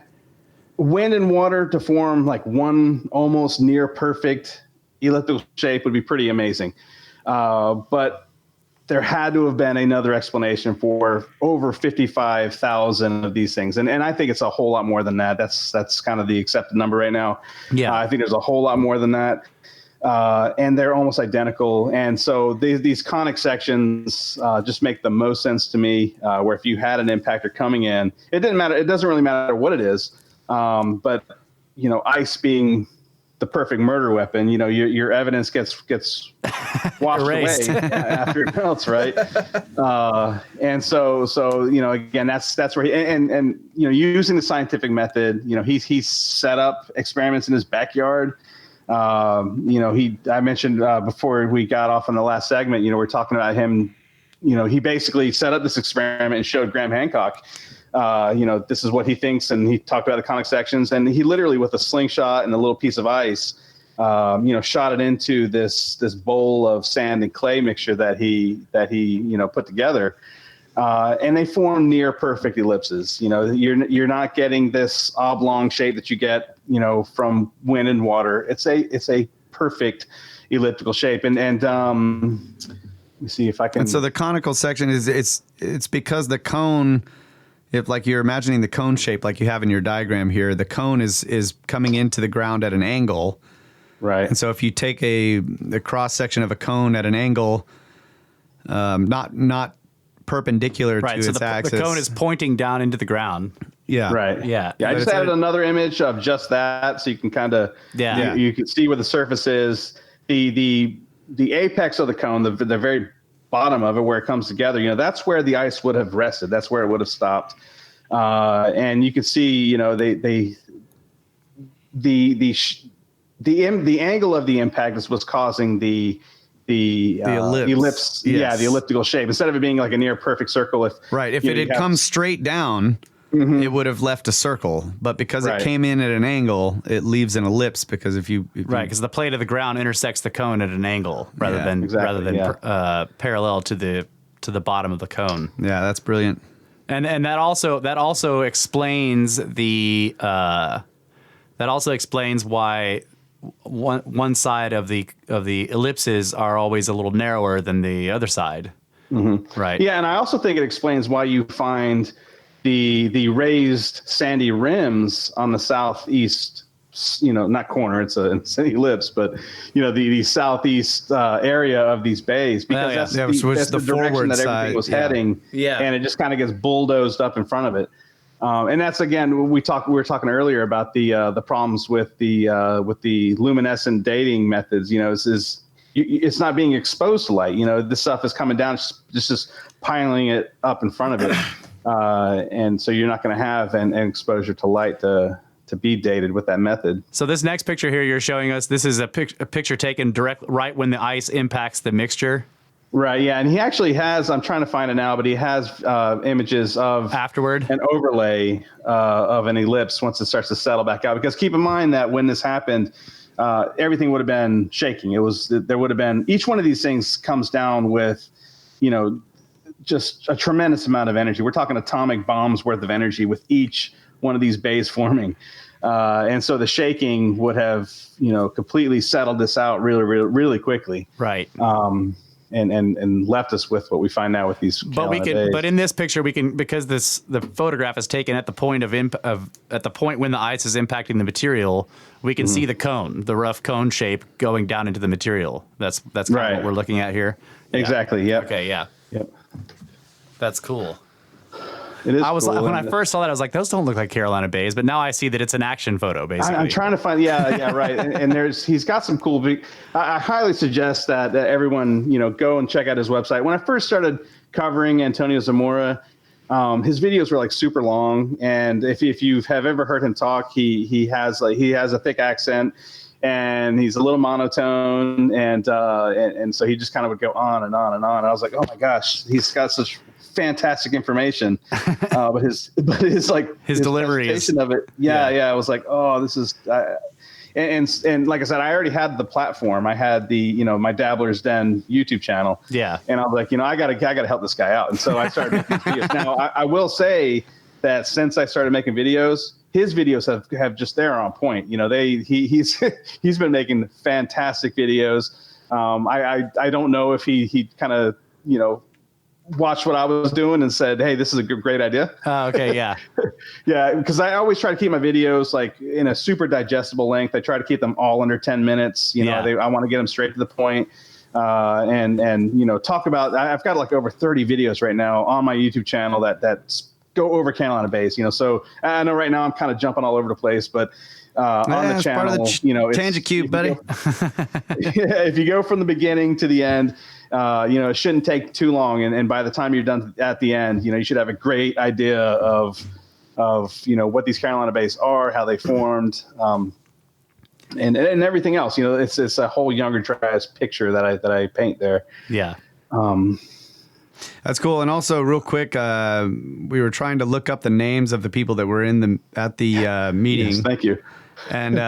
wind and water to form like one almost near perfect elliptical shape would be pretty amazing. But there had to have been another explanation for over 55,000 of these things. And I think it's a whole lot more than that. That's kind of the accepted number right now. Yeah. I think there's a whole lot more than that. And they're almost identical. And so these conic sections just make the most sense to me, where if you had an impactor coming in, it didn't matter. It doesn't really matter what it is. But, ice being the perfect murder weapon, your evidence gets washed away after it melts, right? And so again, that's where and using the scientific method, he's set up experiments in his backyard. I mentioned before we got off on the last segment, we're talking about him. He basically set up this experiment and showed Graham Hancock. This is what he thinks, and he talked about the conic sections, and he literally with a slingshot and a little piece of ice, shot it into this bowl of sand and clay mixture that he put together, and they form near perfect ellipses. You're not getting this oblong shape that you get from wind and water. It's a perfect elliptical shape, and me see if I can. And so the conical section it's because the cone, if like you're imagining the cone shape like you have in your diagram here, the cone is coming into the ground at an angle. Right. And so if you take the cross section of a cone at an angle, not perpendicular to its axis. The cone is pointing down into the ground. Yeah. Right. Yeah. I just added another image of just that, so you can kind of you can see where the surface is. The apex of the cone, the very bottom of it, where it comes together. That's where the ice would have rested. That's where it would have stopped. And you can see, the angle of the impact is what's causing the ellipse. Yes. Yeah, the elliptical shape. Instead of it being like a near perfect circle. If it had come straight down, it would have left a circle. But because it came in at an angle, it leaves an ellipse. Because because the plate of the ground intersects the cone at an angle rather than parallel to the bottom of the cone. Yeah, that's brilliant. And that also explains why one side of the ellipses are always a little narrower than the other side. Mm-hmm. Right. Yeah, and I also think it explains why you find the raised sandy rims on the southeast, not corner, it's an ellipse, but the southeast area of these bays, because that's the direction that everything was heading. Yeah. And it just kind of gets bulldozed up in front of it. And that's, again, we were talking earlier about the problems with the luminescent dating methods. It's not being exposed to light. This stuff is coming down, just piling it up in front of it, and so you're not going to have an exposure to light to be dated with that method. So this next picture here you're showing us, this is a picture taken right when the ice impacts the mixture. Right, yeah, and he actually has, I'm trying to find it now, but he has images of afterward an overlay of an ellipse once it starts to settle back out. Because keep in mind that when this happened, everything would have been shaking. There would have been, each one of these things comes down with, just a tremendous amount of energy. We're talking atomic bombs worth of energy with each one of these bays forming. And so the shaking would have, completely settled this out really, really, really quickly. Right. And left us with what we find now with these. But in this picture we can, because the photograph is taken at the point at the point when the ice is impacting the material, we can see the cone, the rough cone shape going down into the material. That's kind of what we're looking at here. Exactly. Yeah. Yep. Okay. Yeah. Yep. That's cool. It is. When I first saw that, I was like, those don't look like Carolina bays, but now I see that it's an action photo, basically. I'm trying to find, right. And he's got some cool, I highly suggest that everyone, go and check out his website. When I first started covering Antonio Zamorra, his videos were like super long. And if you have ever heard him talk, he has a thick accent and he's a little monotone. And so he just kind of would go on and on and on. And I was like, oh my gosh, he's got such fantastic information, but his delivery of it, I was like, oh, this is, and like I said, I already had the platform. I had the my Dabbler's Den YouTube channel, and I was like, I gotta help this guy out, and so I started making videos. Now I will say that since I started making videos, his videos have just, they're on point. He's been making fantastic videos. I don't know if he kind of watched what I was doing and said, hey, this is a great idea. Oh, okay. Yeah. Yeah. Because I always try to keep my videos like in a super digestible length. I try to keep them all under 10 minutes. I want to get them straight to the point. And talk about, I've got like over 30 videos right now on my YouTube channel that go over Carolina Bays, so I know right now I'm kind of jumping all over the place, but on the channel, part of the tangent cube, buddy. If you go from the beginning to the end, it shouldn't take too long. And by the time you're done at the end, you should have a great idea of what these Carolina Bays are, how they formed, and everything else. It's a whole Younger Dryas picture that I paint there. Yeah. That's cool. And also, real quick, we were trying to look up the names of the people that were at the meeting. Yes, thank you. And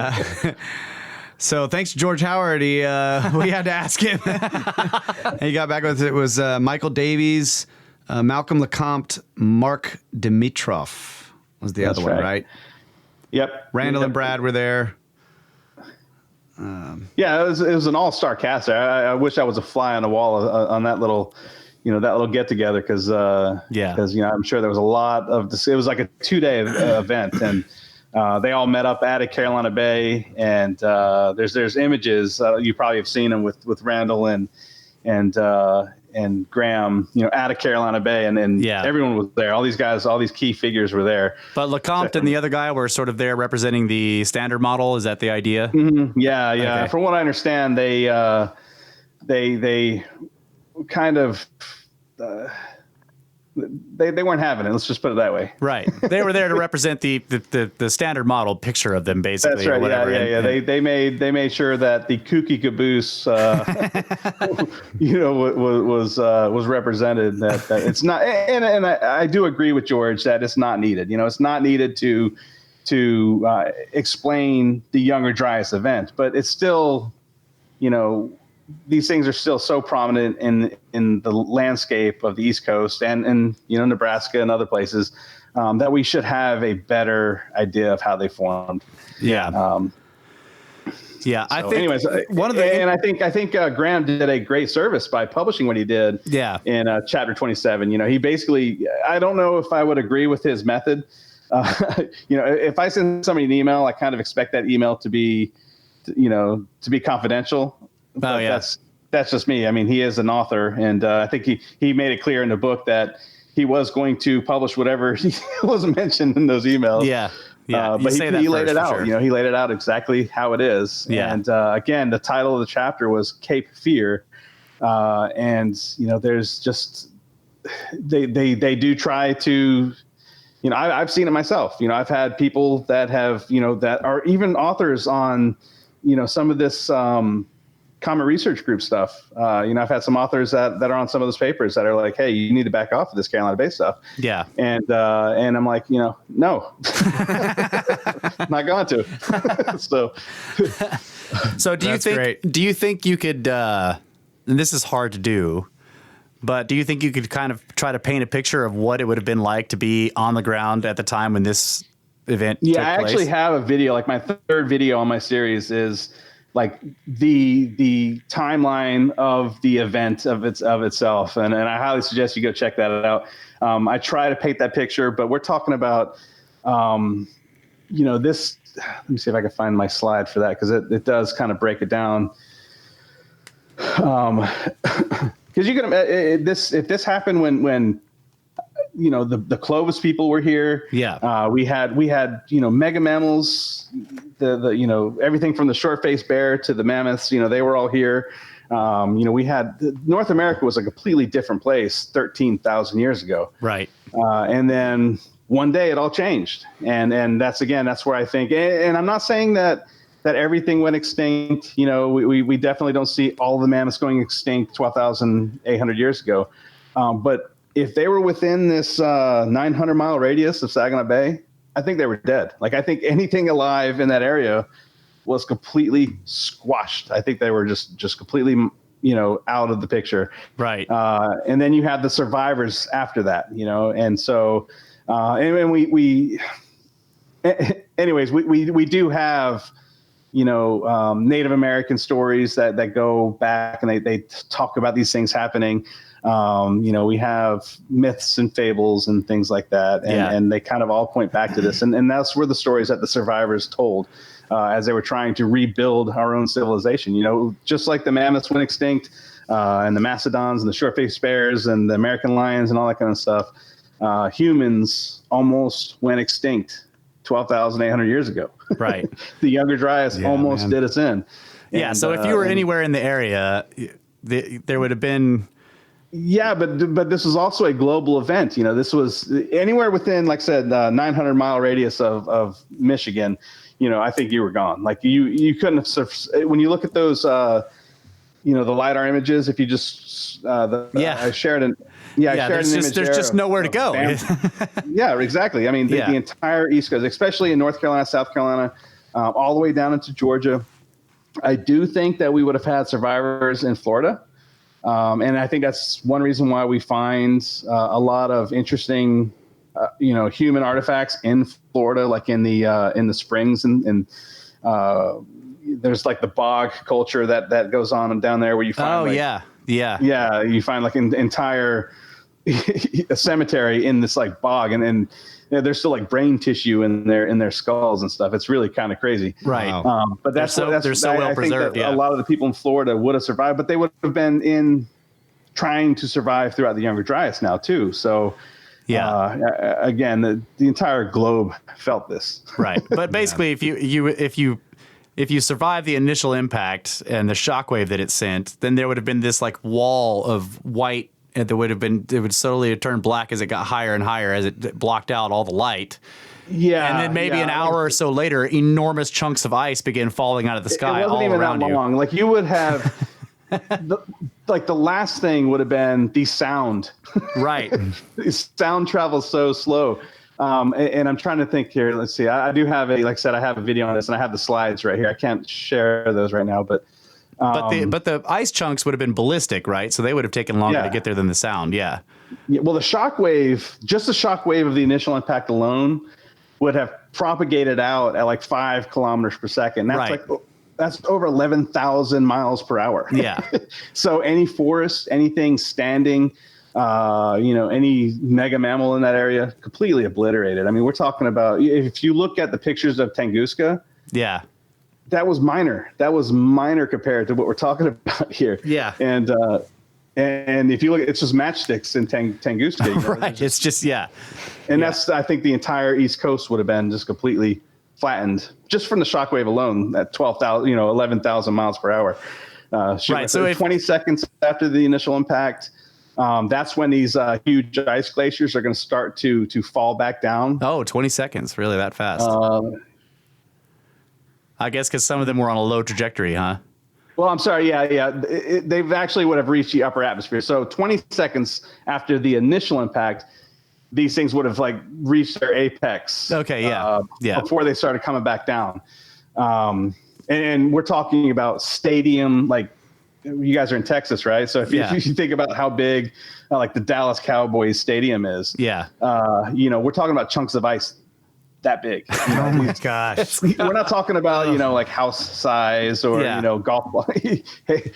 so thanks to George Howard, we had to ask him. And he got back with it. Was Michael Davies, Malcolm Lecomte, Mark Dimitrov was the other one, right? Yep. Randall and Brad were there. Yeah, it was an all-star cast there. I wish I was a fly on the wall on that little, that little get together because I'm sure there was a lot of this. It was like a 2-day event, and they all met up at Carolina Bay, and there's images you probably have seen them with Randall and Graham, at Carolina Bay, and everyone was there. All these guys, all these key figures were there. But LeCompte and the other guy were sort of there representing the standard model. Is that the idea? Mm-hmm. Yeah. Okay. From what I understand, they kind of they weren't having it. Let's just put it that way. Right. They were there to represent the standard model picture of them, basically. That's right. Or whatever. Yeah. They made sure that the kooky caboose, was represented. That it's not. And I do agree with George that it's not needed. It's not needed to explain the Younger Dryas event, but it's still, these things are still so prominent in the landscape of the East Coast and Nebraska and other places that we should have a better idea of how they formed. Yeah. So I think anyways, I think Graham did a great service by publishing what he did. Yeah. In chapter 27, he basically, I don't know if I would agree with his method. If I send somebody an email, I kind of expect that email to be confidential. But that's just me. I mean, he is an author, and I think he made it clear in the book that he was going to publish whatever he wasn't mentioned in those emails. Yeah. But he laid it out. Sure. He laid it out exactly how it is. Yeah. And again, the title of the chapter was Cape Fear, and there's just they do try to. I've seen it myself. I've had people that have that are even authors on some of this. Common research group stuff. I've had some authors that are on some of those papers that are like, hey, you need to back off of this Carolina Bay stuff. Yeah. And I'm like, no, not going to. So do you think you could, and this is hard to do, but do you think you could kind of try to paint a picture of what it would have been like to be on the ground at the time when this event took place? I actually have a video, like my third video on my series is like the timeline of the event of itself. And I highly suggest you go check that out. I try to paint that picture, but we're talking about, this, let me see if I can find my slide for that. Cause it does kind of break it down. Cause you can, if this happened when the Clovis people were here. Yeah. We had mega mammals, the everything from the short-faced bear to the mammoths, they were all here. We had North America was a completely different place 13,000 years ago. Right. And then one day it all changed. And that's where I think, and I'm not saying that everything went extinct. We definitely don't see all the mammoths going extinct 12,800 years ago. But if they were within this 900-mile radius of Saginaw Bay, I think they were dead. Like, I think anything alive in that area was completely squashed. I think they were just completely, out of the picture. Right. And then you have the survivors after that, and so, and we anyways, we do have, Native American stories that go back and they talk about these things happening. We have myths and fables and things like that. And they kind of all point back to this. And that's where the stories that the survivors told as they were trying to rebuild our own civilization. Just like the mammoths went extinct and the mastodons and the short-faced bears and the American lions and all that kind of stuff, humans almost went extinct 12,800 years ago. Right. The Younger Dryas almost did us in. Yeah. So if you were anywhere in the area, there would have been... Yeah, but this was also a global event. This was anywhere within, like I said, 900-mile radius of Michigan. I think you were gone. Like you couldn't have. When you look at those, the LiDAR images. If you just I shared an there's just nowhere to go. Yeah, exactly. I mean, the entire East Coast, especially in North Carolina, South Carolina, all the way down into Georgia. I do think that we would have had survivors in Florida. And I think that's one reason why we find a lot of interesting, human artifacts in Florida, like in the springs and there's like the bog culture that goes on down there where you find you find like an entire a cemetery in this like bog, and there's still like brain tissue in their skulls and stuff. It's really kind of crazy, right? But they're so well preserved. A lot of the people in Florida would have survived, but they would have been trying to survive throughout the Younger Dryas now too. So again, the entire globe felt this, right? But basically, if you survive the initial impact and the shockwave that it sent, then there would have been this like wall of white. It would slowly turn black as it got higher and higher as it blocked out all the light. Yeah. And then maybe an hour or so later, enormous chunks of ice began falling out of the sky all around you. It wasn't even that long. Like you would have, the last thing would have been the sound. Right. Sound travels so slow. And I'm trying to think here. Let's see. I do have like I said, I have a video on this and I have the slides right here. I can't share those right now, but the ice chunks would have been ballistic, right? So they would have taken longer to get there than the sound. Yeah. Well, the shockwave, just the shockwave of the initial impact alone, would have propagated out at like 5 kilometers per second. That's over 11,000 miles per hour. Yeah. So any forest, anything standing, any mega mammal in that area, completely obliterated. I mean, we're talking about, if you look at the pictures of Tunguska. Yeah. That was minor. That was minor compared to what we're talking about here. Yeah. And if you look, it's just matchsticks in Tunguska. Right. It's just, And that's, I think the entire East Coast would have been just completely flattened just from the shockwave alone at 11,000 miles per hour. Right. So 20 seconds after the initial impact, that's when these huge ice glaciers are going to start to fall back down. Oh, 20 seconds. Really that fast? I guess because some of them were on a low trajectory, huh? Well, I'm sorry. Yeah. They've actually would have reached the upper atmosphere. So 20 seconds after the initial impact, these things would have like reached their apex. Okay. Yeah. Before they started coming back down. And we're talking about stadium, like you guys are in Texas, right? So if you think about how big like the Dallas Cowboys stadium is, we're talking about chunks of ice that big. Oh my gosh. We're not talking about, like house size or, golf. Hey,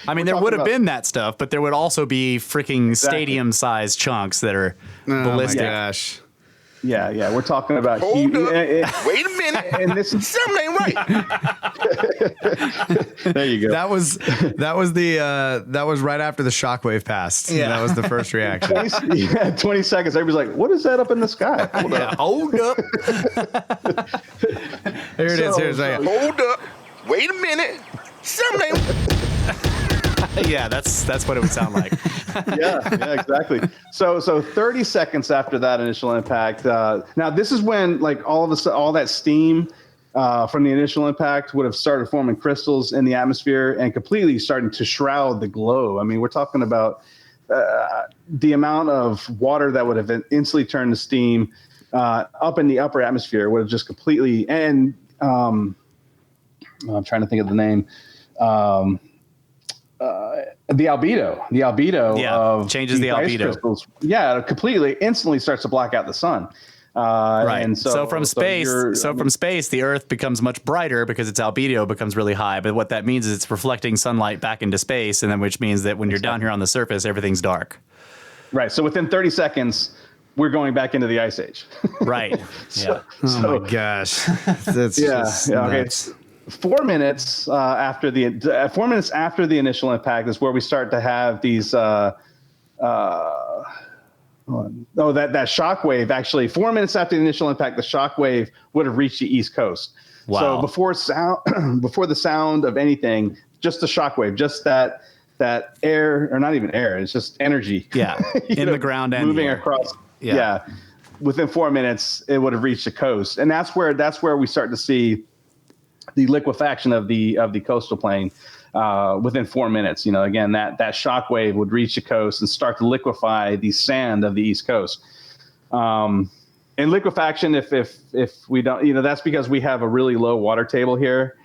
I mean, there would have been that stuff, but there would also be freaking stadium sized chunks that are ballistic. Oh my gosh. Yeah. We're talking about. Hold up. Wait a minute. And this is something ain't right. There you go. That was right after the shockwave passed. Yeah. That was the first reaction. 20 seconds. Everybody's like, what is that up in the sky? Hold up. Here it is. Here's right. Hold up. Wait a minute. Something ain't Yeah, that's what it would sound like. yeah, exactly. So 30 seconds after that initial impact. Now this is when like all that steam from the initial impact would have started forming crystals in the atmosphere and completely starting to shroud the globe. I mean, we're talking about the amount of water that would have instantly turned to steam up in the upper atmosphere would have just completely. And I'm trying to think of the name. The albedo of changes the albedo. Crystals, it completely instantly starts to block out the sun. Right. And so from space, the Earth becomes much brighter because its albedo becomes really high. But what that means is it's reflecting sunlight back into space, and then which means that when you're down here on the surface, everything's dark. Right. So within 30 seconds, we're going back into the ice age. Right. Oh my gosh. That's just nuts. Okay. 4 minutes after the initial impact is where we start to have these. That shockwave actually 4 minutes after the initial impact, the shockwave would have reached the East Coast. Wow. So before the sound of anything, just the shockwave, just that air, or not even air, it's just energy. Yeah, in the ground and moving across. Yeah. Within 4 minutes, it would have reached the coast, and that's where we start to see the liquefaction of the coastal plain within 4 minutes. Again, that shock wave would reach the coast and start to liquefy the sand of the East Coast. And liquefaction, if we don't, that's because we have a really low water table here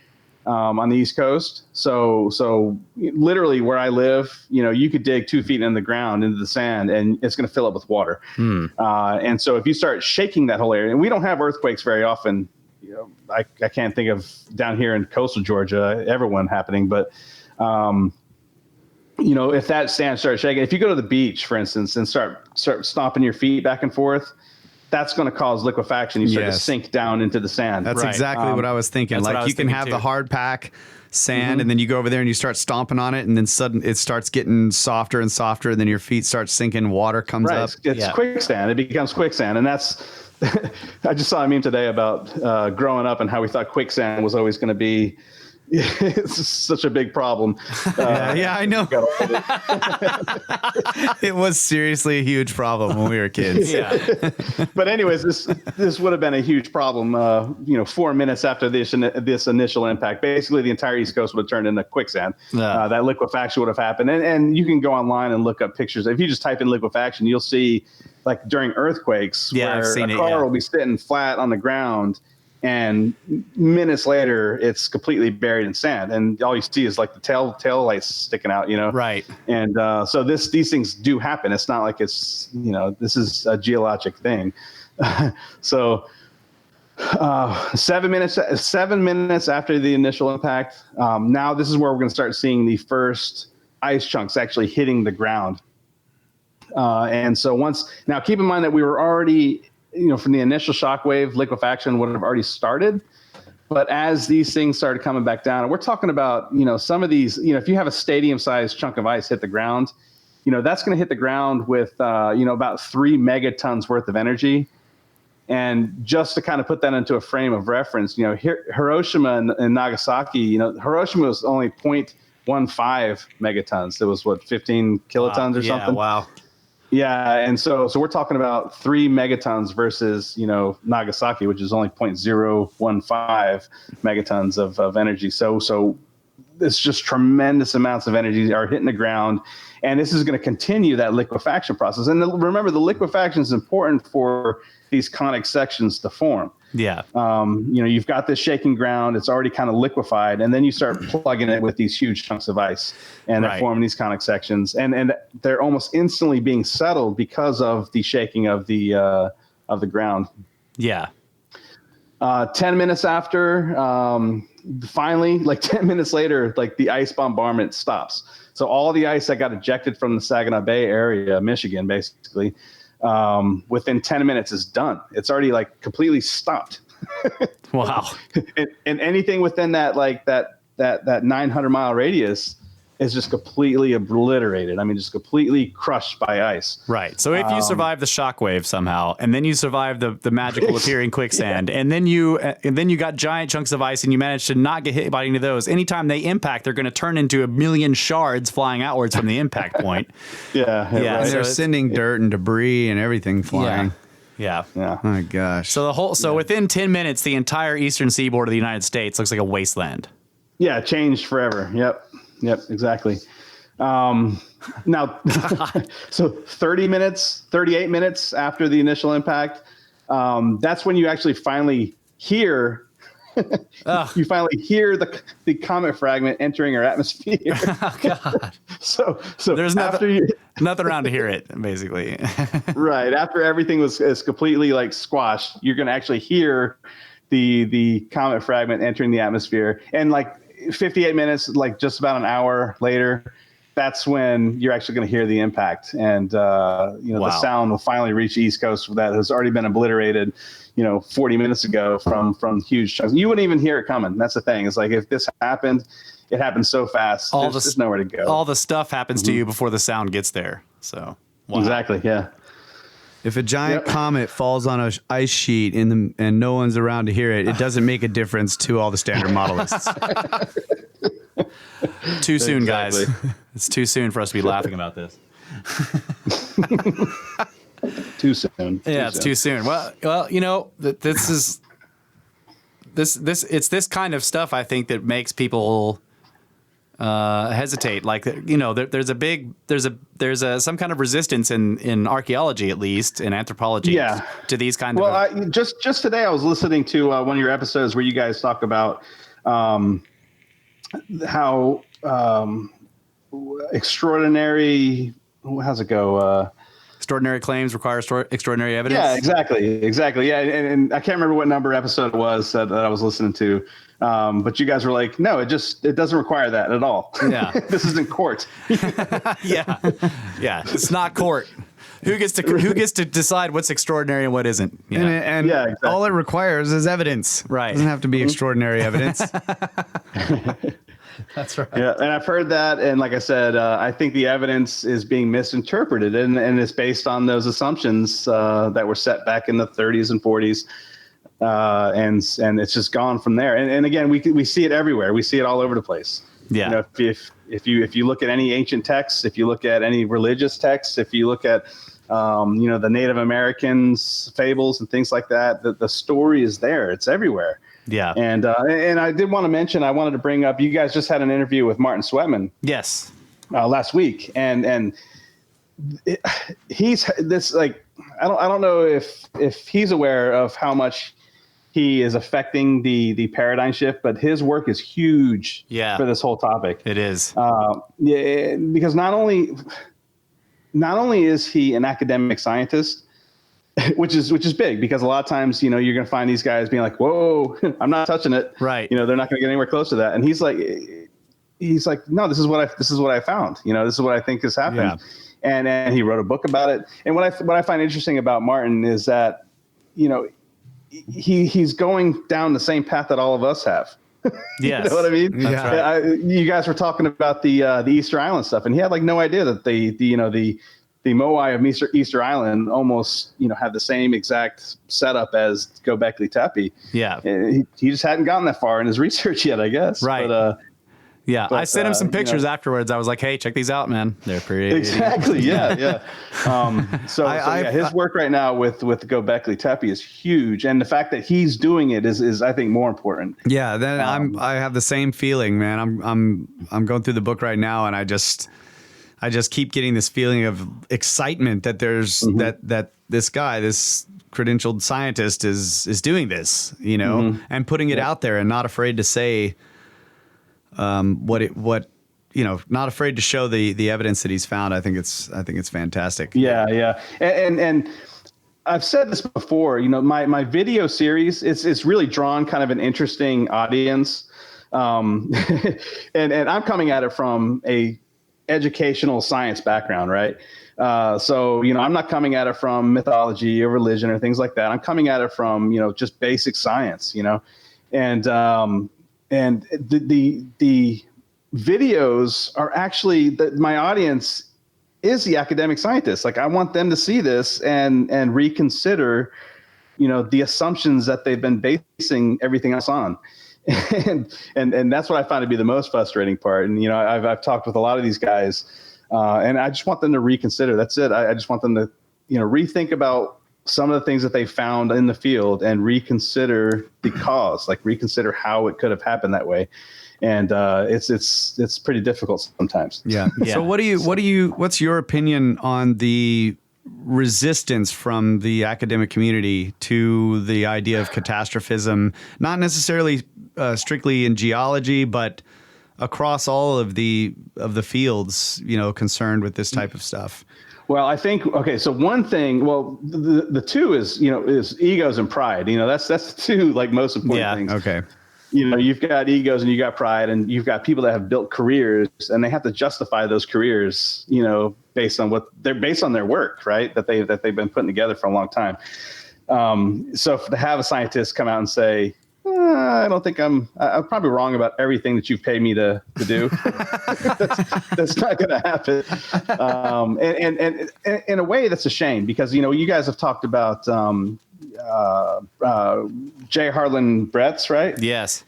on the East Coast. So literally where I live, you could dig 2 feet in the ground into the sand and it's going to fill up with water. And so if you start shaking that whole area, and we don't have earthquakes very often I can't think of down here in coastal Georgia ever one happening, but if that sand starts shaking, if you go to the beach, for instance, and start stomping your feet back and forth, that's going to cause liquefaction. You start to sink down into the sand. That's exactly what I was thinking. Like you can have the hard pack sand, and then you go over there and you start stomping on it, and then suddenly it starts getting softer and softer, and then your feet start sinking. Water comes up. It's quicksand. It becomes quicksand, and that's. I just saw a meme today about growing up and how we thought quicksand was always going to be. It's such a big problem. Yeah, I know. It was seriously a huge problem when we were kids. Yeah. But anyways, this would have been a huge problem. 4 minutes after this initial impact, basically the entire East Coast would have turned into quicksand. That liquefaction would have happened, and you can go online and look up pictures. If you just type in liquefaction, you'll see like during earthquakes where a car will be sitting flat on the ground. And minutes later, it's completely buried in sand, and all you see is like the tail lights sticking out, Right. And so these things do happen. It's not like it's this is a geologic thing. So 7 minutes after the initial impact, now this is where we're going to start seeing the first ice chunks actually hitting the ground. And so now keep in mind that we were already. From the initial shock wave, liquefaction would have already started. But as these things started coming back down, and we're talking about, some of these, if you have a stadium-sized chunk of ice hit the ground, that's going to hit the ground with, about 3 megatons worth of energy. And just to kind of put that into a frame of reference, Hiroshima and Nagasaki, Hiroshima was only 0.15 megatons. It was 15 kilotons or something. Wow. Yeah, and so we're talking about 3 megatons versus Nagasaki, which is only 0.015 megatons of energy. So it's just tremendous amounts of energy are hitting the ground, and this is going to continue that liquefaction process. And remember, the liquefaction is important for these conic sections to form. Yeah. You've got this shaking ground. It's already kind of liquefied. And then you start plugging it with these huge chunks of ice, and they're forming these conic sections. And they're almost instantly being settled because of the shaking of the ground. Yeah. 10 minutes after, finally, like 10 minutes later, like the ice bombardment stops. So all the ice that got ejected from the Saginaw Bay area, Michigan, basically, within 10 minutes is done. It's already like completely stopped. Wow. and anything within that 900-mile radius is just completely obliterated. I mean, just completely crushed by ice. Right. So if you survive the shockwave somehow, and then you survive the magical appearing quicksand, and then you got giant chunks of ice, and you manage to not get hit by any of those, anytime they impact, they're going to turn into a million shards flying outwards from the impact point. Yeah. And Right. they're sending dirt and debris and everything flying. Yeah. Oh my gosh. So within 10 minutes, the entire eastern seaboard of the United States looks like a wasteland. Yeah, changed forever. Yep, exactly. Now, so 38 minutes after the initial impact, that's when you actually finally hear the comet fragment entering our atmosphere. Oh, God. So There's nothing around to hear it, basically. Right. After everything is completely like squashed, you're going to actually hear the comet fragment entering the atmosphere. And like 58 minutes, like just about an hour later, that's when you're actually going to hear the impact. And, the sound will finally reach the East Coast that has already been obliterated, 40 minutes ago from huge chunks. You wouldn't even hear it coming. That's the thing. It's like if this happened, it happened so fast. There's nowhere to go. All the stuff happens to you before the sound gets there. So Exactly. Yeah. If a giant comet falls on an ice sheet and no one's around to hear it, it doesn't make a difference to all the standard modelists. Too soon, guys. It's too soon for us to be laughing about this. Too soon. It's too soon. Well, this is this kind of stuff I think that makes people hesitate. Like, there's some kind of resistance in archaeology, at least in anthropology, to these kind of. Just today I was listening to one of your episodes where you guys talk about how extraordinary. How's it go? extraordinary claims require extraordinary evidence. Yeah, exactly. Yeah, and I can't remember what number episode it was that I was listening to, but you guys were like, no, it doesn't require that at all. Yeah. This isn't court. Yeah, it's not court. Who gets to decide what's extraordinary and what isn't? You know? And Yeah, exactly. all it requires is evidence. Right. It doesn't have to be extraordinary evidence. That's right. Yeah, and I've heard that, and like I said, I think the evidence is being misinterpreted, and it's based on those assumptions that were set back in the 30s and 40s, and it's just gone from there. And again, we see it everywhere. We see it all over the place. Yeah. You know, if you look at any ancient texts, if you look at any religious texts, if you look at the Native Americans fables and things like that, the story is there. It's everywhere. Yeah. And I did want to mention, I wanted to bring up, you guys just had an interview with Martin Sweatman. Yes. Last week, and he's this, like, I don't know if he's aware of how much he is affecting the paradigm shift, but his work is huge for this whole topic. It is. Yeah, because not only is he an academic scientist, which is big, because a lot of times, you're going to find these guys being like, whoa, I'm not touching it. Right. They're not going to get anywhere close to that. And he's like, no, this is what I found. This is what I think has happened. Yeah. And he wrote a book about it. And what I find interesting about Martin is that, he's going down the same path that all of us have. Yes. You know what I mean? That's right. You guys were talking about the Easter Island stuff, and he had like no idea that the Moai of Easter Island almost had the same exact setup as Göbekli Tepe. Yeah. He just hadn't gotten that far in his research yet, I guess. Right. But, I sent him some pictures afterwards. I was like, hey, check these out, man. They're pretty. Exactly. Yeah. His work right now with Göbekli Tepe is huge, and the fact that he's doing it is I think more important. Yeah. Then I have the same feeling, man. I'm going through the book right now, and I just keep getting this feeling of excitement that there's that this guy, this credentialed scientist is doing this, and putting it out there and not afraid to say not afraid to show the evidence that he's found. I think it's fantastic. Yeah. And I've said this before, my video series, it's really drawn kind of an interesting audience. And I'm coming at it from a educational science background, right? So I'm not coming at it from mythology or religion or things like that. I'm coming at it from, just basic science, and the videos are actually my audience is the academic scientists. Like, I want them to see this and reconsider, the assumptions that they've been basing everything else on. And that's what I find to be the most frustrating part. And, I've talked with a lot of these guys, and I just want them to reconsider. That's it. I just want them to, rethink about some of the things that they found in the field and reconsider the cause, like reconsider how it could have happened that way. And it's pretty difficult sometimes. Yeah. So what's your opinion on the resistance from the academic community to the idea of catastrophism, not necessarily strictly in geology, but across all of the fields, concerned with this type of stuff? Well, I think, okay, so one thing, the two is egos and pride. That's the two, like, most important things. Okay. You've got egos and you got pride, and you've got people that have built careers, and they have to justify those careers, based on their work, right? That they've been putting together for a long time. So to have a scientist come out and say, I don't think I'm probably wrong about everything that you've paid me to do. that's not going to happen. And in a way, that's a shame, because, you guys have talked about J. Harlan Bretz, right? Yes.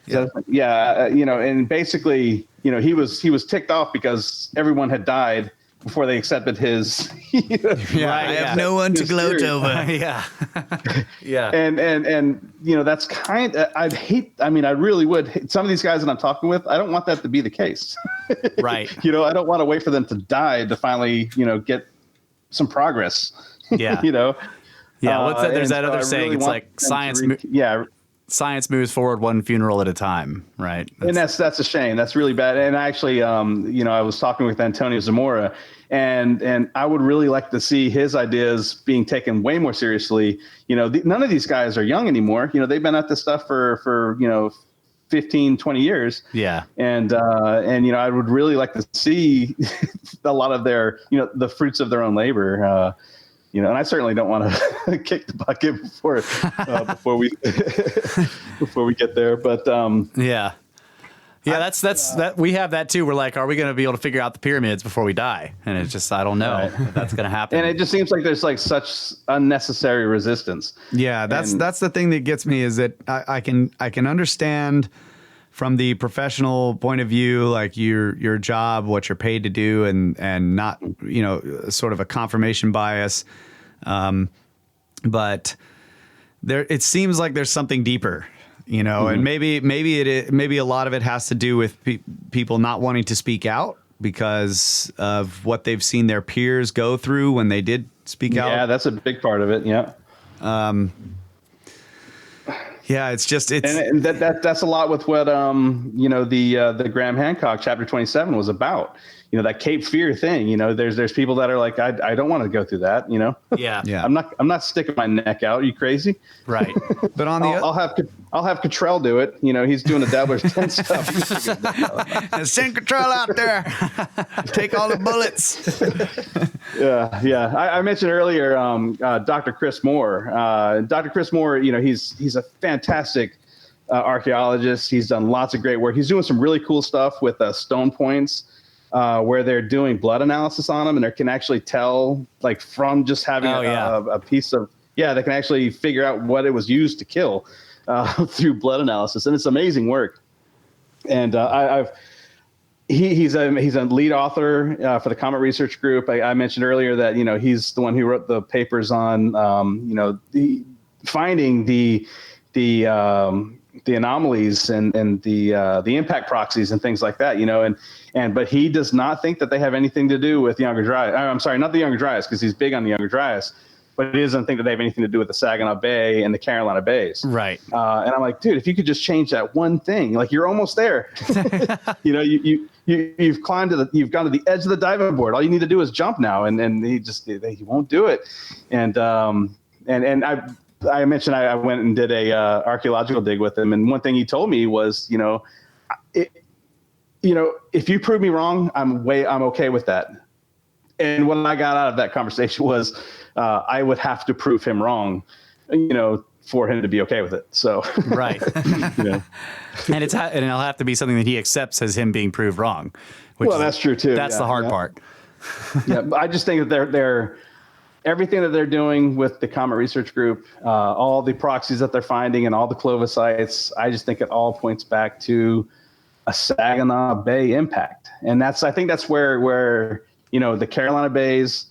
Yeah. And basically, he was ticked off because everyone had died before they accepted his. I have no one to gloat over. Yeah. Yeah. And that's kind of, I really would. Some of these guys that I'm talking with, I don't want that to be the case. Right. I don't want to wait for them to die to finally, get some progress. Yeah. Yeah. There's that other saying. It's like science. science moves forward one funeral at a time, right? And that's a shame. That's really bad. And actually, I was talking with Antonio Zamorra, and I would really like to see his ideas being taken way more seriously. None of these guys are young anymore. They've been at this stuff for 15, 20 years. Yeah. And I would really like to see a lot of their, the fruits of their own labor. And I certainly don't want to kick the bucket before we before we get there. But yeah, that's we have that too. We're like, are we going to be able to figure out the pyramids before we die? And it's just, I don't know if that's going to happen. And it just seems like there's like such unnecessary resistance. Yeah, that's the thing that gets me, is that I can understand from the professional point of view, like your job, what you're paid to do, and not, sort of a confirmation bias. But it seems like there's something deeper, and maybe a lot of it has to do with people not wanting to speak out because of what they've seen their peers go through when they did speak out. Yeah, that's a big part of it. Yeah. Yeah, it's that's a lot with what the Graham Hancock chapter 27 was about. That Cape Fear thing. There's people that are like, I don't want to go through that. Yeah. I'm not sticking my neck out. Are you crazy? Right. But on the I'll have Cottrell do it. He's doing the Dabbler's 10 stuff. Send Cottrell out there. Take all the bullets. Yeah. I mentioned earlier Dr. Chris Moore. Dr. Chris Moore, he's a fantastic archaeologist. He's done lots of great work. He's doing some really cool stuff with stone points where they're doing blood analysis on them, and they can actually tell, like, from just having a piece of, they can actually figure out what it was used to kill through blood analysis, and it's amazing work. And he's a lead author for the Comet Research Group. I mentioned earlier that he's the one who wrote the papers on finding the anomalies and the impact proxies and things like that. But he does not think that they have anything to do with Younger Dryas. I'm sorry, not the Younger Dryas, because he's big on the Younger Dryas. But he doesn't think that they have anything to do with the Saginaw Bay and the Carolina Bays. Right. And I'm like, dude, if you could just change that one thing, like, you're almost there. You've climbed you've gone to the edge of the diving board. All you need to do is jump now. And he won't do it. And I mentioned I went and did a archaeological dig with him. And one thing he told me was, if you prove me wrong, I'm okay with that. And what I got out of that conversation was, I would have to prove him wrong, for him to be okay with it. So right. And it'll have to be something that he accepts as him being proved wrong. That's true too. That's the hard part. Yeah, but I just think that they're everything that they're doing with the Comet Research Group, all the proxies that they're finding, and all the Clovis sites. I just think it all points back to a Saginaw Bay impact, and I think that's where the Carolina Bays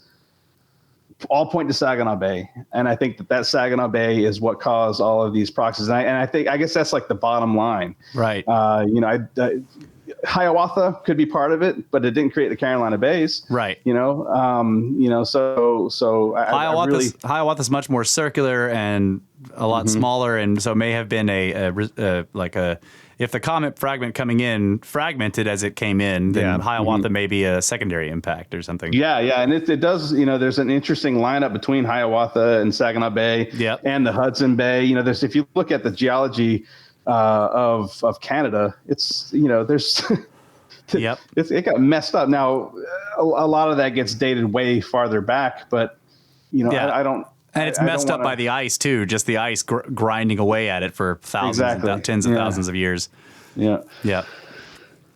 all point to Saginaw Bay, and I think that Saginaw Bay is what caused all of these proxies. And I guess that's like the bottom line, right? Hiawatha could be part of it, but it didn't create the Carolina Bays, right? Hiawatha's much more circular and a lot smaller, and so may have been if the comet fragment coming in fragmented as it came in, then Hiawatha may be a secondary impact or something. Yeah, and it does. There's an interesting lineup between Hiawatha and Saginaw Bay, and the Hudson Bay. There's, if you look at the geology of Canada, it's there's it got messed up. Now a lot of that gets dated way farther back, but I don't. And it's messed up by the ice too, just the ice grinding away at it for thousands, tens of thousands of years. Yeah.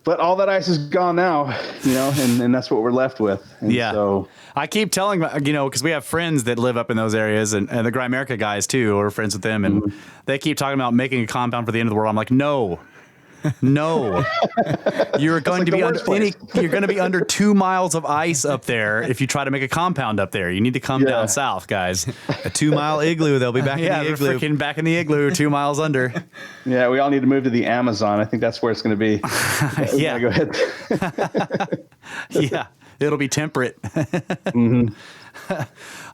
But all that ice is gone now, and that's what we're left with. And so I keep telling, because we have friends that live up in those areas, and the Grimerica guys too, we're friends with them, and they keep talking about making a compound for the end of the world. I'm like, no. You're going to be under 2 miles of ice up there if you try to make a compound up there. You need to come down south, guys. A 2 mile igloo. They'll be back in the igloo. They're freaking back in the igloo 2 miles under. Yeah, we all need to move to the Amazon. I think that's where it's going to be. Yeah. Go ahead. Yeah, it'll be temperate.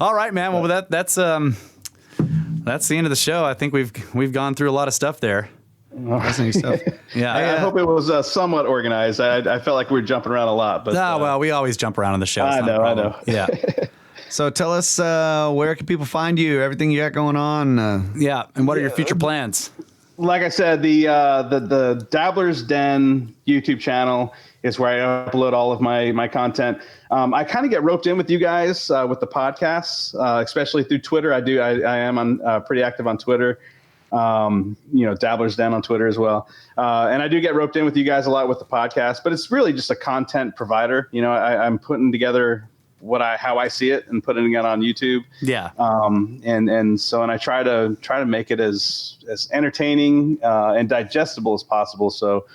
All right, man. Well, that's That's the end of the show. I think we've gone through a lot of stuff there. Fascinating stuff. Yeah. I hope it was somewhat organized. I felt like we were jumping around a lot, but well, we always jump around on the show. I know. Yeah. So tell us, where can people find you? Everything you got going on? Yeah. And what are your future plans? Like I said, the Dabbler's Den YouTube channel is where I upload all of my content. I kind of get roped in with you guys with the podcasts, especially through Twitter. I am on pretty active on Twitter. Dabbler's Den on Twitter as well. And I do get roped in with you guys a lot with the podcast, but it's really just a content provider. I'm putting together how I see it and putting it on YouTube. Yeah. And I try to make it as entertaining and digestible as possible. So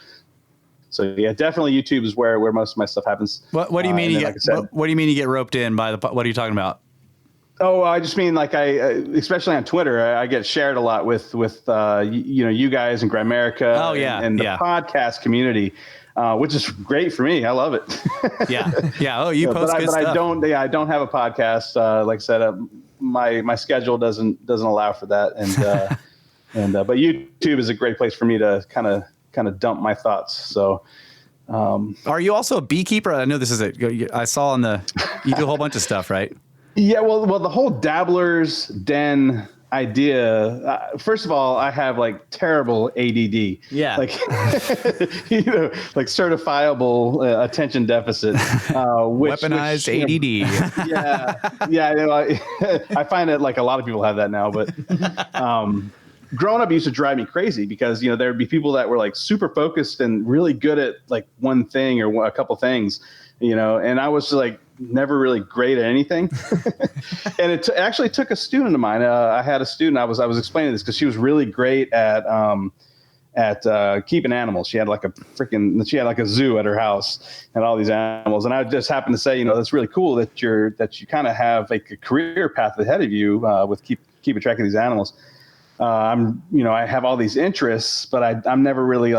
yeah, definitely YouTube is where most of my stuff happens. What do you mean what do you mean you get roped in by what are you talking about? Oh, I just mean like especially on Twitter, I get shared a lot with you guys and Grimerica. Oh yeah, and the podcast community, which is great for me. I love it. Yeah. Oh, you post good stuff. I don't have a podcast. Like I said, my schedule doesn't allow for that, but YouTube is a great place for me to kind of dump my thoughts. So. Are you also a beekeeper? I know this is I saw you do a whole bunch of stuff, right? Yeah, well, the whole Dabbler's Den idea. First of all, I have like terrible ADD. Yeah, like like certifiable attention deficit. Weaponized ADD. Yeah. I find that like a lot of people have that now, but growing up used to drive me crazy because there would be people that were like super focused and really good at like one thing or a couple things, and I was like never really great at anything. And it actually took a student of mine. I had a student. I was explaining this because she was really great at keeping animals. She had like a zoo at her house and all these animals. And I just happened to say, that's really cool that you kind of have like a career path ahead of you with keeping track of these animals. I have all these interests, but I'm never really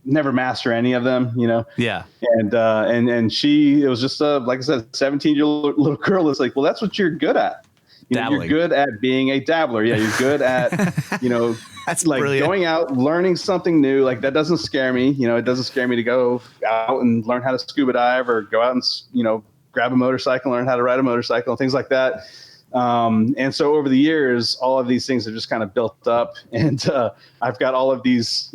never master any of them, Yeah. And it was just like I said, 17-year-old little girl is like, well, that's what you're good at. You're good at being a dabbler. Yeah. You're good at, That's like brilliant. going out, learning something new. Like that doesn't scare me. It doesn't scare me to go out and learn how to scuba dive or go out and, grab a motorcycle, learn how to ride a motorcycle and things like that. And so over the years, all of these things have just kind of built up, and I've got all of these,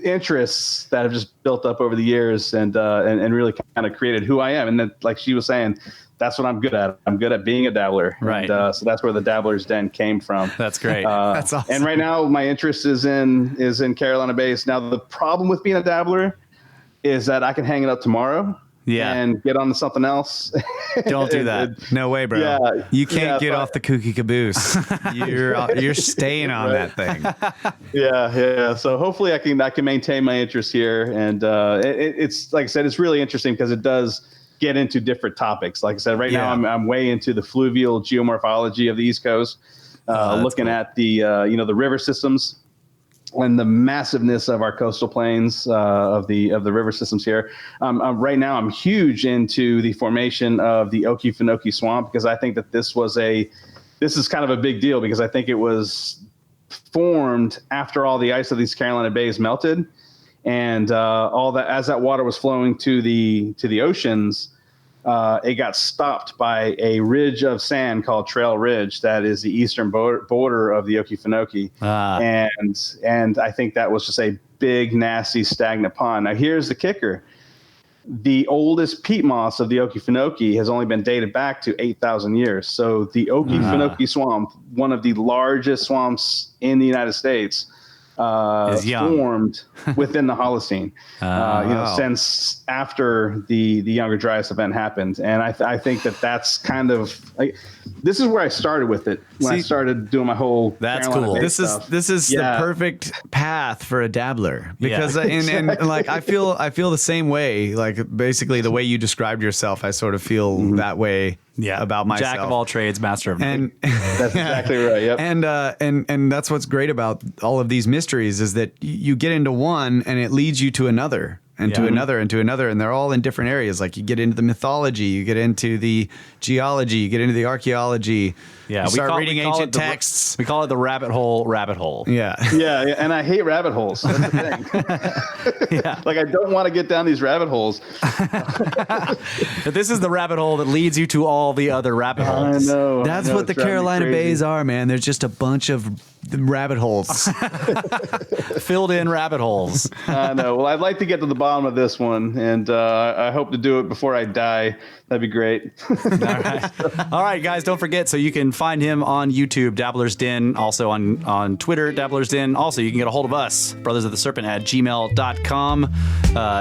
interests that have just built up over the years and really kind of created who I am. And then, like she was saying, that's what I'm good at. I'm good at being a dabbler. Right. And, so that's where the Dabbler's Den came from. That's great. That's awesome. And right now my interest is in Carolina Bays. Now the problem with being a dabbler is that I can hang it up tomorrow. Yeah. And get on to something else. Don't do that. No way, bro. Yeah. You can't get but- off the kooky caboose. You're staying on that thing. Yeah. So hopefully I can maintain my interest here, and it's like I said, it's really interesting because it does get into different topics. Like I said, right now I'm way into the fluvial geomorphology of the East Coast, looking at the the river systems and the massiveness of our coastal plains of the river systems here. Right now, I'm huge into the formation of the Okefenokee Swamp because I think that this is kind of a big deal because I think it was formed after all the ice of these Carolina Bays melted, and all that as that water was flowing to the oceans. It got stopped by a ridge of sand called Trail Ridge that is the eastern border of the Okefenokee. And I think that was just a big, nasty, stagnant pond. Now, here's the kicker. The oldest peat moss of the Okefenokee has only been dated back to 8,000 years. So the Okefenokee Swamp, one of the largest swamps in the United States, is young. Formed within the Holocene, since after the Younger Dryas event happened. And I think that's kind of like, this is where I started with it when I started doing my whole. That's Carolina cool. Bay This stuff. is the perfect path for a dabbler because and like I feel the same way. Like basically the way you described yourself, I sort of feel that way. Yeah, about myself. Jack of all trades, master of none. And That's exactly right. Yep. and that's what's great about all of these mysteries is that you get into one and it leads you to another. and to another and to another, and they're all in different areas. Like you get into the mythology, you get into the geology, you get into the archeology. Yeah, you start reading we call ancient it texts. We call it the rabbit hole. Yeah. Yeah, and I hate rabbit holes. That's the thing. Yeah. Like I don't want to get down these rabbit holes. But this is the rabbit hole that leads you to all the other rabbit holes. I know. That's what the Carolina Bays are, man. There's just a bunch of rabbit holes. Filled in rabbit holes. I know. Well, I'd like to get to the bottom of this one, and I hope to do it before I die. That'd be great. All right, guys, don't forget. So you can find him on YouTube, Dabbler's Den, also on Twitter, Dabbler's Den. Also, you can get a hold of us, Brothers of the Serpent at gmail.com.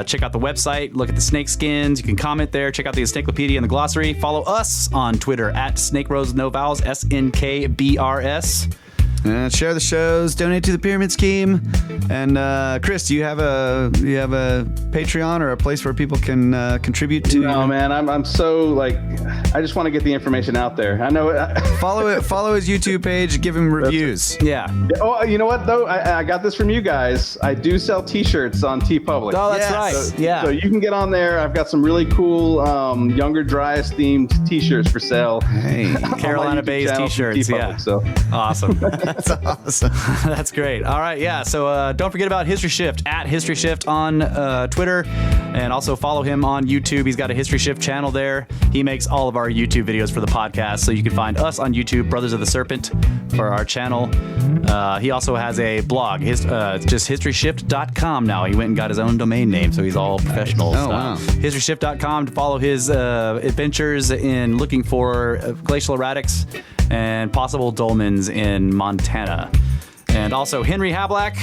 Check out the website, look at the snake skins. You can comment there, check out the encyclopedia and the glossary. Follow us on Twitter at Snake Bros, no vowels, SNKBRS. Share the shows, donate to the pyramid scheme, and Chris, do you have a Patreon or a place where people can contribite to? No, man, I'm so like, I just want to get the information out there. I know. Follow his YouTube page, give him reviews. Yeah. Oh, you know what though? I got this from you guys. I do sell T-shirts on TeePublic. Oh, that's right. So you can get on there. I've got some really cool Younger Dryas themed T-shirts for sale. Hey, Carolina Bays T-shirts. Yeah. So Awesome. that's awesome. That's great. All right, yeah. So don't forget about History Shift at History Shift on Twitter, and also follow him on YouTube. He's got a History Shift channel there. He makes all of our YouTube videos for the podcast, so you can find us on YouTube, Brothers of the Serpent, for our channel. He also has a blog. It's just historyshift.com now. He went and got his own domain name, so he's all professional. Oh, wow. Historyshift.com to follow his adventures in looking for glacial erratics and possible dolmens in Montana. And also Henry Hablack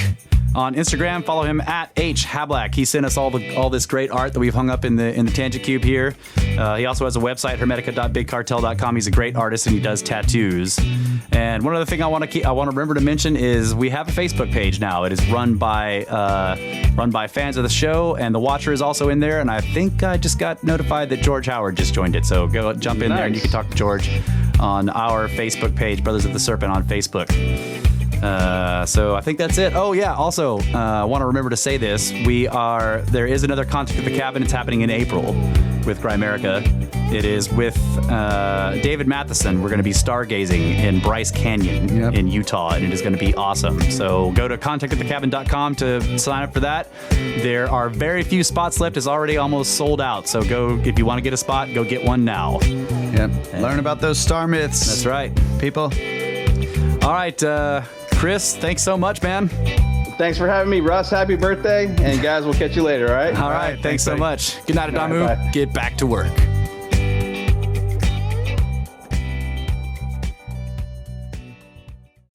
on Instagram. Follow him at HHablack. He sent us all this great art that we've hung up in the Tangent Cube here. He also has a website, hermetica.bigcartel.com. He's a great artist and he does tattoos. And one other thing I want to remember to mention is we have a Facebook page now. It is run by fans of the show, and the Watcher is also in there. And I think I just got notified that George Howard just joined it. So go jump in there and you can talk to George on our Facebook page, Brothers of the Serpent on Facebook. So I think that's it. Oh yeah. Also, I want to remember to say this. There is another Contact at the Cabin. It's happening in April with Grimerica. It is with David Matheson. We're going to be stargazing in Bryce Canyon in Utah, and it is going to be awesome. So go to contactatthecabin.com to sign up for that. There are very few spots left. It's already almost sold out. So go, if you want to get a spot, go get one now. Yep. Learn about those star myths. That's right, people. All right, Chris, thanks so much, man. thanks for having me, Russ. Happy birthday, and guys, we'll catch you later. All right. All right. Thanks so much. Good night, Adamu. Bye. Get back to work.